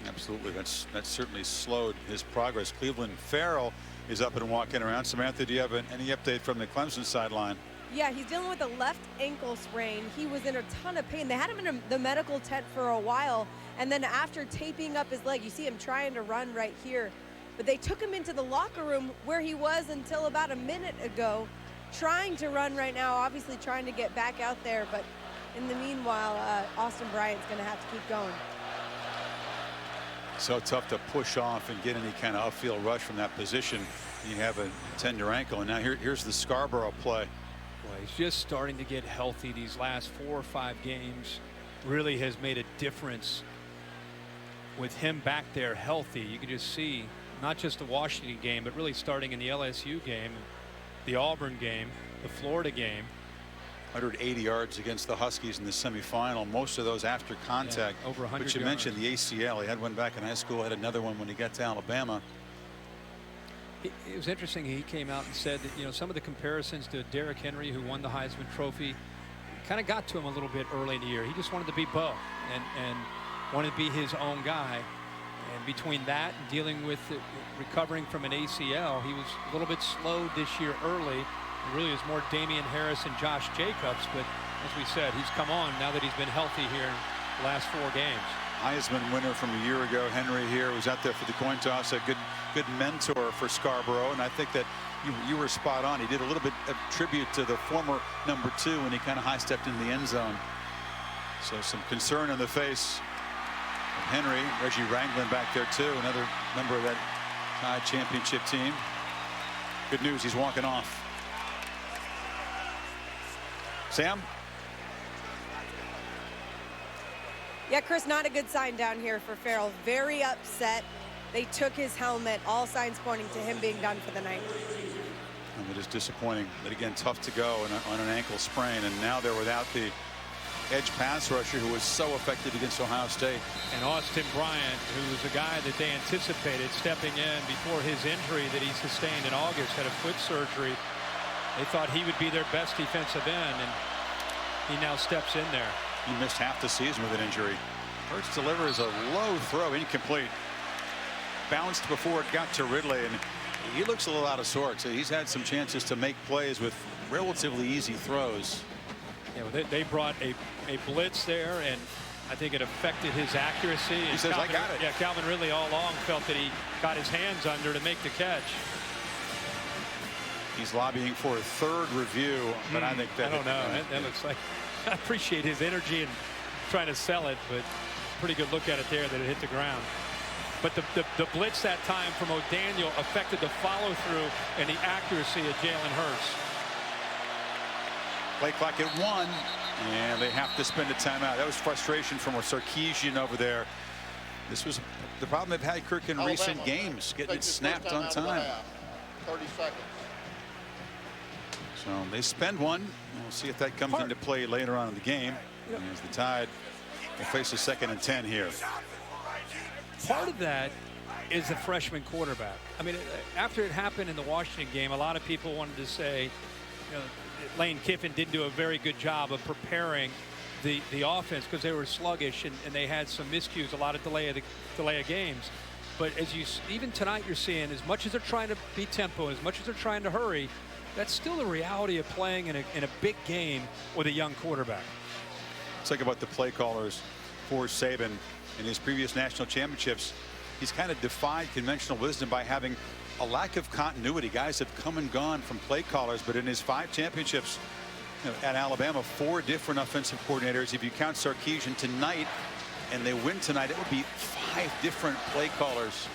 Absolutely. That's certainly slowed his progress. Cleveland Farrell is up and walking around. Samantha, do you have any update from the Clemson sideline? Yeah, he's dealing with a left ankle sprain. He was in a ton of pain. They had him in the medical tent for a while, and then after taping up his leg, you see him trying to run right here. But they took him into the locker room where he was until about a minute ago, trying to run right now, obviously trying to get back out there. But in the meanwhile, Austin Bryant's going to have to keep going. So tough to push off and get any kind of upfield rush from that position. You have a tender ankle, and now here's the Scarborough play. Well, he's just starting to get healthy. These last 4 or 5 games really has made a difference with him back there healthy. You can just see not just the Washington game, but really starting in the LSU game, the Auburn game, the Florida game. 180 yards against the Huskies in the semifinal. Most of those after contact. Yeah, over 100 But you yards. mentioned the ACL. He had one back in high school, had another one when he got to Alabama. It was interesting. He came out and said that, you know, some of the comparisons to Derrick Henry, who won the Heisman Trophy, kind of got to him a little bit early in the year. He just wanted to be Bo and wanted to be his own guy. And between that and dealing with recovering from an ACL, he was a little bit slowed this year early. It really is more Damian Harris and Josh Jacobs. But as we said, he's come on now that he's been healthy here in the last 4 games. Heisman winner from a year ago, Henry here, was out there for the coin toss, a good mentor for Scarborough. And I think that you were spot on. He did a little bit of tribute to the former number 2 when he kind of high-stepped into the end zone. So some concern in the face of Henry. Reggie Rangland back there too, another member of that Tide championship team. Good news, he's walking off. Sam? Yeah, Chris, not a good sign down here for Farrell. Very upset. They took his helmet, all signs pointing to him being done for the night. And it is disappointing. But again, tough to go on an ankle sprain. And now they're without the edge pass rusher who was so effective against Ohio State. And Austin Bryant, who was a guy that they anticipated stepping in before his injury that he sustained in August, had a foot surgery. They thought he would be their best defensive end, and he now steps in there. He missed half the season with an injury. Hurts delivers a low throw, incomplete. Bounced before it got to Ridley, and he looks a little out of sorts. He's had some chances to make plays with relatively easy throws. Yeah, well, they brought a blitz there, and I think it affected his accuracy. He says, I got it. Yeah, Calvin Ridley all along felt that he got his hands under to make the catch. He's lobbying for a third review, but I think that... I don't know. That looks like... I appreciate his energy and trying to sell it, but pretty good look at it there that it hit the ground. But the blitz that time from O'Daniel affected the follow-through and the accuracy of Jalen Hurts. Play clock at 1, and they have to spend a timeout. That was frustration from Sarkisian over there. This was the problem they've had, Kirk, in recent games, getting it snapped on time. 30 seconds. So they spend one. We'll see if that comes into play later on in the game. As the Tide will face a 2nd and 10 here. Part of that is the freshman quarterback. I mean, after it happened in the Washington game, a lot of people wanted to say, you know, Lane Kiffin didn't do a very good job of preparing the offense because they were sluggish and they had some miscues, a lot of delay of games. But as even tonight, you're seeing, as much as they're trying to be tempo, as much as they're trying to hurry, that's still the reality of playing in a big game with a young quarterback. Let's talk about the play callers for Saban. In his previous national championships, he's kind of defied conventional wisdom by having a lack of continuity. Guys have come and gone from play callers, but in his 5 championships at Alabama, 4 different offensive coordinators. If you count Sarkisian tonight and they win tonight, it would be 5 different play callers.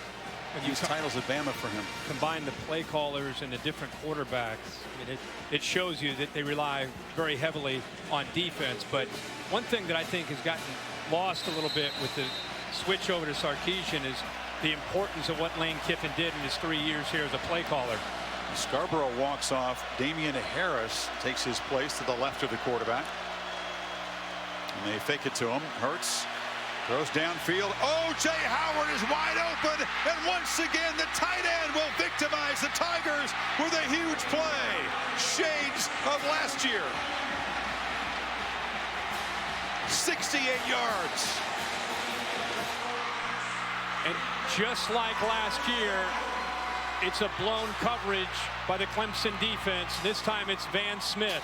These titles at Bama for him. Combine the play callers and the different quarterbacks. I mean, it shows you that they rely very heavily on defense. But one thing that I think has gotten lost a little bit with the switch over to Sarkisian is the importance of what Lane Kiffin did in his 3 years here as a play caller. Scarborough walks off. Damian Harris takes his place to the left of the quarterback. And they fake it to him. Hurts throws downfield. O.J. Howard is wide open, and once again the tight end will victimize the Tigers with a huge play. Shades of last year. 68 yards. And just like last year, it's a blown coverage by the Clemson defense. This time it's Van Smith.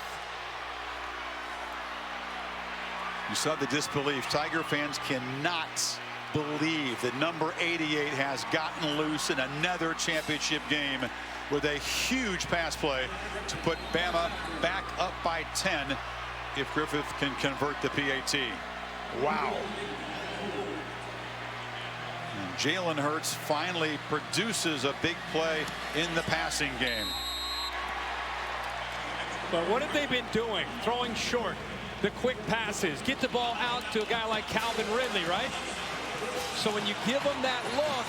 You saw the disbelief. Tiger fans cannot believe that number 88 has gotten loose in another championship game with a huge pass play to put Bama back up by 10 if Griffith can convert the PAT. Wow. And Jalen Hurts finally produces a big play in the passing game. But what have they been doing? Throwing short, the quick passes, get the ball out to a guy like Calvin Ridley, right? So when you give them that look,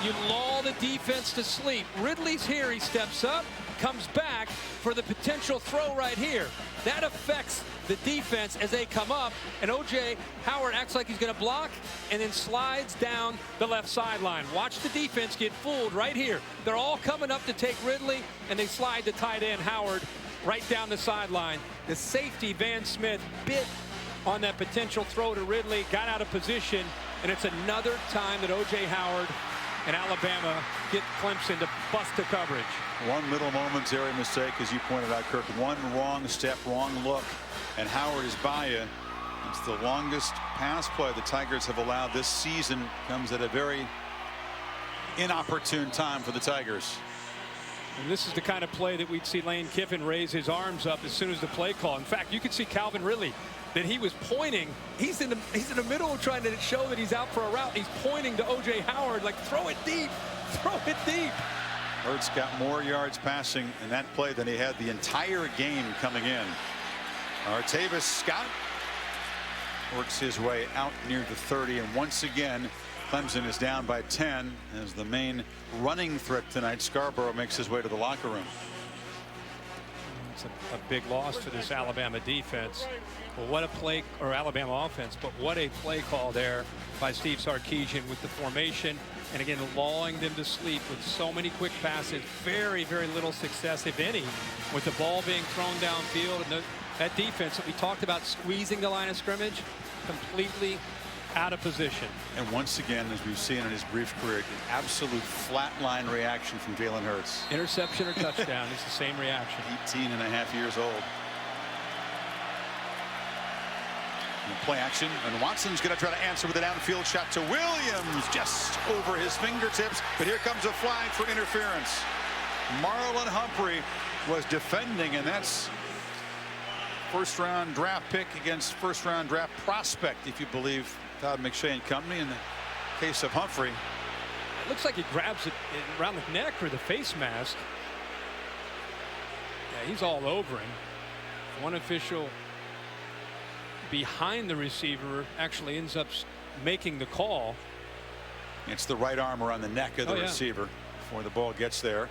you lull the defense to sleep. Ridley's here, he steps up, comes back for the potential throw right here. That affects the defense as they come up, and O.J. Howard acts like he's going to block and then slides down the left sideline. Watch the defense get fooled right here. They're all coming up to take Ridley, and they slide the tight end Howard right down the sideline. The safety, Van Smith, bit on that potential throw to Ridley, got out of position, and it's another time that O.J. Howard and Alabama get Clemson to bust the coverage. One little momentary mistake, as you pointed out, Kirk. One wrong step, wrong look, and Howard is by you. It's the longest pass play the Tigers have allowed this season. Comes at a very inopportune time for the Tigers. And this is the kind of play that we'd see Lane Kiffin raise his arms up as soon as the play call. In fact, you could see Calvin Ridley that he was pointing. He's in the middle trying to show that he's out for a route. He's pointing to O.J. Howard like, throw it deep, throw it deep. Hurts got more yards passing in that play than he had the entire game coming in. Artavis Scott works his way out near the 30, and once again Clemson is down by 10 as the main running threat tonight. Scarborough makes his way to the locker room. It's a big loss for this Alabama defense. Well, what a play, or Alabama offense, but what a play call there by Steve Sarkisian with the formation. And again, lulling them to sleep with so many quick passes. Very, very little success, if any, with the ball being thrown downfield. And that defense that we talked about squeezing the line of scrimmage, completely out of position. And once again, as we've seen in his brief career, an absolute flatline reaction from Jalen Hurts. Interception or touchdown, it's the same reaction. 18.5 years old. And play action, and Watson's going to try to answer with an downfield shot to Williams, just over his fingertips. But here comes a flag for interference. Marlon Humphrey was defending, and that's first-round draft pick against first-round draft prospect, if you believe Todd McShay and company. In the case of Humphrey, it looks like he grabs it around the neck or the face mask. Yeah, he's all over him. One official behind the receiver actually ends up making the call. It's the right arm around the neck of the receiver before the ball gets there.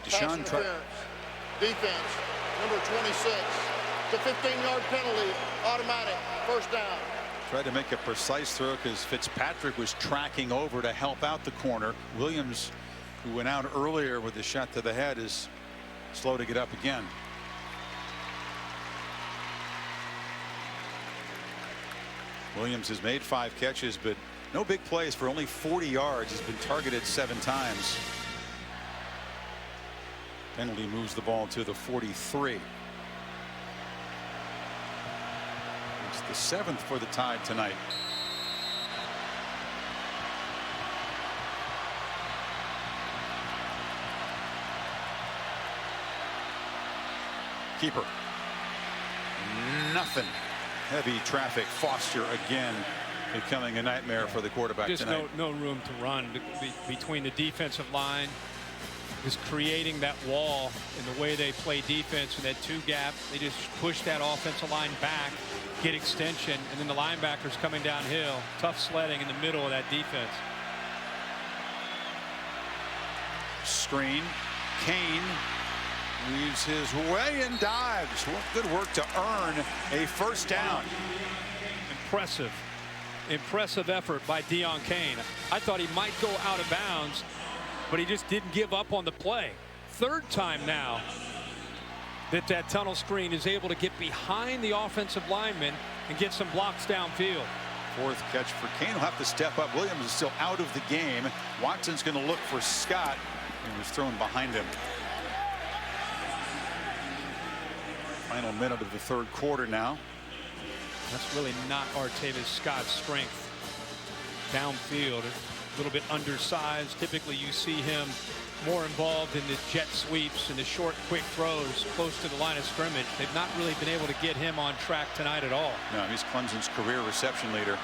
Pass interference. Defense, number 26. It's a 15-yard penalty, automatic, first down. Tried to make a precise throw because Fitzpatrick was tracking over to help out the corner. Williams, who went out earlier with the shot to the head, is slow to get up again. Williams has made 5 catches, but no big plays for only 40 yards. He's been targeted 7 times. Penalty moves the ball to the 43. It's the 7th for the Tide tonight. Keeper. Nothing. Heavy traffic. Foster again becoming a nightmare for the quarterback just tonight. no room to run between the defensive line. Just creating that wall in the way they play defense with that 2-gap. They just push that offensive line back, get extension, and then the linebackers coming downhill. Tough sledding in the middle of that defense. Screen. Kane weaves his way and dives. Good work to earn a first down. Impressive effort by Deon Kane. I thought he might go out of bounds, but he just didn't give up on the play. 3rd time now that tunnel screen is able to get behind the offensive lineman and get some blocks downfield. 4th catch for Kane. Will have to step up. Williams is still out of the game. Watson's going to look for Scott, and was thrown behind him. Final minute of the 3rd quarter now. That's really not Artavis Scott's strength. Downfield, a little bit undersized. Typically you see him more involved in the jet sweeps and the short, quick throws close to the line of scrimmage. They've not really been able to get him on track tonight at all. No, he's Clemson's career reception leader.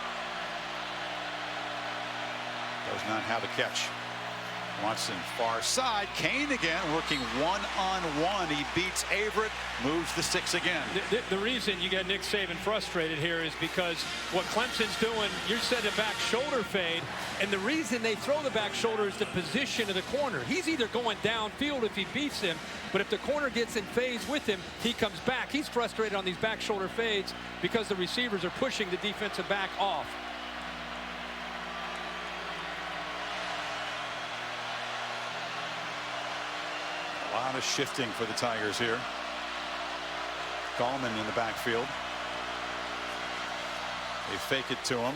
Does not have a catch. Watson far side. Kane again working one-on-one. He beats Averett, moves the 6 again. The reason you got Nick Saban frustrated here is because what Clemson's doing, you're setting a back shoulder fade, and the reason they throw the back shoulder is the position of the corner. He's either going downfield if he beats him, but if the corner gets in phase with him, he comes back. He's frustrated on these back shoulder fades because the receivers are pushing the defensive back off. A lot of shifting for the Tigers here. Gallman in the backfield. They fake it to him.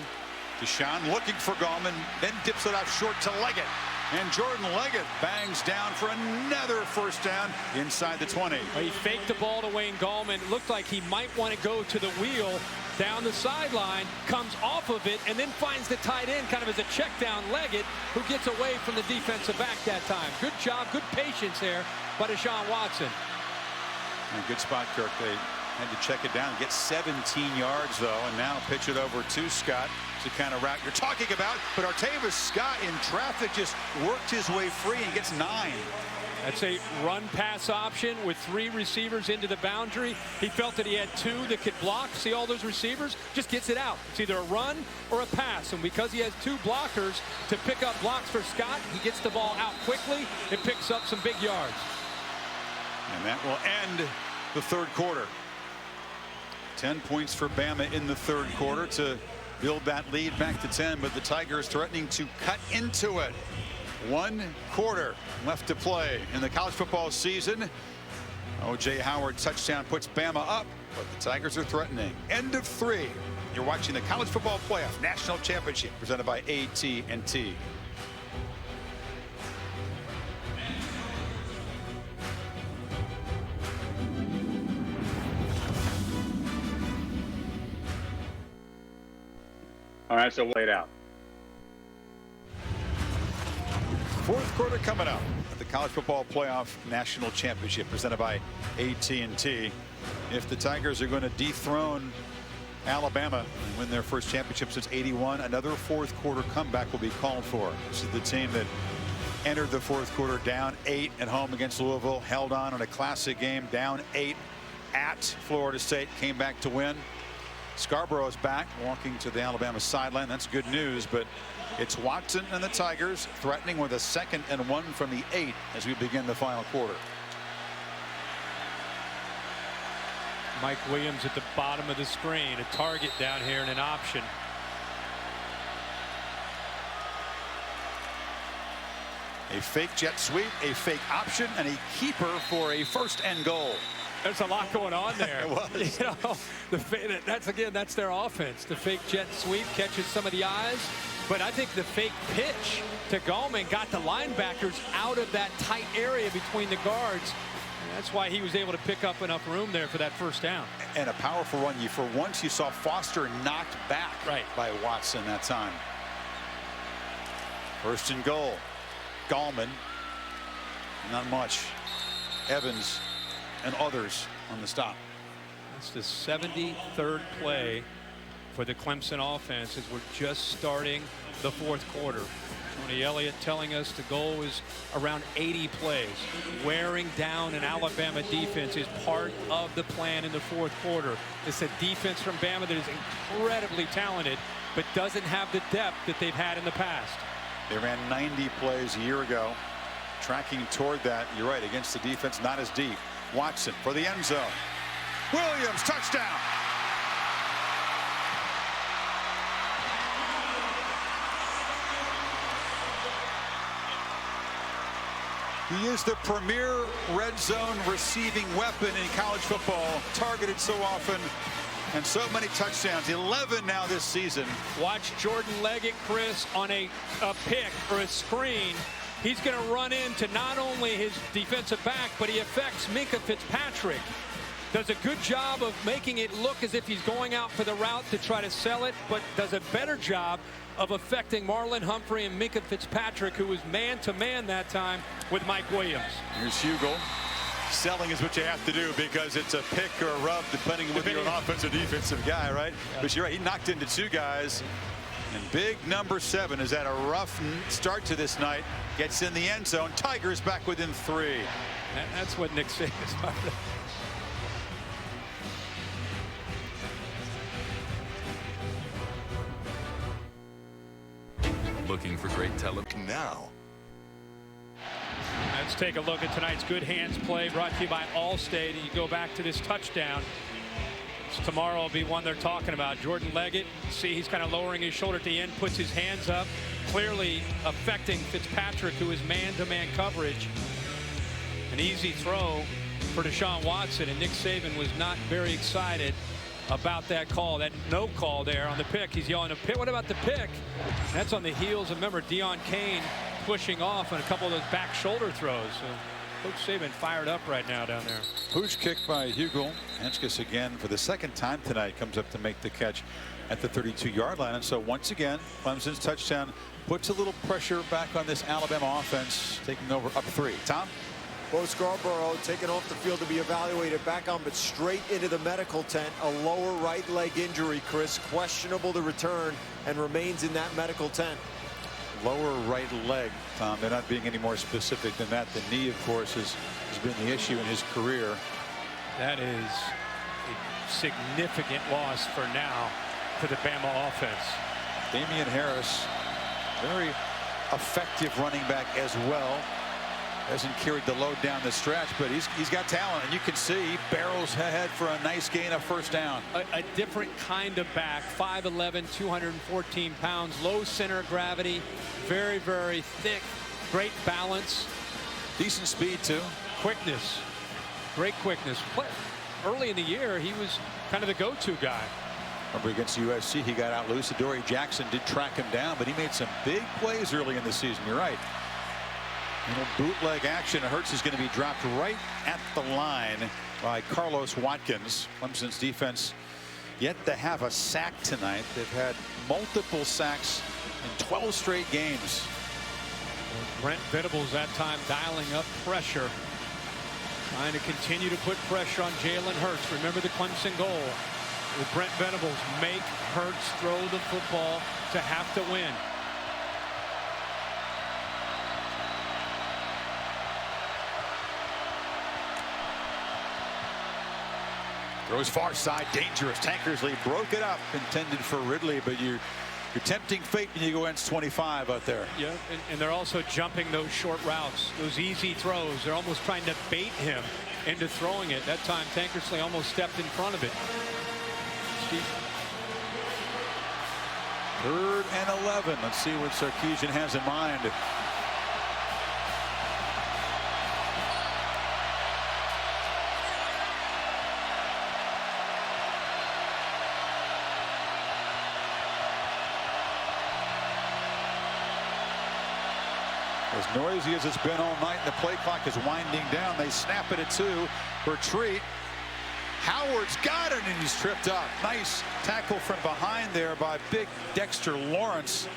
Deshaun looking for Gallman, then dips it off short to Leggett. And Jordan Leggett bangs down for another first down inside the 20. He faked the ball to Wayne Gallman. It looked like he might want to go to the wheel down the sideline, comes off of it, and then finds the tight end kind of as a check down. Leggett, who gets away from the defensive back that time. Good job, good patience there by Deshaun Watson. And good spot, Kirk. They had to check it down, get 17 yards though, and now pitch it over to Scott. It's the kind of route you're talking about, but Artavis Scott in traffic just worked his way free and gets 9. That's a run pass option with 3 receivers into the boundary. He felt that he had 2 that could block. See all those receivers? Just gets it out. It's either a run or a pass. And because he has 2 blockers to pick up blocks for Scott, he gets the ball out quickly and picks up some big yards. And that will end the third quarter. 10 points for Bama in the third quarter to build that lead back to 10, but the Tigers threatening to cut into it. 1 quarter left to play in the college football season. O.J. Howard touchdown puts Bama up, but the Tigers are threatening. End of 3. You're watching the College Football Playoff National Championship presented by AT&T. All right, so we'll lay it out. Fourth quarter coming up at the College Football Playoff National Championship presented by AT&T. If the Tigers are going to dethrone Alabama and win their first championship since '81, another fourth quarter comeback will be called for. This is the team that entered the fourth quarter down 8 at home against Louisville, held on in a classic game, down 8 at Florida State, came back to win. Scarborough is back, walking to the Alabama sideline. That's good news, but it's Watson and the Tigers threatening with a 2nd and 1 from the 8 as we begin the final quarter. Mike Williams at the bottom of the screen, a target down here and an option. A fake jet sweep, a fake option, and a keeper for a 1st and goal. There's a lot going on there. It was. You know, that's their offense. The fake jet sweep catches some of the eyes, but I think the fake pitch to Gallman got the linebackers out of that tight area between the guards. And that's why he was able to pick up enough room there for that 1st down. And a powerful run. For once, you saw Foster knocked back by Watson that time. 1st and goal. Gallman. Not much. Evans and others on the stop. That's the 73rd play for the Clemson offense as we're just starting the fourth quarter. Tony Elliott telling us the goal is around 80 plays. Wearing down an Alabama defense is part of the plan in the fourth quarter. It's a defense from Bama that is incredibly talented, but doesn't have the depth that they've had in the past. They ran 90 plays a year ago. Tracking toward that, you're right, against the defense not as deep. Watson for the end zone. Williams, touchdown. He is the premier red zone receiving weapon in college football, targeted so often and so many touchdowns, 11 now this season. Watch Jordan Leggett, Chris, on a pick or a screen. He's going to run into not only his defensive back, but he affects Minkah Fitzpatrick. Does a good job of making it look as if he's going out for the route to try to sell it, but does a better job of affecting Marlon Humphrey and Minkah Fitzpatrick, who was man-to-man that time with Mike Williams. Here's Hugel. Selling is what you have to do because it's a pick or a rub, depending on whether you're an offensive or defensive guy, right? Yeah. But you're right, he knocked into 2 guys. And big number 7 has had a rough start to this night. Gets in the end zone. Tigers back within 3. That's what Nick Saban is about. Looking for great television now. Let's take a look at tonight's good hands play brought to you by Allstate. And you go back to this touchdown. Tomorrow will be one they're talking about. Jordan Leggett, see he's kind of lowering his shoulder at the end, puts his hands up, clearly affecting Fitzpatrick, who is man-to-man coverage. An easy throw for Deshaun Watson, and Nick Saban was not very excited about that call, that no call there on the pick. He's yelling a pick. What about the pick? That's on the heels of, remember, Deion Kane pushing off on a couple of those back shoulder throws. So Coach Saban fired up right now down there. Pooch kick by Hugel. Henschkes again for the 2nd time tonight comes up to make the catch at the 32-yard line. And so once again, Clemson's touchdown puts a little pressure back on this Alabama offense, taking over up 3. Tom? Bo Scarborough taken off the field to be evaluated, back on, but straight into the medical tent. A lower right leg injury, Chris. Questionable to return and remains in that medical tent. Lower right leg, Tom. They're not being any more specific than that. The knee, of course, has been the issue in his career. That is a significant loss for now for the Bama offense. Damian Harris, very effective running back as well. Hasn't carried the load down the stretch, but he's got talent, and you can see he barrels ahead for a nice gain of first down. A different kind of back, 5'11", 214 pounds, low center of gravity, very, very thick, great balance. Decent speed, too. Quickness, great quickness. Early in the year, he was kind of the go-to guy. Remember against USC, he got out loose. Adoree Jackson did track him down, but he made some big plays early in the season. You're right. Bootleg action. Hurts is going to be dropped right at the line by Carlos Watkins. Clemson's defense yet to have a sack tonight. They've had multiple sacks in 12 straight games. Brent Venables that time dialing up pressure, trying to continue to put pressure on Jalen Hurts. Remember the Clemson goal with Brent Venables: make Hurts throw the football to have to win. Throws far side, dangerous. Tankersley broke it up, intended for Ridley, but you're tempting fate when you go ends 25 out there. Yeah, and they're also jumping those short routes, those easy throws. They're almost trying to bait him into throwing it. That time, Tankersley almost stepped in front of it. Steve. 3rd and 11. Let's see what Sarkisian has in mind. As noisy as it's been all night, and the play clock is winding down. They snap it at 2. Retreat. Howard's got it, and he's tripped up. Nice tackle from behind there by big Dexter Lawrence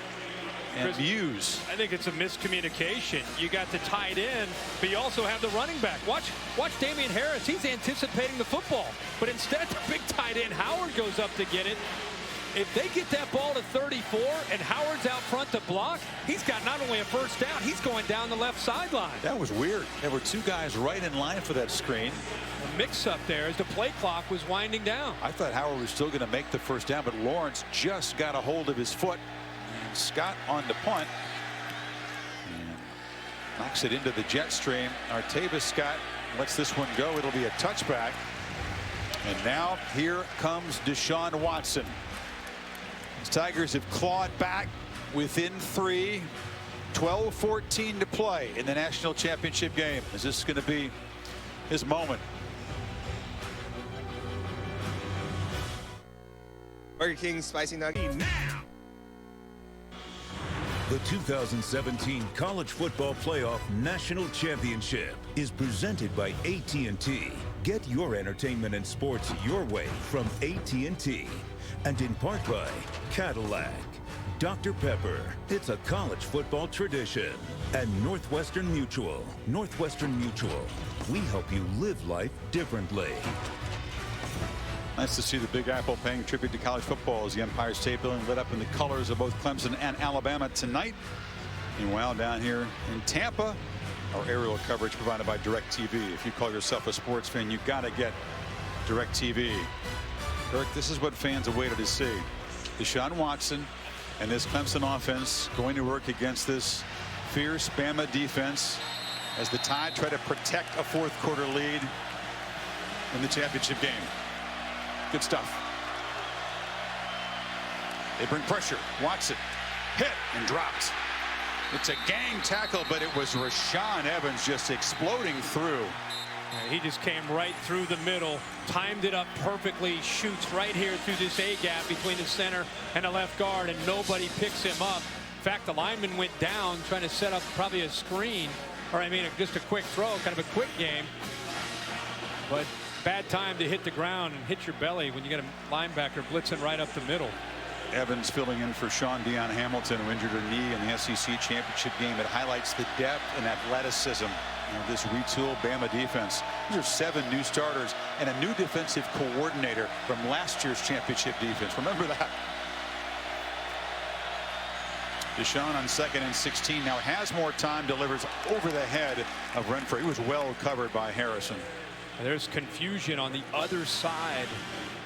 and Muse. I think it's a miscommunication. You got the tight end, but you also have the running back. Watch Damian Harris. He's anticipating the football, but instead the big tight end Howard goes up to get it. If they get that ball to 34 and Howard's out front to block, he's got not only a first down, he's going down the left sideline. That was weird. There were 2 guys right in line for that screen. A mix-up there as the play clock was winding down. I thought Howard was still going to make the first down, but Lawrence just got a hold of his foot. And Scott on the punt. And knocks it into the jet stream. Artavis Scott lets this one go. It'll be a touchback. And now here comes Deshaun Watson. The Tigers have clawed back within 3. 12-14 to play in the national championship game. Is this going to be his moment? Burger King spicy nugget. Now. The 2017 College Football Playoff National Championship is presented by AT&T. Get your entertainment and sports your way from AT&T. And in part by Cadillac. Dr. Pepper, it's a college football tradition. And Northwestern Mutual. Northwestern Mutual, we help you live life differently. Nice to see the Big Apple paying tribute to college football as the Empire State Building lit up in the colors of both Clemson and Alabama tonight. Meanwhile, down here in Tampa, our aerial coverage provided by DirecTV. If you call yourself a sports fan, you got to get DirecTV. Kirk, this is what fans have waited to see. Deshaun Watson and this Clemson offense going to work against this fierce Bama defense as the Tide try to protect a 4th quarter lead in the championship game. Good stuff. They bring pressure. Watson hit and dropped. It's a gang tackle, but it was Rashaan Evans just exploding through. He just came right through the middle, timed it up perfectly, shoots right here through this A gap between the center and the left guard, and nobody picks him up. In fact, the lineman went down trying to set up probably a screen, or I mean just a quick throw, kind of a quick game. But bad time to hit the ground and hit your belly when you get a linebacker blitzing right up the middle. Evans filling in for Sean Deion Hamilton, who injured her knee in the SEC championship game. It highlights the depth and athleticism of this retooled Bama defense. These are 7 new starters and a new defensive coordinator from last year's championship defense. Remember that. Deshaun on 2nd and 16 now has more time, delivers over the head of Renfro. He was well covered by Harrison. There's confusion on the other side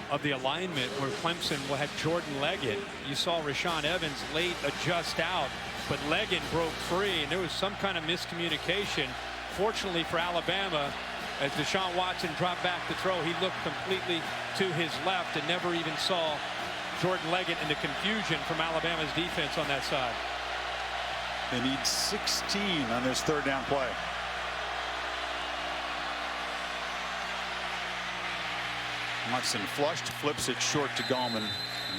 of the alignment where Clemson will have Jordan Leggett. You saw Rashaan Evans late adjust out, but Leggett broke free, and there was some kind of miscommunication. Fortunately for Alabama, as Deshaun Watson dropped back to throw, he looked completely to his left and never even saw Jordan Leggett in the confusion from Alabama's defense on that side. They need 16 on this third down play. Watson flushed, flips it short to Gallman.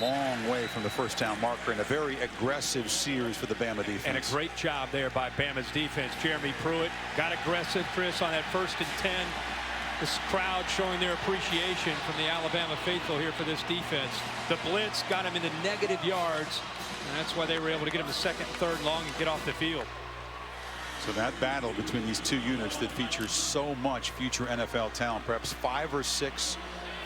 Long way from the first down marker, and a very aggressive series for the Bama defense. And a great job there by Bama's defense. Jeremy Pruitt got aggressive, Chris, on that 1st and 10. This crowd showing their appreciation from the Alabama faithful here for this defense. The blitz got him into negative yards, and that's why they were able to get him the 2nd and 3rd long and get off the field. So that battle between these two units that features so much future NFL talent, perhaps 5 or 6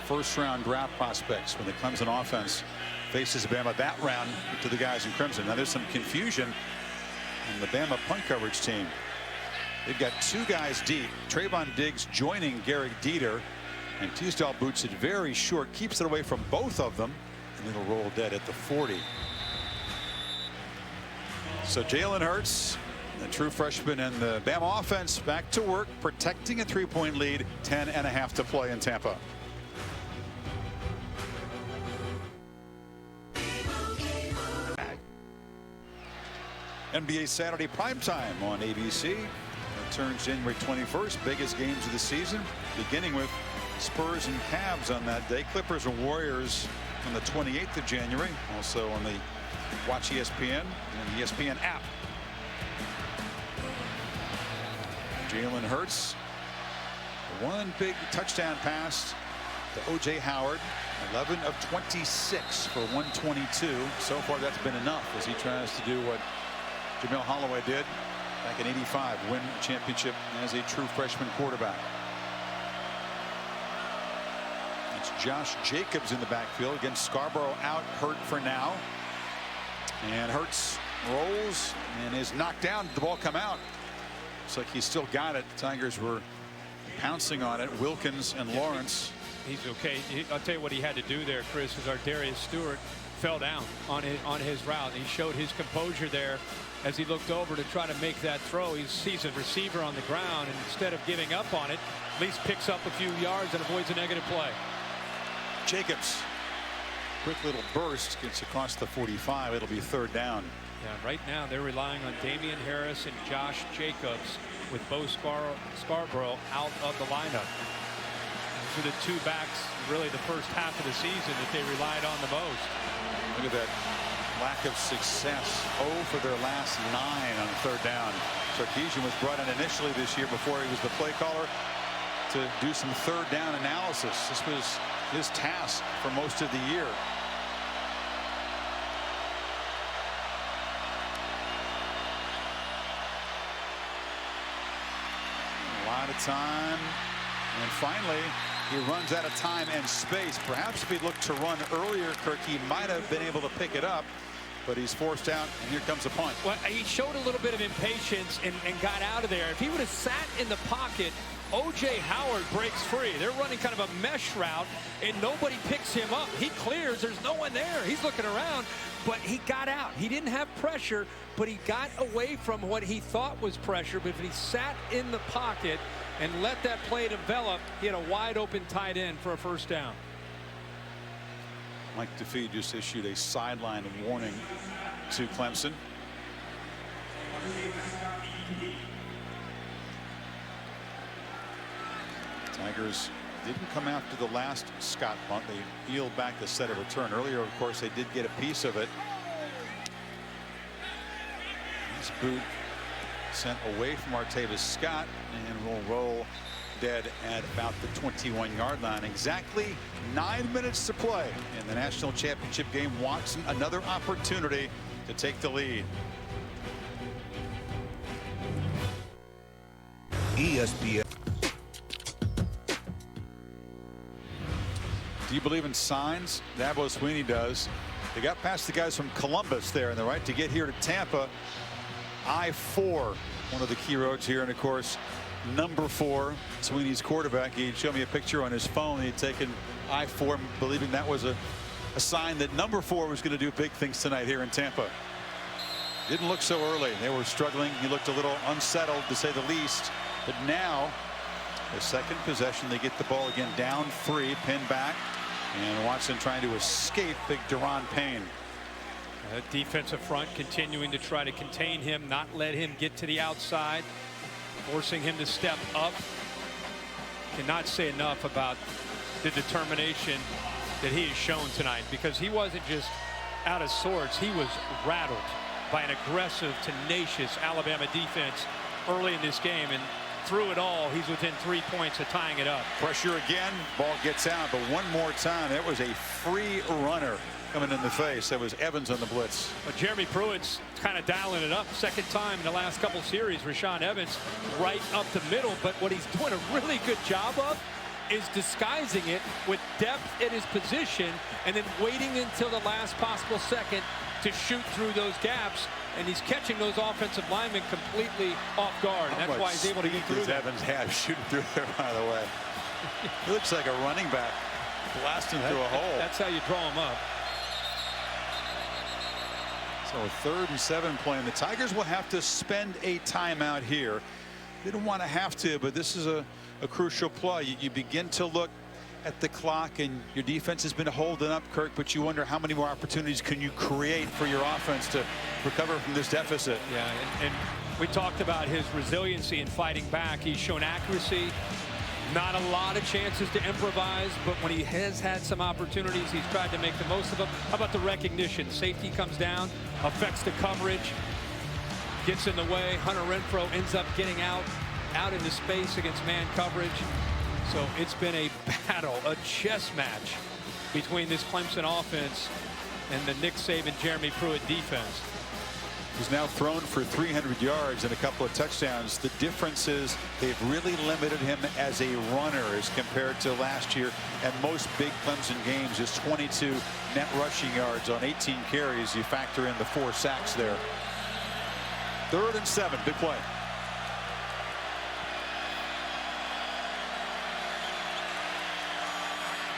first-round draft prospects when the Clemson offense faces Bama that round to the guys in crimson. Now there's some confusion on the Bama punt coverage team. They've got 2 guys deep. Trayvon Diggs joining Garrett Dieter, and Teasdale boots it very short, keeps it away from both of them, and it'll roll dead at the 40. So Jalen Hurts, the true freshman, and the Bama offense back to work, protecting a 3-point lead, 10.5 to play in Tampa. NBA Saturday primetime on ABC. Returns January 21st. Biggest games of the season, beginning with Spurs and Cavs on that day. Clippers and Warriors on the 28th of January. Also on the Watch ESPN and the ESPN app. Jalen Hurts, one big touchdown pass to O.J. Howard. 11 of 26 for 122. So far that's been enough as he tries to do what Jamel Holloway did back in '85, win a championship as a true freshman quarterback. It's Josh Jacobs in the backfield against Scarborough out, hurt for now. And Hurts rolls and is knocked down. The ball come out. Looks like he's still got it. The Tigers were pouncing on it. Wilkins and Lawrence. He's okay. I'll tell you what he had to do there, Chris, is our Darius Stewart fell down on his route. He showed his composure there as he looked over to try to make that throw. He sees a receiver on the ground, and instead of giving up on it, at least picks up a few yards and avoids a negative play. Jacobs, quick little burst, gets across the 45. It'll be 3rd down. Yeah, right now they're relying on Damian Harris and Josh Jacobs with Bo Scarborough out of the lineup. For the 2 backs, really the first half of the season that they relied on the most. Look at that lack of success. 0 for their last 9 on 3rd down. Sarkisian was brought in initially this year before he was the play caller to do some 3rd down analysis. This was his task for most of the year. A lot of time, and finally he runs out of time and space. Perhaps if he looked to run earlier, Kirk, he might have been able to pick it up, but he's forced out, and here comes a punt. Well, he showed a little bit of impatience and got out of there. If he would have sat in the pocket, O.J. Howard breaks free. They're running kind of a mesh route, and nobody picks him up. He clears. There's no one there. He's looking around, but he got out. He didn't have pressure, but he got away from what he thought was pressure. But if he sat in the pocket and let that play develop, he had a wide open tight end for a 1st down. Mike DeFee just issued a sideline warning to Clemson. Tigers didn't come after the last Scott punt. They peeled back the set of return. Earlier, of course, they did get a piece of it. This boot sent away from Artavis Scott and will roll dead at about the 21-yard line. Exactly 9 minutes to play in the national championship game. Watson, another opportunity to take the lead. ESPN. Do you believe in signs? Dabo Swinney does. They got past the guys from Columbus there in the right to get here to Tampa. I-4, one of the key roads here, and of course number 4, Sweeney's quarterback. He'd show me a picture on his phone. He'd taken I-4, believing that was a sign that number 4 was going to do big things tonight here in Tampa. Didn't look so early. They were struggling. He looked a little unsettled, to say the least. But now, the second possession, they get the ball again down 3, pinned back, and Watson trying to escape big Daron Payne. Defensive front continuing to try to contain him, not let him get to the outside, forcing him to step up. Cannot say enough about the determination that he has shown tonight, because he wasn't just out of sorts, he was rattled by an aggressive, tenacious Alabama defense early in this game, and through it all, he's within 3 points of tying it up. Pressure again, ball gets out, but one more time, it was a free runner coming in the face. That was Evans on the blitz. But Jeremy Pruitt's kind of dialing it up. Second time in the last couple series, Rashaan Evans right up the middle, but what he's doing a really good job of is disguising it with depth at his position and then waiting until the last possible second to shoot through those gaps, and he's catching those offensive linemen completely off guard, and that's why he's able to get through them. Evans has shooting through there, by the way. He looks like a running back blasting through a hole. That's how you draw him up. So 3rd and 7 playing. The Tigers will have to spend a timeout here. They don't want to have to, but this is a crucial play. You begin to look at the clock, and your defense has been holding up, Kirk, but you wonder how many more opportunities can you create for your offense to recover from this deficit. Yeah, and we talked about his resiliency in fighting back. He's shown accuracy, not a lot of chances to improvise, but when he has had some opportunities, he's tried to make the most of them. How about the recognition? Safety comes down, affects the coverage, gets in the way. Hunter Renfrow ends up getting out into space against man coverage. So it's been a battle, a chess match between this Clemson offense and the Nick Saban, Jeremy Pruitt defense. He's now thrown for 300 yards and a couple of touchdowns. The difference is they've really limited him as a runner as compared to last year. And most big Clemson games is 22 net rushing yards on 18 carries. You factor in the 4 sacks there. 3rd and 7, big play.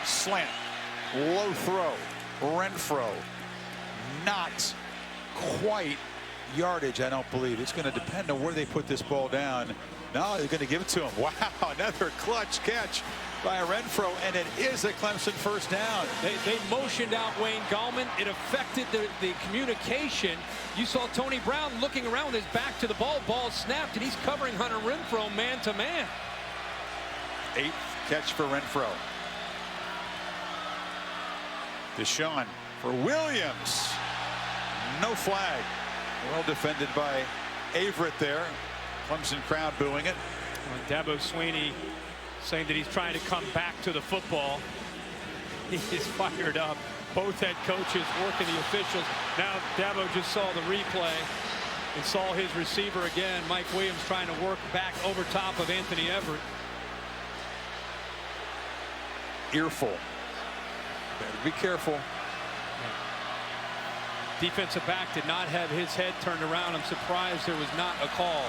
Slant, low throw, Renfrow, not quite yardage, I don't believe. It's going to depend on where they put this ball down. No, they're going to give it to him. Wow, another clutch catch by Renfrow, and it is a Clemson first down. They motioned out Wayne Gallman. It affected the communication. You saw Tony Brown looking around with his back to the ball. Ball snapped, and he's covering Hunter Renfrow man to man. 8th catch for Renfrow. Deshaun for Williams. No flag. Well defended by Averett there. Clemson crowd booing it. Dabo Swinney saying that he's trying to come back to the football. He is fired up. Both head coaches working the officials. Now Dabo just saw the replay and saw his receiver again. Mike Williams trying to work back over top of Anthony Everett. Earful. Better be careful. Defensive back did not have his head turned around. I'm surprised there was not a call.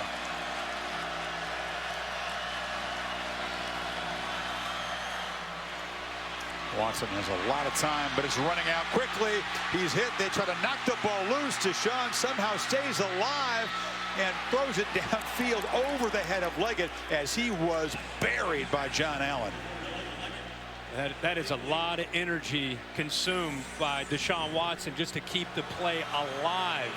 Watson has a lot of time, but it's running out quickly. He's hit. They try to knock the ball loose. Deshaun somehow stays alive and throws it downfield over the head of Leggett as he was buried by John Allen. That is a lot of energy consumed by Deshaun Watson just to keep the play alive.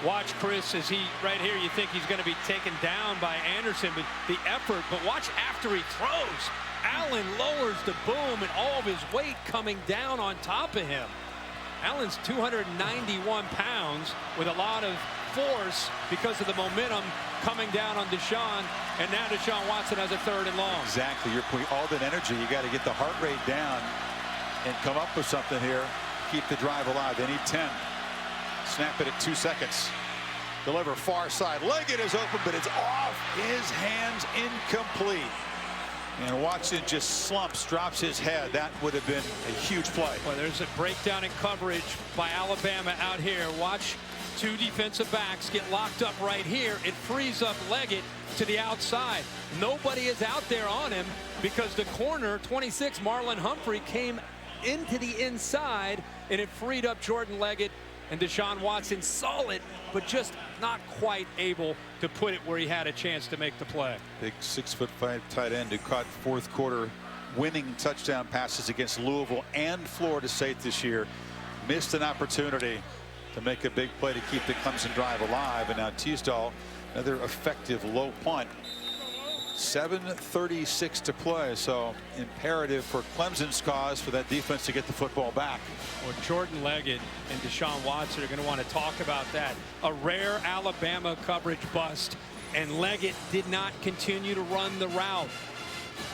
Watch Chris as he right here, you think he's going to be taken down by Anderson, but the effort, but watch after he throws. Allen lowers the boom and all of his weight coming down on top of him. Allen's 291 pounds with a lot of force because of the momentum coming down on Deshaun, and now Deshaun Watson has a 3rd and long. Exactly. You're putting all that energy. You got to get the heart rate down and come up with something here. Keep the drive alive. They need 10. Snap it at 2 seconds. Deliver far side. Leggett is open, but it's off his hands, incomplete. And Watson just slumps, drops his head. That would have been a huge play. Well, there's a breakdown in coverage by Alabama out here. Watch 2 defensive backs get locked up right here. It frees up Leggett to the outside. Nobody is out there on him because the corner, 26, Marlon Humphrey, came into the inside, and it freed up Jordan Leggett, and Deshaun Watson saw it, but just not quite able to put it where he had a chance to make the play. Big 6'5" tight end who caught fourth quarter winning touchdown passes against Louisville and Florida State this year. Missed an opportunity to make a big play to keep the Clemson drive alive. And now Teasdall, another effective low punt. 7:36 to play, so imperative for Clemson's cause for that defense to get the football back. Well, Jordan Leggett and Deshaun Watson are going to want to talk about that. A rare Alabama coverage bust, and Leggett did not continue to run the route.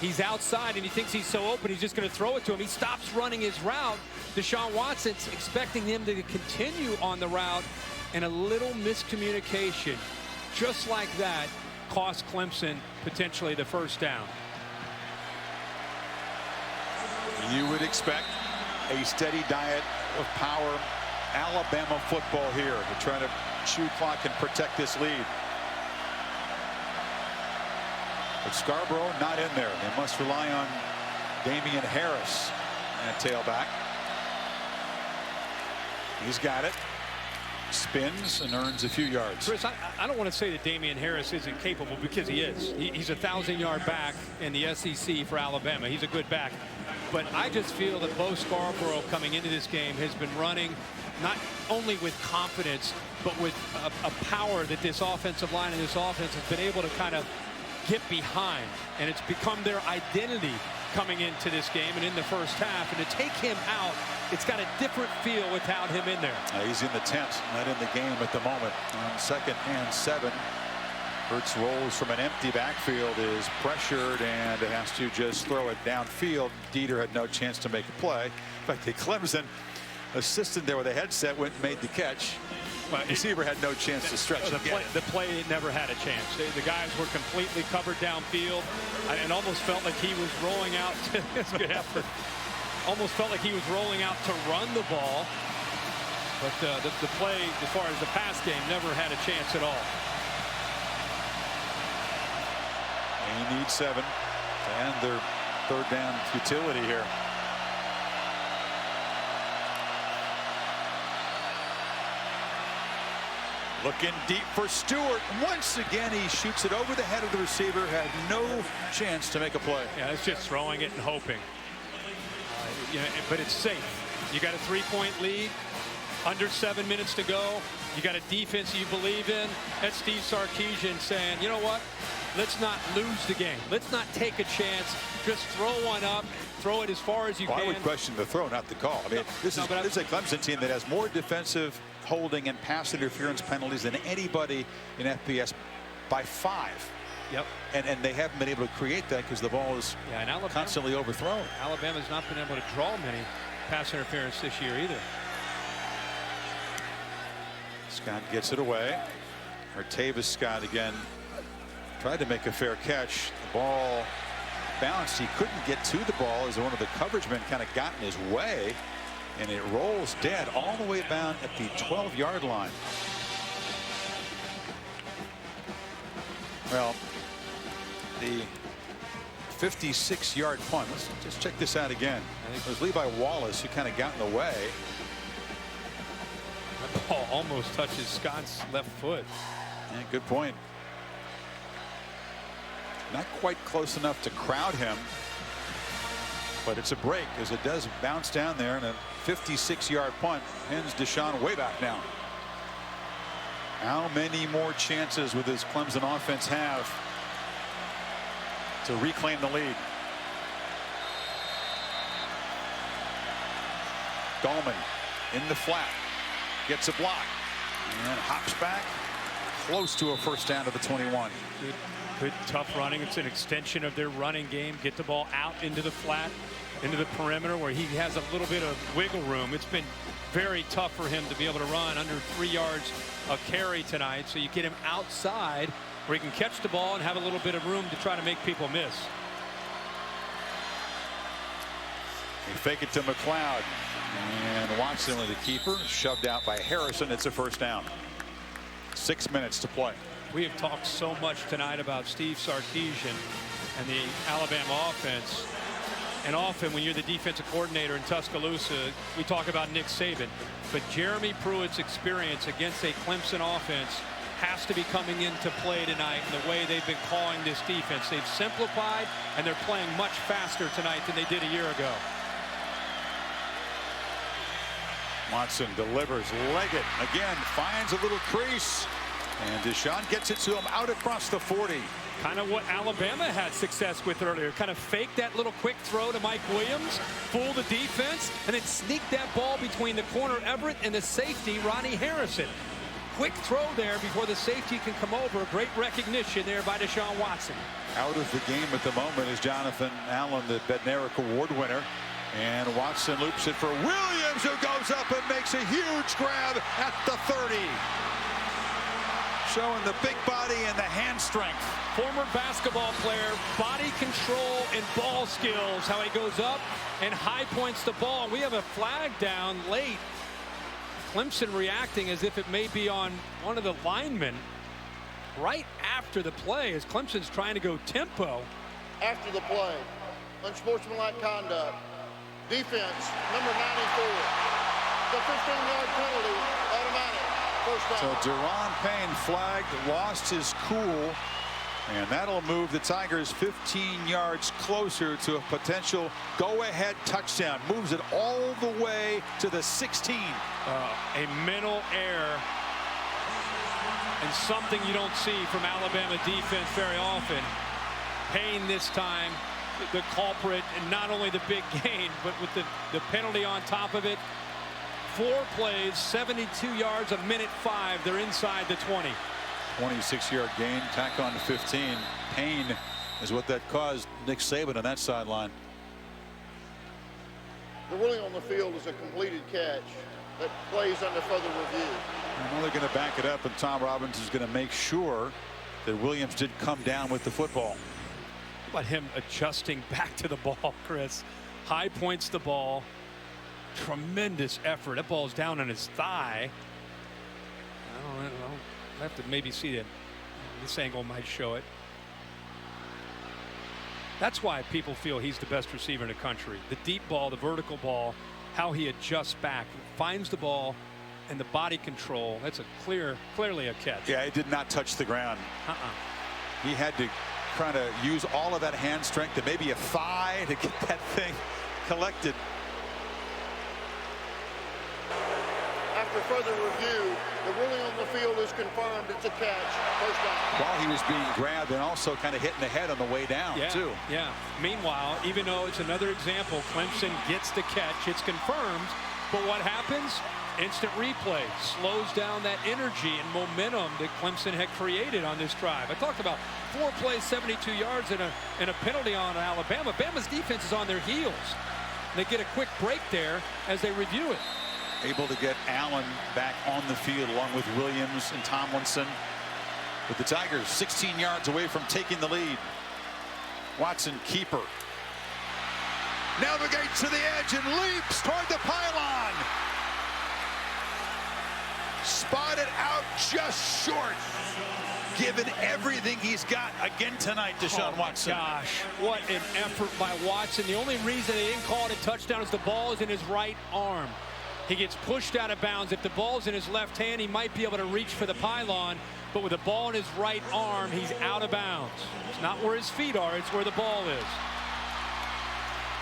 He's outside and he thinks he's so open he's just going to throw it to him. He stops running his route. Deshaun Watson's expecting him to continue on the route, and a little miscommunication just like that cost Clemson potentially the first down. You would expect a steady diet of power Alabama football here to try to chew clock and protect this lead. But Scarborough not in there. They must rely on Damian Harris at tailback. He's got it. Spins and earns a few yards. Chris, I don't want to say that Damian Harris isn't capable, because he is. He's a 1,000-yard back in the SEC for Alabama. He's a good back. But I just feel that Bo Scarborough coming into this game has been running not only with confidence, but with a power that this offensive line and this offense has been able to kind of get behind. And it's become their identity coming into this game and in the first half. And to take him out, it's got a different feel without him in there. He's in the tent, not in the game at the moment. On 2nd and 7. Hurts rolls from an empty backfield, is pressured and has to just throw it downfield. Dieter had no chance to make a play. In fact, the Clemson assistant there with a headset went and made the catch. Well, receiver had no chance to stretch. The play never had a chance. The guys were completely covered downfield. It almost felt like he was rolling out. It's good effort. Almost felt like he was rolling out to run the ball. But the play, as far as the pass game, never had a chance at all. They need 7 and their third down futility here. Looking deep for Stewart. Once again, he shoots it over the head of the receiver. Had no chance to make a play. Yeah, it's just throwing it and hoping. But it's safe. You got a 3-point lead. Under 7 minutes to go. You got a defense you believe in. That's Steve Sarkisian saying, you know what? Let's not lose the game. Let's not take a chance. Just throw one up. Throw it as far as you can. I would question the throw, not the call. I mean, this is a Clemson team that has more defensive holding and pass interference penalties than anybody in FBS by 5. Yep. And they haven't been able to create that because the ball is constantly overthrown. Alabama's not been able to draw many pass interference this year either. Scott gets it away. Artavis Scott again tried to make a fair catch. The ball bounced. He couldn't get to the ball as one of the coverage men kind of got in his way. And it rolls dead all the way down at the 12-yard line. Well, the 56-yard punt. Let's just check this out again. I think it was Levi Wallace who kind of got in the way. That ball almost touches Scott's left foot. Yeah, good point. Not quite close enough to crowd him. But it's a break as it does bounce down there, and a 56-yard punt ends Deshaun way back now. How many more chances will this Clemson offense have to reclaim the lead? Gallman in the flat, gets a block, and hops back close to a first down to the 21. Good tough running. It's an extension of their running game. Get the ball out into the flat, into the perimeter where he has a little bit of wiggle room. It's been very tough for him to be able to run under 3 yards a carry tonight. So you get him outside where he can catch the ball and have a little bit of room to try to make people miss. They fake it to McLeod, and Watson with the keeper, shoved out by Harrison. It's a first down. 6 minutes to play. We have talked so much tonight about Steve Sarkisian and the Alabama offense. And often when you're the defensive coordinator in Tuscaloosa, we talk about Nick Saban. But Jeremy Pruitt's experience against a Clemson offense has to be coming into play tonight in the way they've been calling this defense. They've simplified, and they're playing much faster tonight than they did a year ago. Watson delivers, Leggett again finds a little crease, and Deshaun gets it to him out across the 40. Kind of what Alabama had success with earlier. Kind of fake that little quick throw to Mike Williams, fool the defense, and then sneak that ball between the corner Everett and the safety Ronnie Harrison. Quick throw there before the safety can come over. Great recognition there by Deshaun Watson. Out of the game at the moment is Jonathan Allen, the Bednarik Award winner. And Watson loops it for Williams, who goes up and makes a huge grab at the 30. Showing the big body and the hand strength. Former basketball player, body control and ball skills. How he goes up and high points the ball. We have a flag down late. Clemson reacting as if it may be on one of the linemen right after the play as Clemson's trying to go tempo. After the play, unsportsmanlike conduct. Defense, number 94. The 15-yard penalty, automatic. First down. So Deron Payne flagged, lost his cool, and that'll move the Tigers 15 yards closer to a potential go-ahead touchdown. Moves it all the way to the 16. A mental error, and something you don't see from Alabama defense very often. Payne this time the culprit, and not only the big gain, but with the penalty on top of it. 4 plays, 72 yards, a minute 5. They're inside the 20. 26-yard gain, tack on to 15. Payne is what that caused Nick Saban on that sideline. The ruling on the field is a completed catch that plays under further review. I know they're going to back it up, and Tom Robbins is going to make sure that Williams did come down with the football. How about him adjusting back to the ball, Chris? High points the ball. Tremendous effort. That ball's down on his thigh. I don't know. I have to maybe see it. This angle might show it. That's why people feel he's the best receiver in the country. The deep ball, the vertical ball, how he adjusts back, finds the ball, and the body control. That's a clearly a catch. Yeah, it did not touch the ground. He had to try to use all of that hand strength and maybe a thigh to get that thing collected. After further review, the ruling on the field is confirmed. It's a catch. First down. While he was being grabbed and also kind of hitting the head on the way down, too. Yeah. Meanwhile, even though it's another example, Clemson gets the catch. It's confirmed. But what happens? Instant replay slows down that energy and momentum that Clemson had created on this drive. I talked about 4 plays, 72 yards, and a penalty on Alabama. Bama's defense is on their heels. They get a quick break there as they review it. Able to get Allen back on the field along with Williams and Tomlinson. With the Tigers 16 yards away from taking the lead. Watson, keeper. Navigates to the edge and leaps toward the pylon. Spotted out just short. Given everything he's got again tonight, Deshaun Watson. Gosh, what an effort by Watson. The only reason they didn't call it a touchdown is the ball is in his right arm. He gets pushed out of bounds. If the ball's in his left hand, he might be able to reach for the pylon. But with the ball in his right arm, he's out of bounds. It's not where his feet are, it's where the ball is.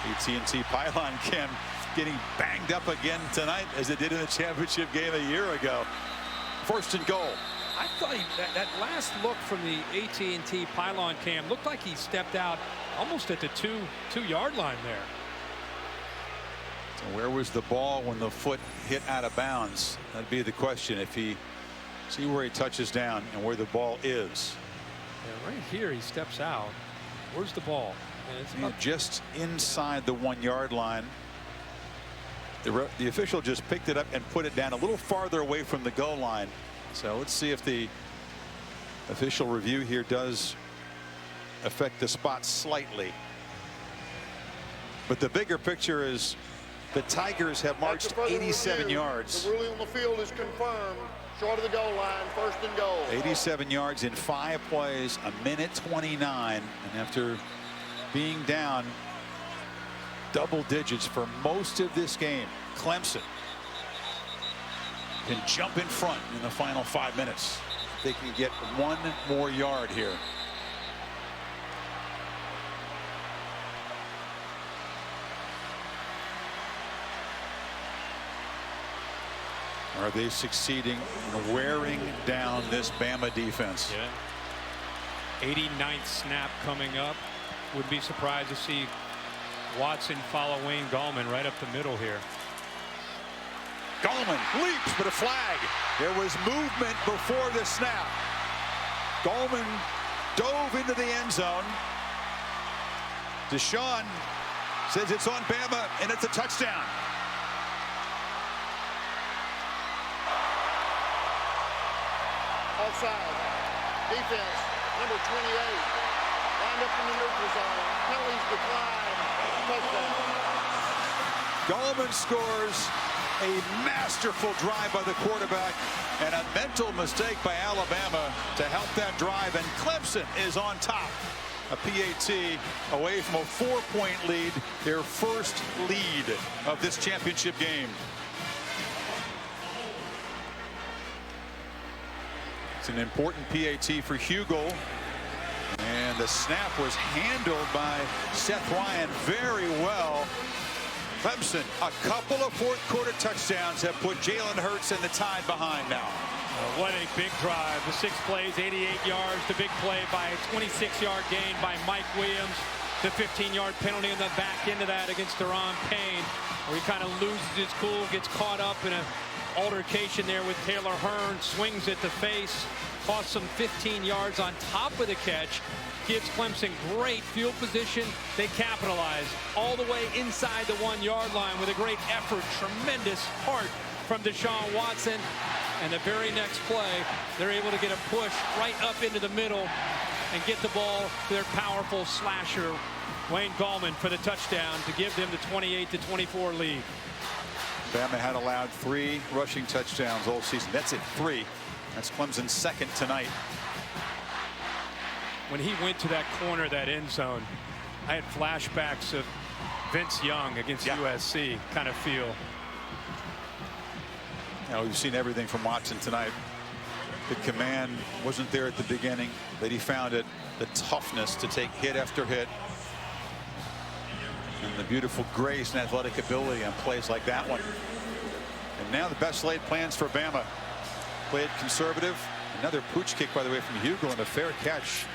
AT&T pylon cam getting banged up again tonight as it did in the championship game a year ago. First and goal. I thought that last look from the AT&T pylon cam looked like he stepped out almost at the two-yard line there. So where was the ball when the foot hit out of bounds? That'd be the question. If he see where he touches down and where the ball is. Yeah, right here he steps out. Where's the ball? It's just inside the 1-yard line. The official just picked it up and put it down a little farther away from the goal line. So let's see if the official review here does affect the spot slightly. But the bigger picture is the Tigers have marched 87 yards. The ruling on the field is confirmed. Short of the goal line, first and goal. 87 yards in 5 plays, a minute 29. And after being down double digits for most of this game, Clemson can jump in front in the final 5 minutes. they can get one more yard here. Are they succeeding in wearing down this Bama defense? Yeah. 89th snap coming up. Would be surprised to see Watson follow Wayne Gallman right up the middle here. Gallman leaps, but a flag. There was movement before the snap. Gallman dove into the end zone. Deshaun says it's on Bama, and it's a touchdown. Offside. Defense, number 28. Lined up in the neutral zone. Penalties decline. Touchdown. Gallman scores a masterful drive by the quarterback and a mental mistake by Alabama to help that drive, and Clemson is on top. A PAT away from a 4-point lead, their first lead of this championship game. It's an important PAT for Hugel, and the snap was handled by Seth Ryan very well. Clemson, a couple of fourth-quarter touchdowns have put Jalen Hurts and the Tide behind now. What a big drive. The 6 plays, 88 yards. The big play by a 26-yard gain by Mike Williams. The 15-yard penalty in the back end of that against Deron Payne, where he kind of loses his cool, gets caught up in an altercation there with Taylor Hearn, swings at the face, costs him 15 yards on top of the catch. Gives Clemson great field position. They capitalize all the way inside the 1-yard line with a great effort. Tremendous heart from Deshaun Watson. And the very next play, they're able to get a push right up into the middle and get the ball to their powerful slasher, Wayne Gallman, for the touchdown to give them the 28-24 lead. Bama had allowed 3 rushing touchdowns all season. That's it, 3. That's Clemson's second tonight. When he went to that corner, that end zone, I had flashbacks of Vince Young against USC kind of feel. Now, we've seen everything from Watson tonight. The command wasn't there at the beginning, but he found it. The toughness to take hit after hit. And the beautiful grace and athletic ability on plays like that one. And now the best laid plans for Bama. Played conservative. Another pooch kick, by the way, from Hugel, and a fair catch.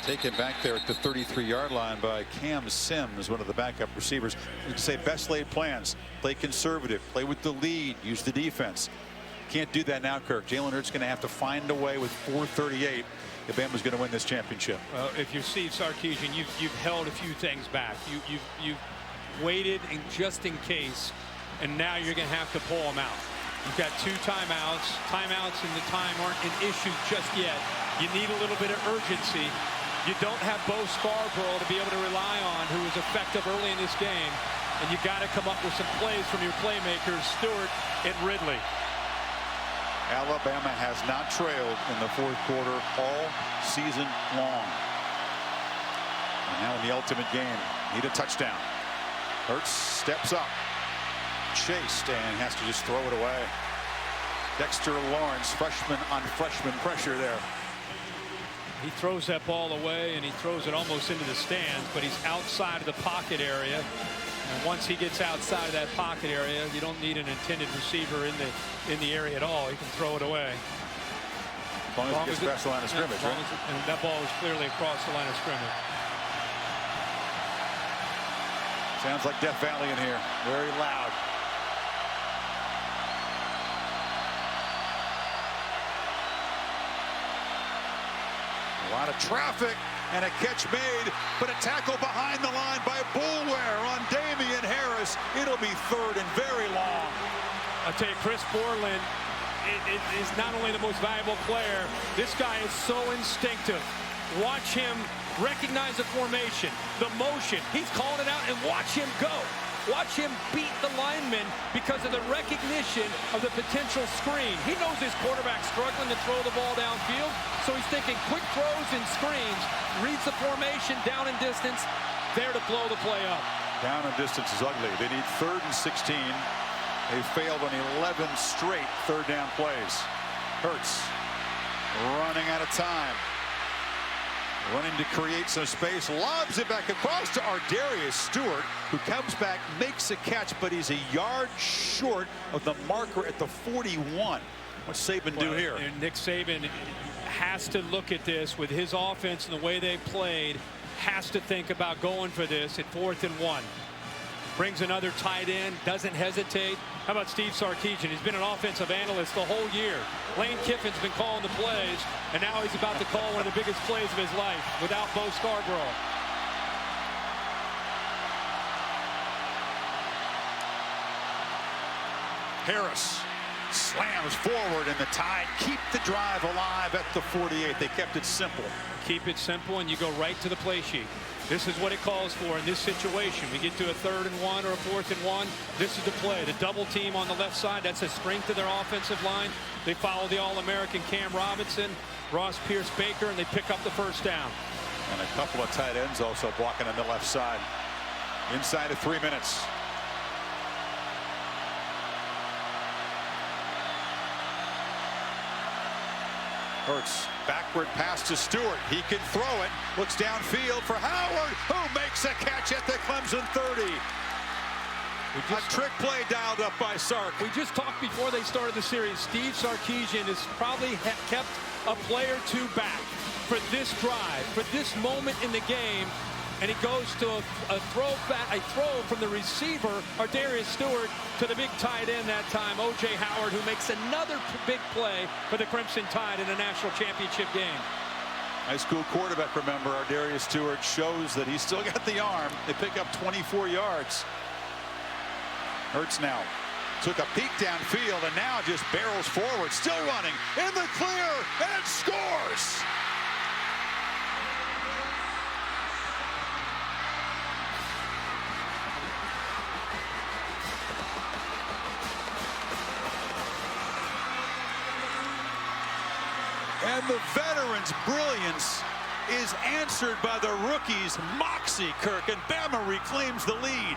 Taken back there at the 33-yard line by Cam Sims, one of the backup receivers. You can say best laid plans. Play conservative. Play with the lead. Use the defense. Can't do that now, Kirk. Jalen Hurts going to have to find a way with 4:38 if Bama's going to win this championship. Well, if you're Steve Sarkisian, you've held a few things back. You've waited and just in case, and now you're going to have to pull them out. You've got 2 timeouts. Timeouts and the time aren't an issue just yet. You need a little bit of urgency. You don't have Bo Scarborough to be able to rely on, who was effective early in this game. And you've got to come up with some plays from your playmakers, Stewart and Ridley. Alabama has not trailed in the 4th quarter all season long. And now in the ultimate game, need a touchdown. Hurts steps up. Chased and has to just throw it away. Dexter Lawrence, freshman on freshman pressure there. He throws that ball away, and he throws it almost into the stands, but he's outside of the pocket area. And once he gets outside of that pocket area, you don't need an intended receiver in the area at all. He can throw it away. As long as he gets past the line of scrimmage, right? And that ball was clearly across the line of scrimmage. Sounds like Death Valley in here. Very loud. A lot of traffic and a catch made, but a tackle behind the line by Boulware on Damian Harris. It'll be 3rd and very long. I'll tell you, Chris Borland is not only the most valuable player, this guy is so instinctive. Watch him recognize the formation, the motion. He's calling it out, and watch him go. Watch him beat the lineman because of the recognition of the potential screen. He knows his quarterback's struggling to throw the ball downfield, so he's thinking quick throws and screens, reads the formation down in distance, there to blow the play up. Down in distance is ugly. They need 3rd and 16. They failed on 11 straight 3rd down plays. Hurts running out of time. Running to create some space, lobs it back across to Ardarius Stewart, who comes back, makes a catch, but he's a yard short of the marker at the 41. What's Saban do here? And Nick Saban has to look at this with his offense and the way they played, has to think about going for this at 4th and 1. Brings another tight end, doesn't hesitate. How about Steve Sarkisian? He's been an offensive analyst the whole year. Lane Kiffin's been calling the plays, and now he's about to call one of the biggest plays of his life without Bo Scarborough. Harris slams forward, and the Tide keep the drive alive at the 48. They kept it simple. Keep it simple, and you go right to the play sheet. This is what it calls for in this situation. We get to a 3rd and 1 or a 4th and 1. This is the play. The double team on the left side. That's the strength of their offensive line. They follow the All-American Cam Robinson, Ross Pierce-Baker, and they pick up the first down. And a couple of tight ends also blocking on the left side. Inside of 3 minutes. Hurts backward pass to Stewart. He can throw it. Looks downfield for Howard, who makes a catch at the Clemson 30. A trick play dialed up by Sark. We just talked before they started the series. Steve Sarkisian has probably kept a play or two back for this drive, for this moment in the game. And he goes to a throw from the receiver, Ardarius Stewart, to the big tight end that time, O.J. Howard, who makes another big play for the Crimson Tide in a national championship game. High school quarterback, remember, Ardarius Stewart shows that he's still got the arm. They pick up 24 yards. Hurts now took a peek downfield and now just barrels forward, still running in the clear, and scores. And the veterans' brilliance is answered by the rookies, Moxie Kirk, and Bama reclaims the lead.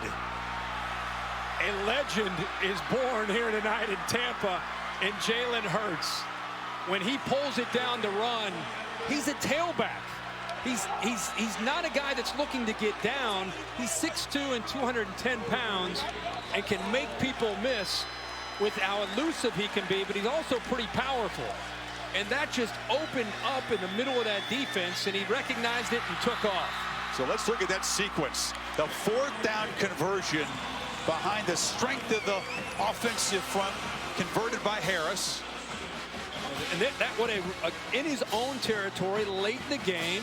A legend is born here tonight in Tampa, and Jalen Hurts. When he pulls it down to run, he's a tailback. He's not a guy that's looking to get down. He's 6'2" and 210 pounds and can make people miss with how elusive he can be, but he's also pretty powerful. And that just opened up in the middle of that defense, and he recognized it and took off. So let's look at that sequence. The 4th down conversion behind the strength of the offensive front, converted by Harris. And in his own territory late in the game,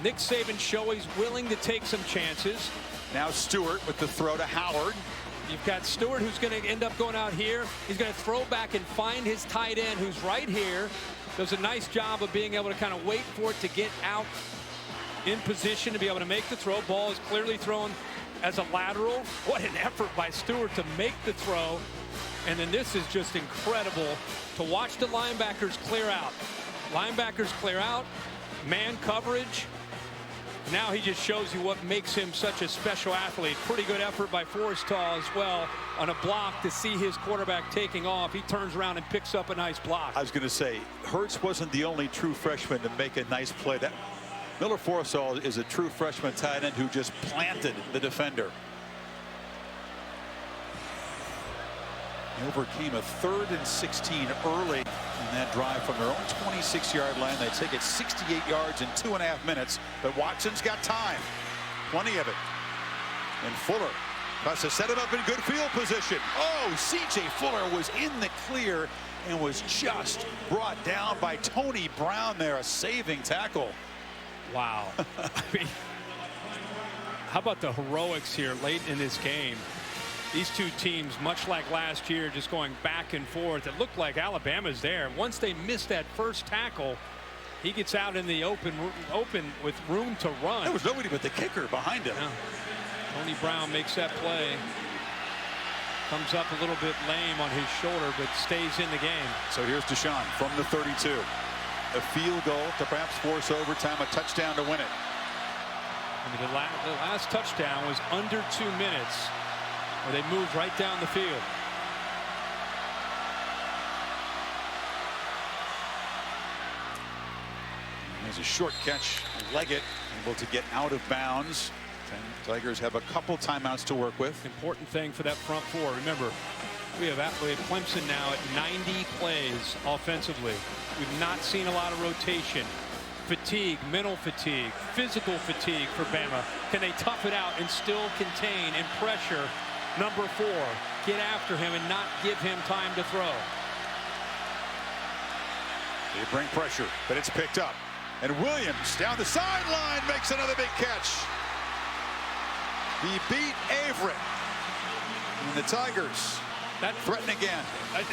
Nick Saban show he's willing to take some chances. Now Stewart with the throw to Howard. You've got Stewart, who's going to end up going out here. He's going to throw back and find his tight end, who's right here. Does a nice job of being able to kind of wait for it to get out in position to be able to make the throw. Ball is clearly thrown as a lateral. What an effort by Stewart to make the throw. And then this is just incredible to watch the linebackers clear out. Linebackers clear out, man coverage. Now he just shows you what makes him such a special athlete. Pretty good effort by Forrestall as well on a block to see his quarterback taking off. He turns around and picks up a nice block. I was going to say, Hurts wasn't the only true freshman to make a nice play. That Miller Forrestall is a true freshman tight end who just planted the defender. He overcame a 3rd and 16 early in that drive from their own 26-yard line. They take it 68 yards in 2.5 minutes, but Watson's got time. Plenty of it. And Fuller tries to set him up in good field position. Oh, C.J. Fuller was in the clear and was just brought down by Tony Brown there, a saving tackle. Wow. I mean, how about the heroics here late in this game? These two teams, much like last year, just going back and forth. It looked like Alabama's there. Once they missed that first tackle, he gets out in the open with room to run. There was nobody but the kicker behind him. Yeah. Tony Brown makes that play. Comes up a little bit lame on his shoulder, but stays in the game. So here's Deshaun from the 32. A field goal to perhaps force overtime, a touchdown to win it. I mean, the last touchdown was under 2 minutes, where they moved right down the field. There's a short catch. Leggett able to get out of bounds. Tigers have a couple timeouts to work with. Important thing for that front four. Remember, we have Clemson now at 90 plays offensively. We've not seen a lot of rotation. Fatigue, mental fatigue, physical fatigue for Bama. Can they tough it out and still contain and pressure number 4? Get after him and not give him time to throw. They bring pressure, but it's picked up. And Williams down the sideline makes another big catch. He beat Averett. And the Tigers threaten again.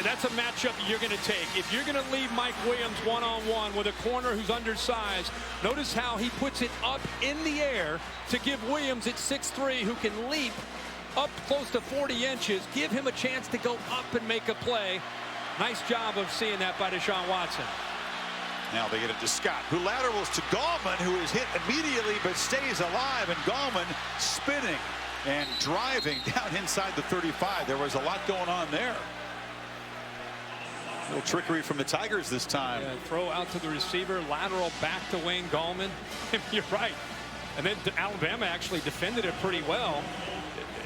That's a matchup you're going to take. If you're going to leave Mike Williams one-on-one with a corner who's undersized, notice how he puts it up in the air to give Williams at 6'3", who can leap up close to 40 inches, give him a chance to go up and make a play. Nice job of seeing that by Deshaun Watson. Now they get it to Scott, who laterals to Gallman, who is hit immediately but stays alive. And Gallman spinning and driving down inside the 35. There was a lot going on there. A little trickery from the Tigers this time. Yeah, throw out to the receiver, lateral back to Wayne Gallman. You're right. And then Alabama actually defended it pretty well.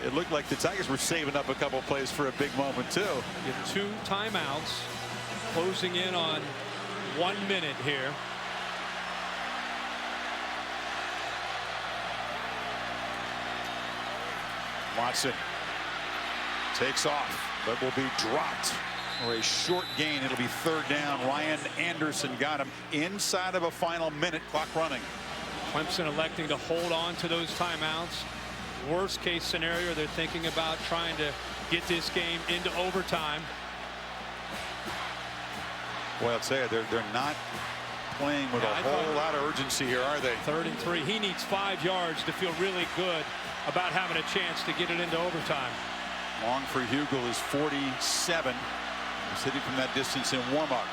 It looked like the Tigers were saving up a couple plays for a big moment too. You have 2 timeouts, closing in on 1 minute here. Watson takes off, but will be dropped for a short gain. It'll be 3rd down. Ryan Anderson got him inside of a final minute, clock running. Clemson electing to hold on to those timeouts. Worst case scenario, they're thinking about trying to get this game into overtime. Well, I'd say they're not playing with a whole lot of urgency here, are they? 3rd and 3. He needs 5 yards to feel really good about having a chance to get it into overtime. Long for Hugel is 47. He's hitting from that distance in warm-up.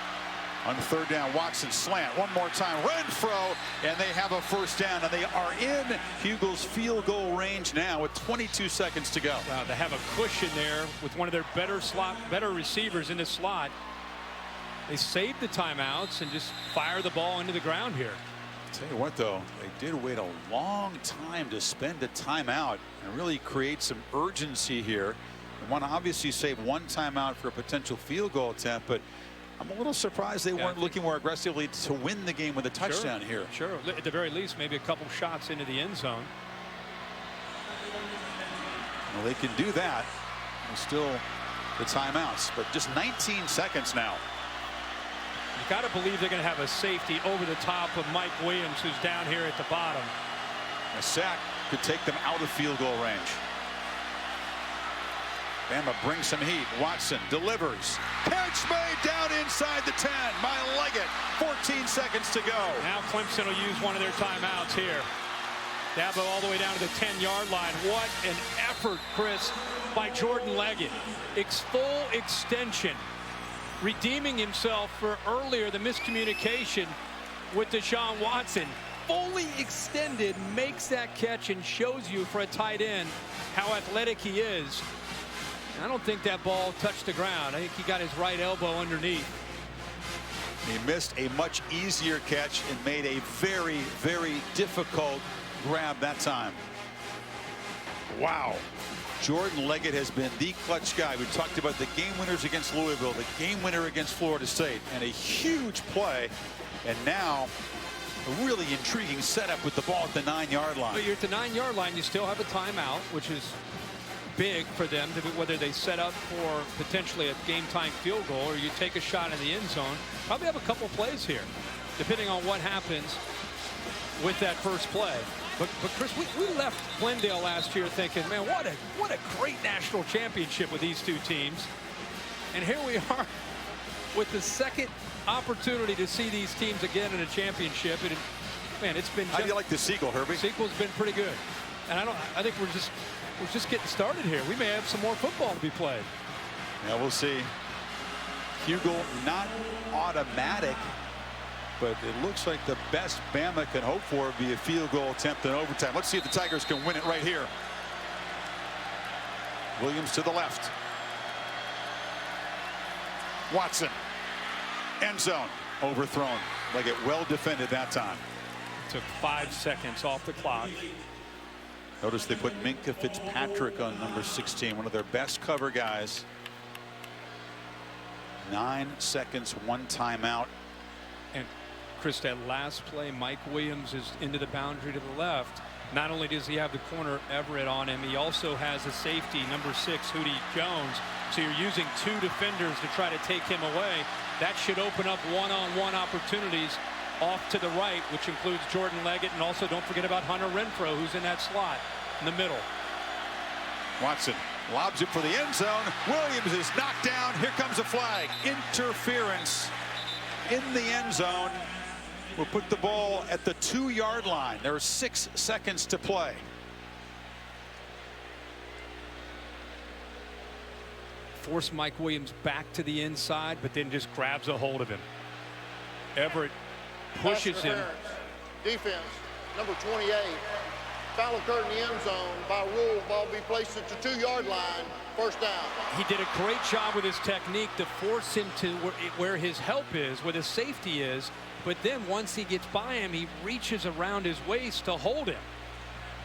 On 3rd down, Watson slant one more time, Renfro, and they have a 1st down, and they are in Hugel's field goal range now with 22 seconds to go. Wow, they have a cushion there with one of their better receivers in the slot. They saved the timeouts and just fire the ball into the ground here. Tell you what, though, they did wait a long time to spend a timeout and really create some urgency here. They want to obviously save 1 timeout for a potential field goal attempt, but I'm a little surprised they weren't looking more aggressively to win the game with a touchdown here. Sure, at the very least, maybe a couple shots into the end zone. Well, they can do that. There's still the timeouts, but just 19 seconds now. You got to believe they're going to have a safety over the top of Mike Williams, who's down here at the bottom. A sack could take them out of field goal range. Bama brings some heat. Watson delivers. Catch made down inside the 10 by Leggett. 14 seconds to go. Now Clemson will use one of their timeouts here. Dabo all the way down to the 10-yard line. What an effort, Chris, by Jordan Leggett. Full extension. Redeeming himself for earlier the miscommunication with Deshaun Watson. Fully extended, makes that catch and shows you for a tight end how athletic he is. I don't think that ball touched the ground. I think he got his right elbow underneath. He missed a much easier catch and made a very, very difficult grab that time. Wow. Jordan Leggett has been the clutch guy. We talked about the game winners against Louisville, the game winner against Florida State, and a huge play. And now a really intriguing setup with the ball at the 9-yard line. But you're at the 9-yard line. You still have a timeout, which is big for them, to whether they set up for potentially a game-time field goal or you take a shot in the end zone. Probably have a couple plays here, depending on what happens with that first play. But Chris, we left Glendale last year thinking, man, what a great national championship with these 2 teams. And here we are with the second opportunity to see these teams again in a championship. And man, it's been. How do you like the sequel, Herbie? The sequel's been pretty good, and I think we're just getting started here. We may have some more football to be played. Yeah, we'll see. Hugel not automatic, but it looks like the best Bama can hope for would be a field goal attempt in overtime. Let's see if the Tigers can win it right here. Williams to the left. Watson. End zone. Overthrown. Like it well defended that time. Took 5 seconds off the clock. Notice they put Minkah Fitzpatrick on number 16, one of their best cover guys. 9 seconds, 1 timeout. And Chris, that last play, Mike Williams is into the boundary to the left. Not only does he have the corner Everett on him, he also has a safety, number 6, Hootie Jones. So you're using 2 defenders to try to take him away. That should open up one-on-one opportunities off to the right, which includes Jordan Leggett, and also don't forget about Hunter Renfrow, who's in that slot in the middle. Watson lobs it for the end zone. Williams is knocked down. Here comes a flag. Interference in the end zone. We'll put the ball at the 2-yard line. There are 6 seconds to play. Force Mike Williams back to the inside, but then just grabs a hold of him. Everett pushes him. Defense, number 28. Foul occurred in the end zone. By rule, ball be placed at the 2-yard line. First down. He did a great job with his technique to force him to where his help is, where the safety is. But then once he gets by him, he reaches around his waist to hold him.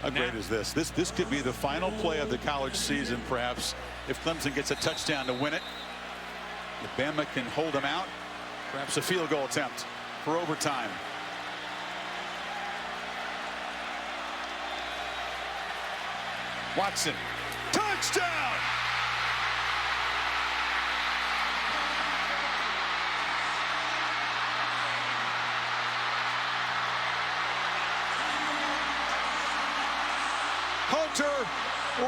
How great is this? This could be the final play of the college season, perhaps, if Clemson gets a touchdown to win it. If Bama can hold him out, perhaps a field goal attempt for overtime. Watson, touchdown! Hunter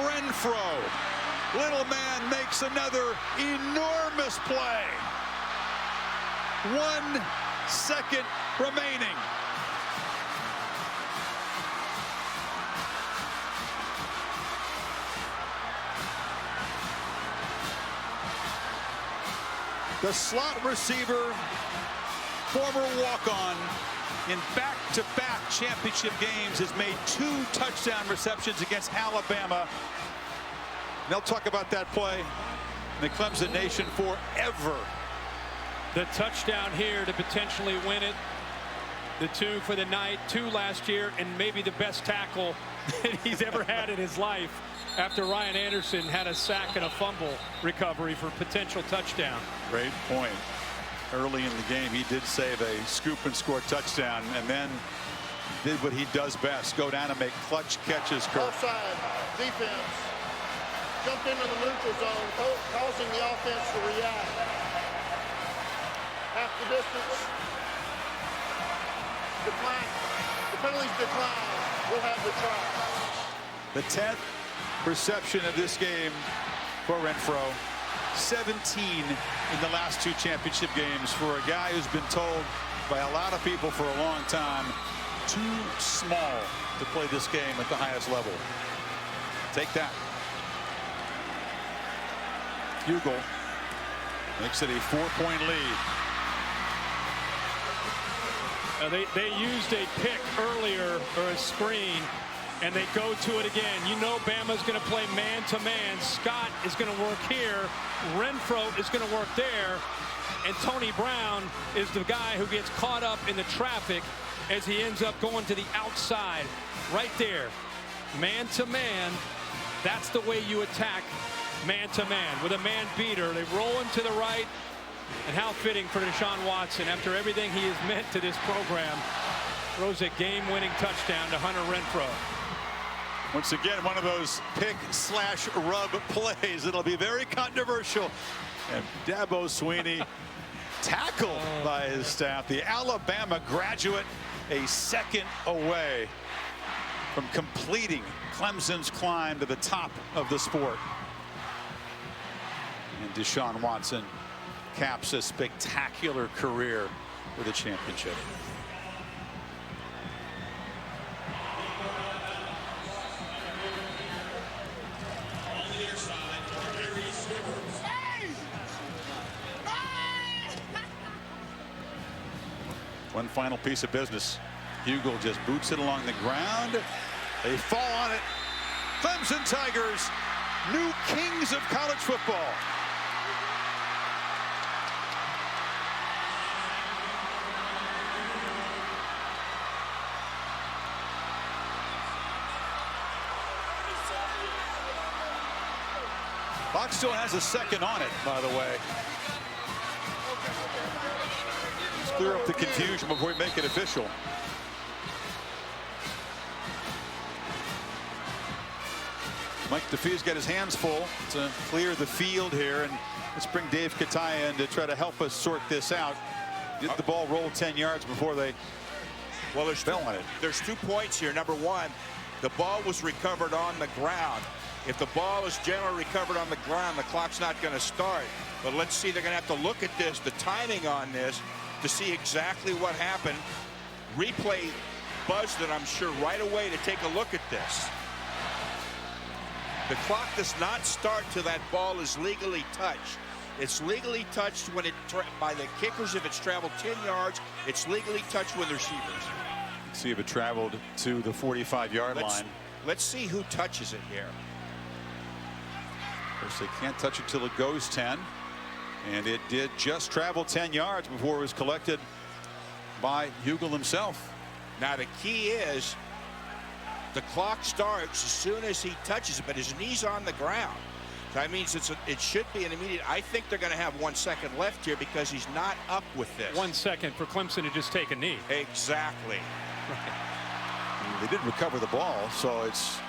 Renfrow. Little man makes another enormous play. 1 second remaining. The slot receiver, former walk-on, in back-to-back championship games has made 2 touchdown receptions against Alabama. And they'll talk about that play in the Clemson Nation forever. The touchdown here to potentially win it. The 2 for the night, 2 last year, and maybe the best tackle that he's ever had in his life after Ryan Anderson had a sack and a fumble recovery for potential touchdown. Great point. Early in the game, he did save a scoop and score touchdown, and then did what he does best, go down and make clutch catches. Offside defense jumped into the neutral zone, causing the offense to react. Half the distance. Decline. The penalties decline. We'll have the try. The 10th reception of this game for Renfrow. 17 in the last 2 championship games for a guy who's been told by a lot of people for a long time, too small to play this game at the highest level. Take that. Hugel makes it a 4-point lead. They used a pick earlier, or a screen, and they go to it again. You know Bama's going to play man-to-man. Scott is going to work here. Renfrow is going to work there. And Tony Brown is the guy who gets caught up in the traffic as he ends up going to the outside. Right there. Man-to-man. That's the way you attack man-to-man. With a man beater, they roll him to the right. And how fitting for Deshaun Watson, after everything he has meant to this program, throws a game-winning touchdown to Hunter Renfrow. Once again, one of those pick/rub plays. It'll be very controversial. And Dabo Sweeney tackled by his staff. The Alabama graduate a second away from completing Clemson's climb to the top of the sport. And Deshaun Watson caps a spectacular career with a championship. One final piece of business. Hugel just boots it along the ground. They fall on it. Clemson Tigers, new kings of college football. Clock still has a second on it, by the way. Let's clear up the confusion before we make it official. Mike DeFee's got his hands full to clear the field here, and let's bring Dave Kataya in to try to help us sort this out. Get the ball rolled 10 yards before they fell on it. There's 2 points here. Number one, the ball was recovered on the ground. If the ball is generally recovered on the ground, the clock's not going to start. But let's see, they're going to have to look at this, the timing on this, to see exactly what happened. Replay buzzed it, I'm sure, right away to take a look at this. The clock does not start till that ball is legally touched. It's legally touched when by the kickers if it's traveled 10 yards. It's legally touched with receivers. Let's see if it traveled to the 45-yard line. Let's see who touches it here. Of course, they can't touch it till it goes 10. And it did just travel 10 yards before it was collected by Hugel himself. Now, the key is the clock starts as soon as he touches it, but his knee's on the ground. That means it should be an immediate. I think they're going to have 1 second left here because he's not up with this. 1 second for Clemson to just take a knee. Exactly. Right. They didn't recover the ball, so it's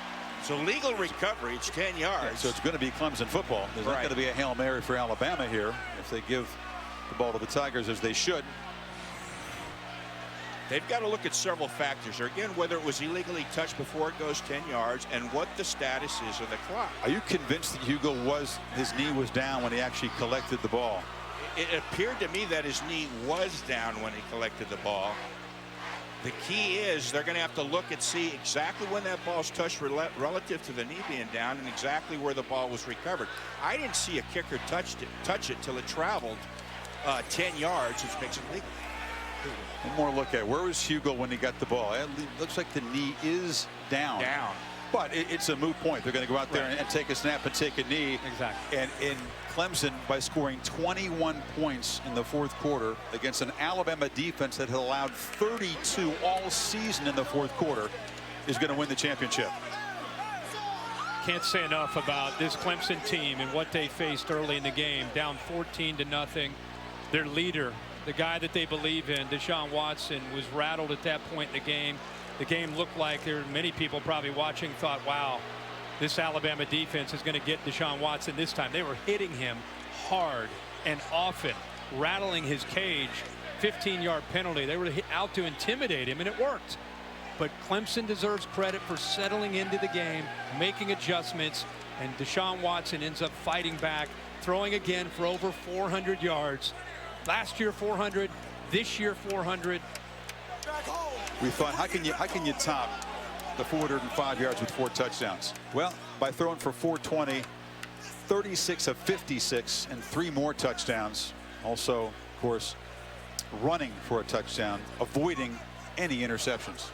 legal recovery. It's 10 yards. Yeah, so it's going to be Clemson football. There's not going to be a Hail Mary for Alabama here if they give the ball to the Tigers, as they should. They've got to look at several factors. Again, whether it was illegally touched before it goes 10 yards and what the status is of the clock. Are you convinced that his knee was down when he actually collected the ball? It appeared to me that his knee was down when he collected the ball. The key is they're going to have to look and see exactly when that ball's touched relative to the knee being down and exactly where the ball was recovered. I didn't see a kicker touch it till it traveled 10 yards, which makes it legal. One more look at where was Hugel when he got the ball. It looks like the knee is down. But it's a moot point. They're going to go out there and take a snap and take a knee. Exactly. And in Clemson, by scoring 21 points in the fourth quarter against an Alabama defense that had allowed 32 all season in the fourth quarter, is going to win the championship. Can't say enough about this Clemson team and what they faced early in the game. Down 14-0. Their leader, the guy that they believe in, Deshaun Watson, was rattled at that point in the game. The game looked like there were many people probably watching thought, wow, this Alabama defense is going to get Deshaun Watson this time. They were hitting him hard and often, rattling his cage. 15-yard penalty. They were out to intimidate him, and it worked. But Clemson deserves credit for settling into the game, making adjustments, and Deshaun Watson ends up fighting back, throwing again for over 400 yards. Last year 400, this year 400. We thought, how can you top the 405 yards with 4 touchdowns? Well, by throwing for 420, 36 of 56, and 3 more touchdowns. Also, of course, running for a touchdown, avoiding any interceptions.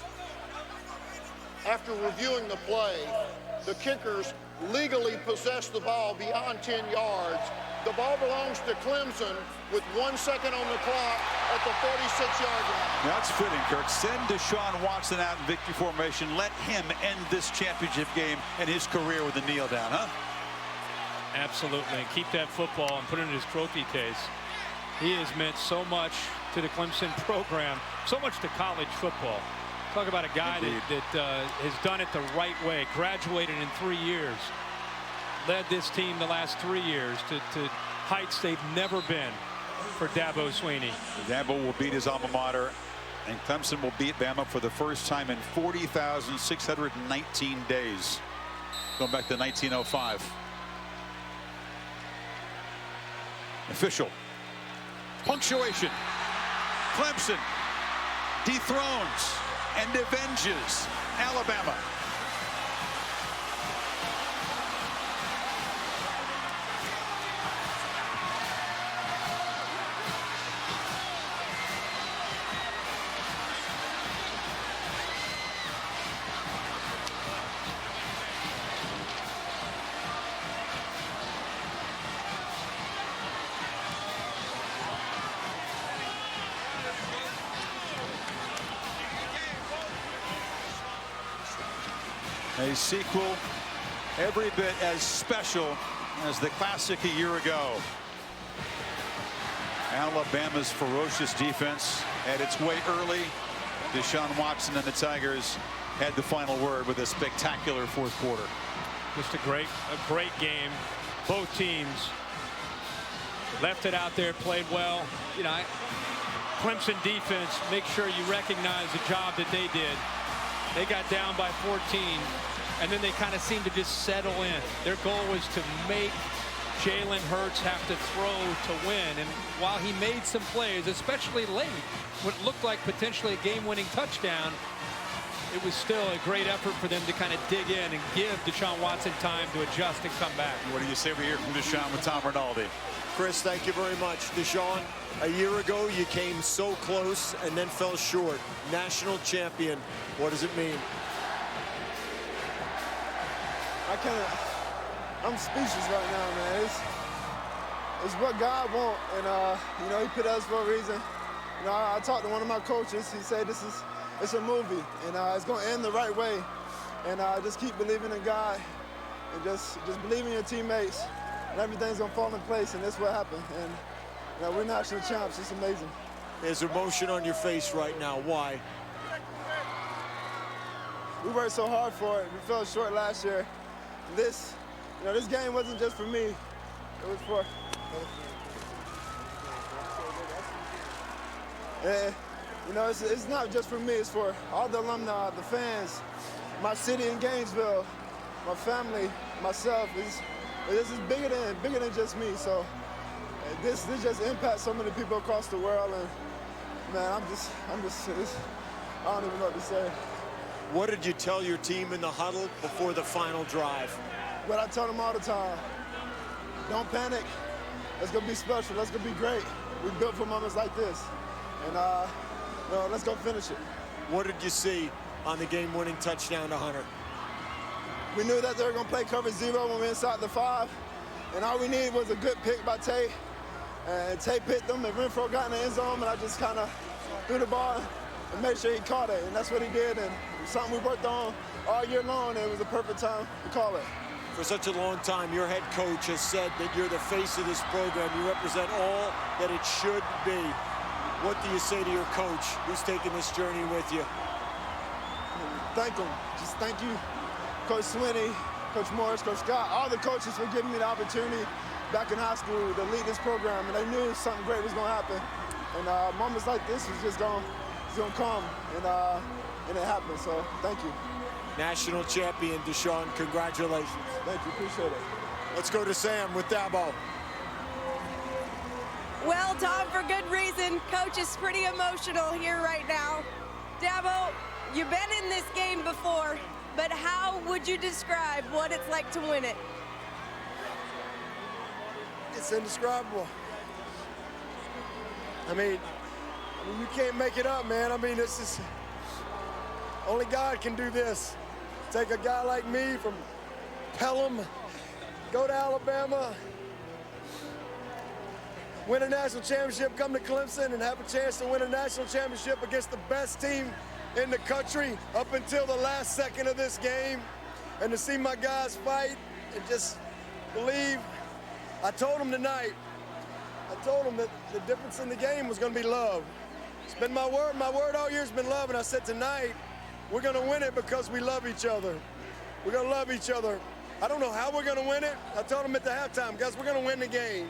After reviewing the play, the kickers legally possessed the ball beyond 10 yards. The ball belongs to Clemson with 1 second on the clock at the 46-yard line. That's fitting, Kirk. Send Deshaun Watson out in victory formation. Let him end this championship game and his career with a kneel down, huh? Absolutely. And keep that football and put it in his trophy case. He has meant so much to the Clemson program, so much to college football. Talk about a guy that has done it the right way, graduated in 3 years, led this team the last 3 years to heights they've never been for Dabo Swinney. Dabo will beat his alma mater, and Clemson will beat Bama for the first time in 40,619 days, going back to 1905. Official punctuation. Clemson dethrones and avenges Alabama. A sequel every bit as special as the classic a year ago. Alabama's ferocious defense had its way early. Deshaun Watson and the Tigers had the final word with a spectacular fourth quarter. Just a great game. Both teams left it out there, played well. You know, Clemson defense, make sure you recognize the job that they did. They got down by 14, and then they kind of seemed to just settle in. Their goal was to make Jalen Hurts have to throw to win. And while he made some plays, especially late, what looked like potentially a game-winning touchdown, it was still a great effort for them to kind of dig in and give Deshaun Watson time to adjust and come back. What do you say over here from Deshaun with Tom Rinaldi? Chris, thank you very much. Deshaun, a year ago you came so close and then fell short. National champion. What does it mean? I'm speechless right now, man. It's what God wants, and you know, He put us for a reason. You know, I talked to one of my coaches. He said it's a movie, and it's going to end the right way. And just keep believing in God, and just believe in your teammates, and everything's going to fall in place. And that's what happened. And you know, we're national champs. It's amazing. There's emotion on your face right now. Why? We worked so hard for it. We fell short last year. This game wasn't just for me. It was for. You know, it's not just for me. It's for all the alumni, the fans, my city in Gainesville, my family, myself. This is bigger than just me. So this just impacts so many people across the world. And man, I don't even know what to say. What did you tell your team in the huddle before the final drive? What I tell them all the time: don't panic. It's gonna be special. It's gonna be great. We built for moments like this, and let's go finish it. What did you see on the game-winning touchdown to Hunter? We knew that they were gonna play cover 0 when we were inside the 5, and all we needed was a good pick by Tay. And Tay picked them, and Renfro got in the end zone, and I just kind of threw the ball and made sure he caught it, and that's what he did. And it was something we worked on all year long, and it was the perfect time to call it. For such a long time, your head coach has said that you're the face of this program. You represent all that it should be. What do you say to your coach who's taking this journey with you? Thank him. Just thank you, Coach Swinney, Coach Morris, Coach Scott, all the coaches for giving me the opportunity back in high school to lead this program. And they knew something great was going to happen. And moments like this was just going to come. And it happened. So thank you. National champion, Deshaun, congratulations. Thank you, appreciate it. Let's go to Sam with Dabo. Well, Tom, for good reason. Coach is pretty emotional here right now. Dabo, you've been in this game before, but how would you describe what it's like to win it? It's indescribable. I mean, you can't make it up, man. I mean, this is, only God can do this. Take a guy like me from Pelham, go to Alabama, win a national championship, come to Clemson, and have a chance to win a national championship against the best team in the country up until the last second of this game, and to see my guys fight and just believe. I told them tonight, that the difference in the game was going to be love. It's been my word all year has been love, and I said tonight, we're going to win it because we love each other. We're going to love each other. I don't know how we're going to win it. I told them at the halftime, guys, we're going to win the game.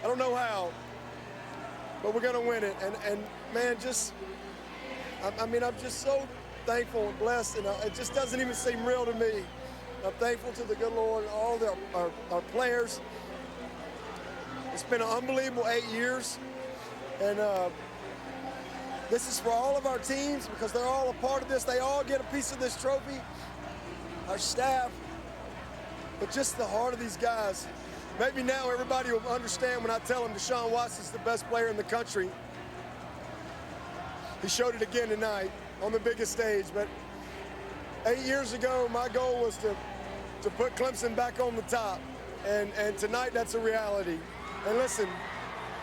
I don't know how, but we're going to win it. And man, I'm just so thankful and blessed, and it just doesn't even seem real to me. I'm thankful to the good Lord and all our players. It's been an unbelievable 8 years, and this is for all of our teams because they're all a part of this. They all get a piece of this trophy, our staff, but just the heart of these guys. Maybe now everybody will understand when I tell them Deshaun Watson's the best player in the country. He showed it again tonight on the biggest stage, but 8 years ago, my goal was to put Clemson back on the top, and tonight that's a reality. And listen,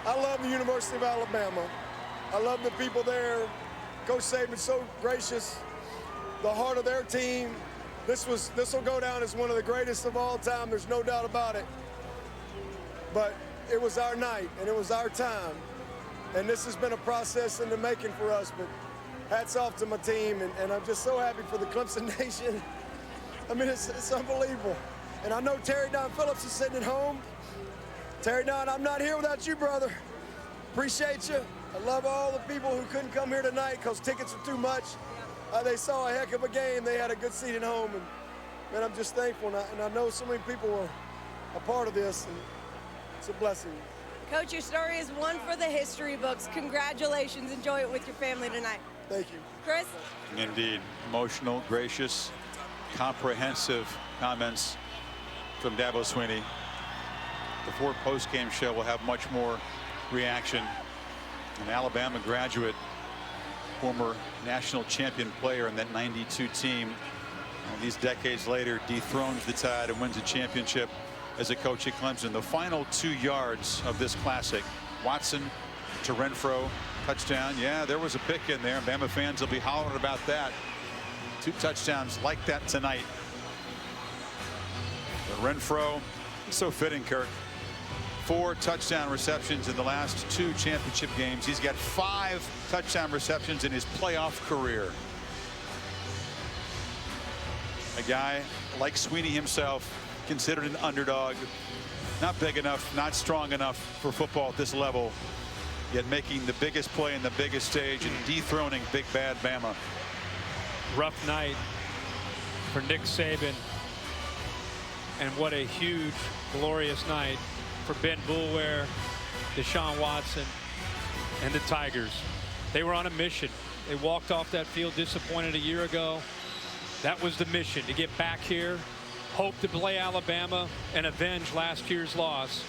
I love the University of Alabama. I love the people there. Coach Saban's so gracious. The heart of their team. This will go down as one of the greatest of all time. There's no doubt about it. but it was our night and it was our time. And this has been a process in the making for us, but hats off to my team, and I'm just so happy for the Clemson Nation. I mean, it's unbelievable. And I know Terry Don Phillips is sitting at home. Terry Don, I'm not here without you, brother. Appreciate you. I love all the people who couldn't come here tonight because tickets are too much. They saw a heck of a game. They had a good seat at home, and man, I'm just thankful. And I know so many people were a part of this, and it's a blessing. Coach, your story is one for the history books. Congratulations. Enjoy it with your family tonight. Thank you. Chris? Indeed. Emotional, gracious, comprehensive comments from Dabo Swinney. The Ford post-game show will have much more reaction. An Alabama graduate, former national champion player in that '92 team, and these decades later dethrones the Tide and wins a championship as a coach at Clemson. The final 2 yards of this classic, Watson to Renfro, touchdown. Yeah, there was a pick in there. Bama fans will be hollering about that. 2 touchdowns like that tonight. But Renfro, so fitting, Kirk. 4 touchdown receptions in the last 2 championship games. He's got 5 touchdown receptions in his playoff career. A guy like Swinney himself, considered an underdog, not big enough, not strong enough for football at this level, yet making the biggest play in the biggest stage and dethroning big bad Bama. Rough night for Nick Saban, and what a huge, glorious night for Ben Boulware, Deshaun Watson, and the Tigers. They were on a mission. They walked off that field disappointed a year ago. That was the mission, to get back here, hope to play Alabama, and avenge last year's loss.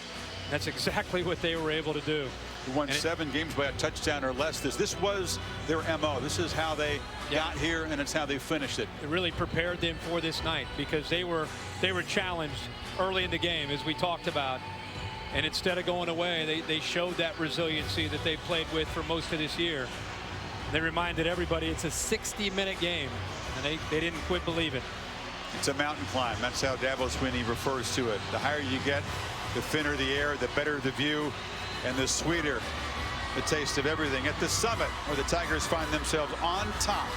That's exactly what they were able to do. They won 7 games by a touchdown or less. This was their MO. This is how they got here, and it's how they finished it. It really prepared them for this night, because they were challenged early in the game, as we talked about. And instead of going away, they showed that resiliency that they played with for most of this year. They reminded everybody it's a 60-minute game, and they didn't quit believing. It's a mountain climb. That's how Dabo Swinney refers to it. The higher you get, the thinner the air, the better the view, and the sweeter the taste of everything. At the summit, where the Tigers find themselves on top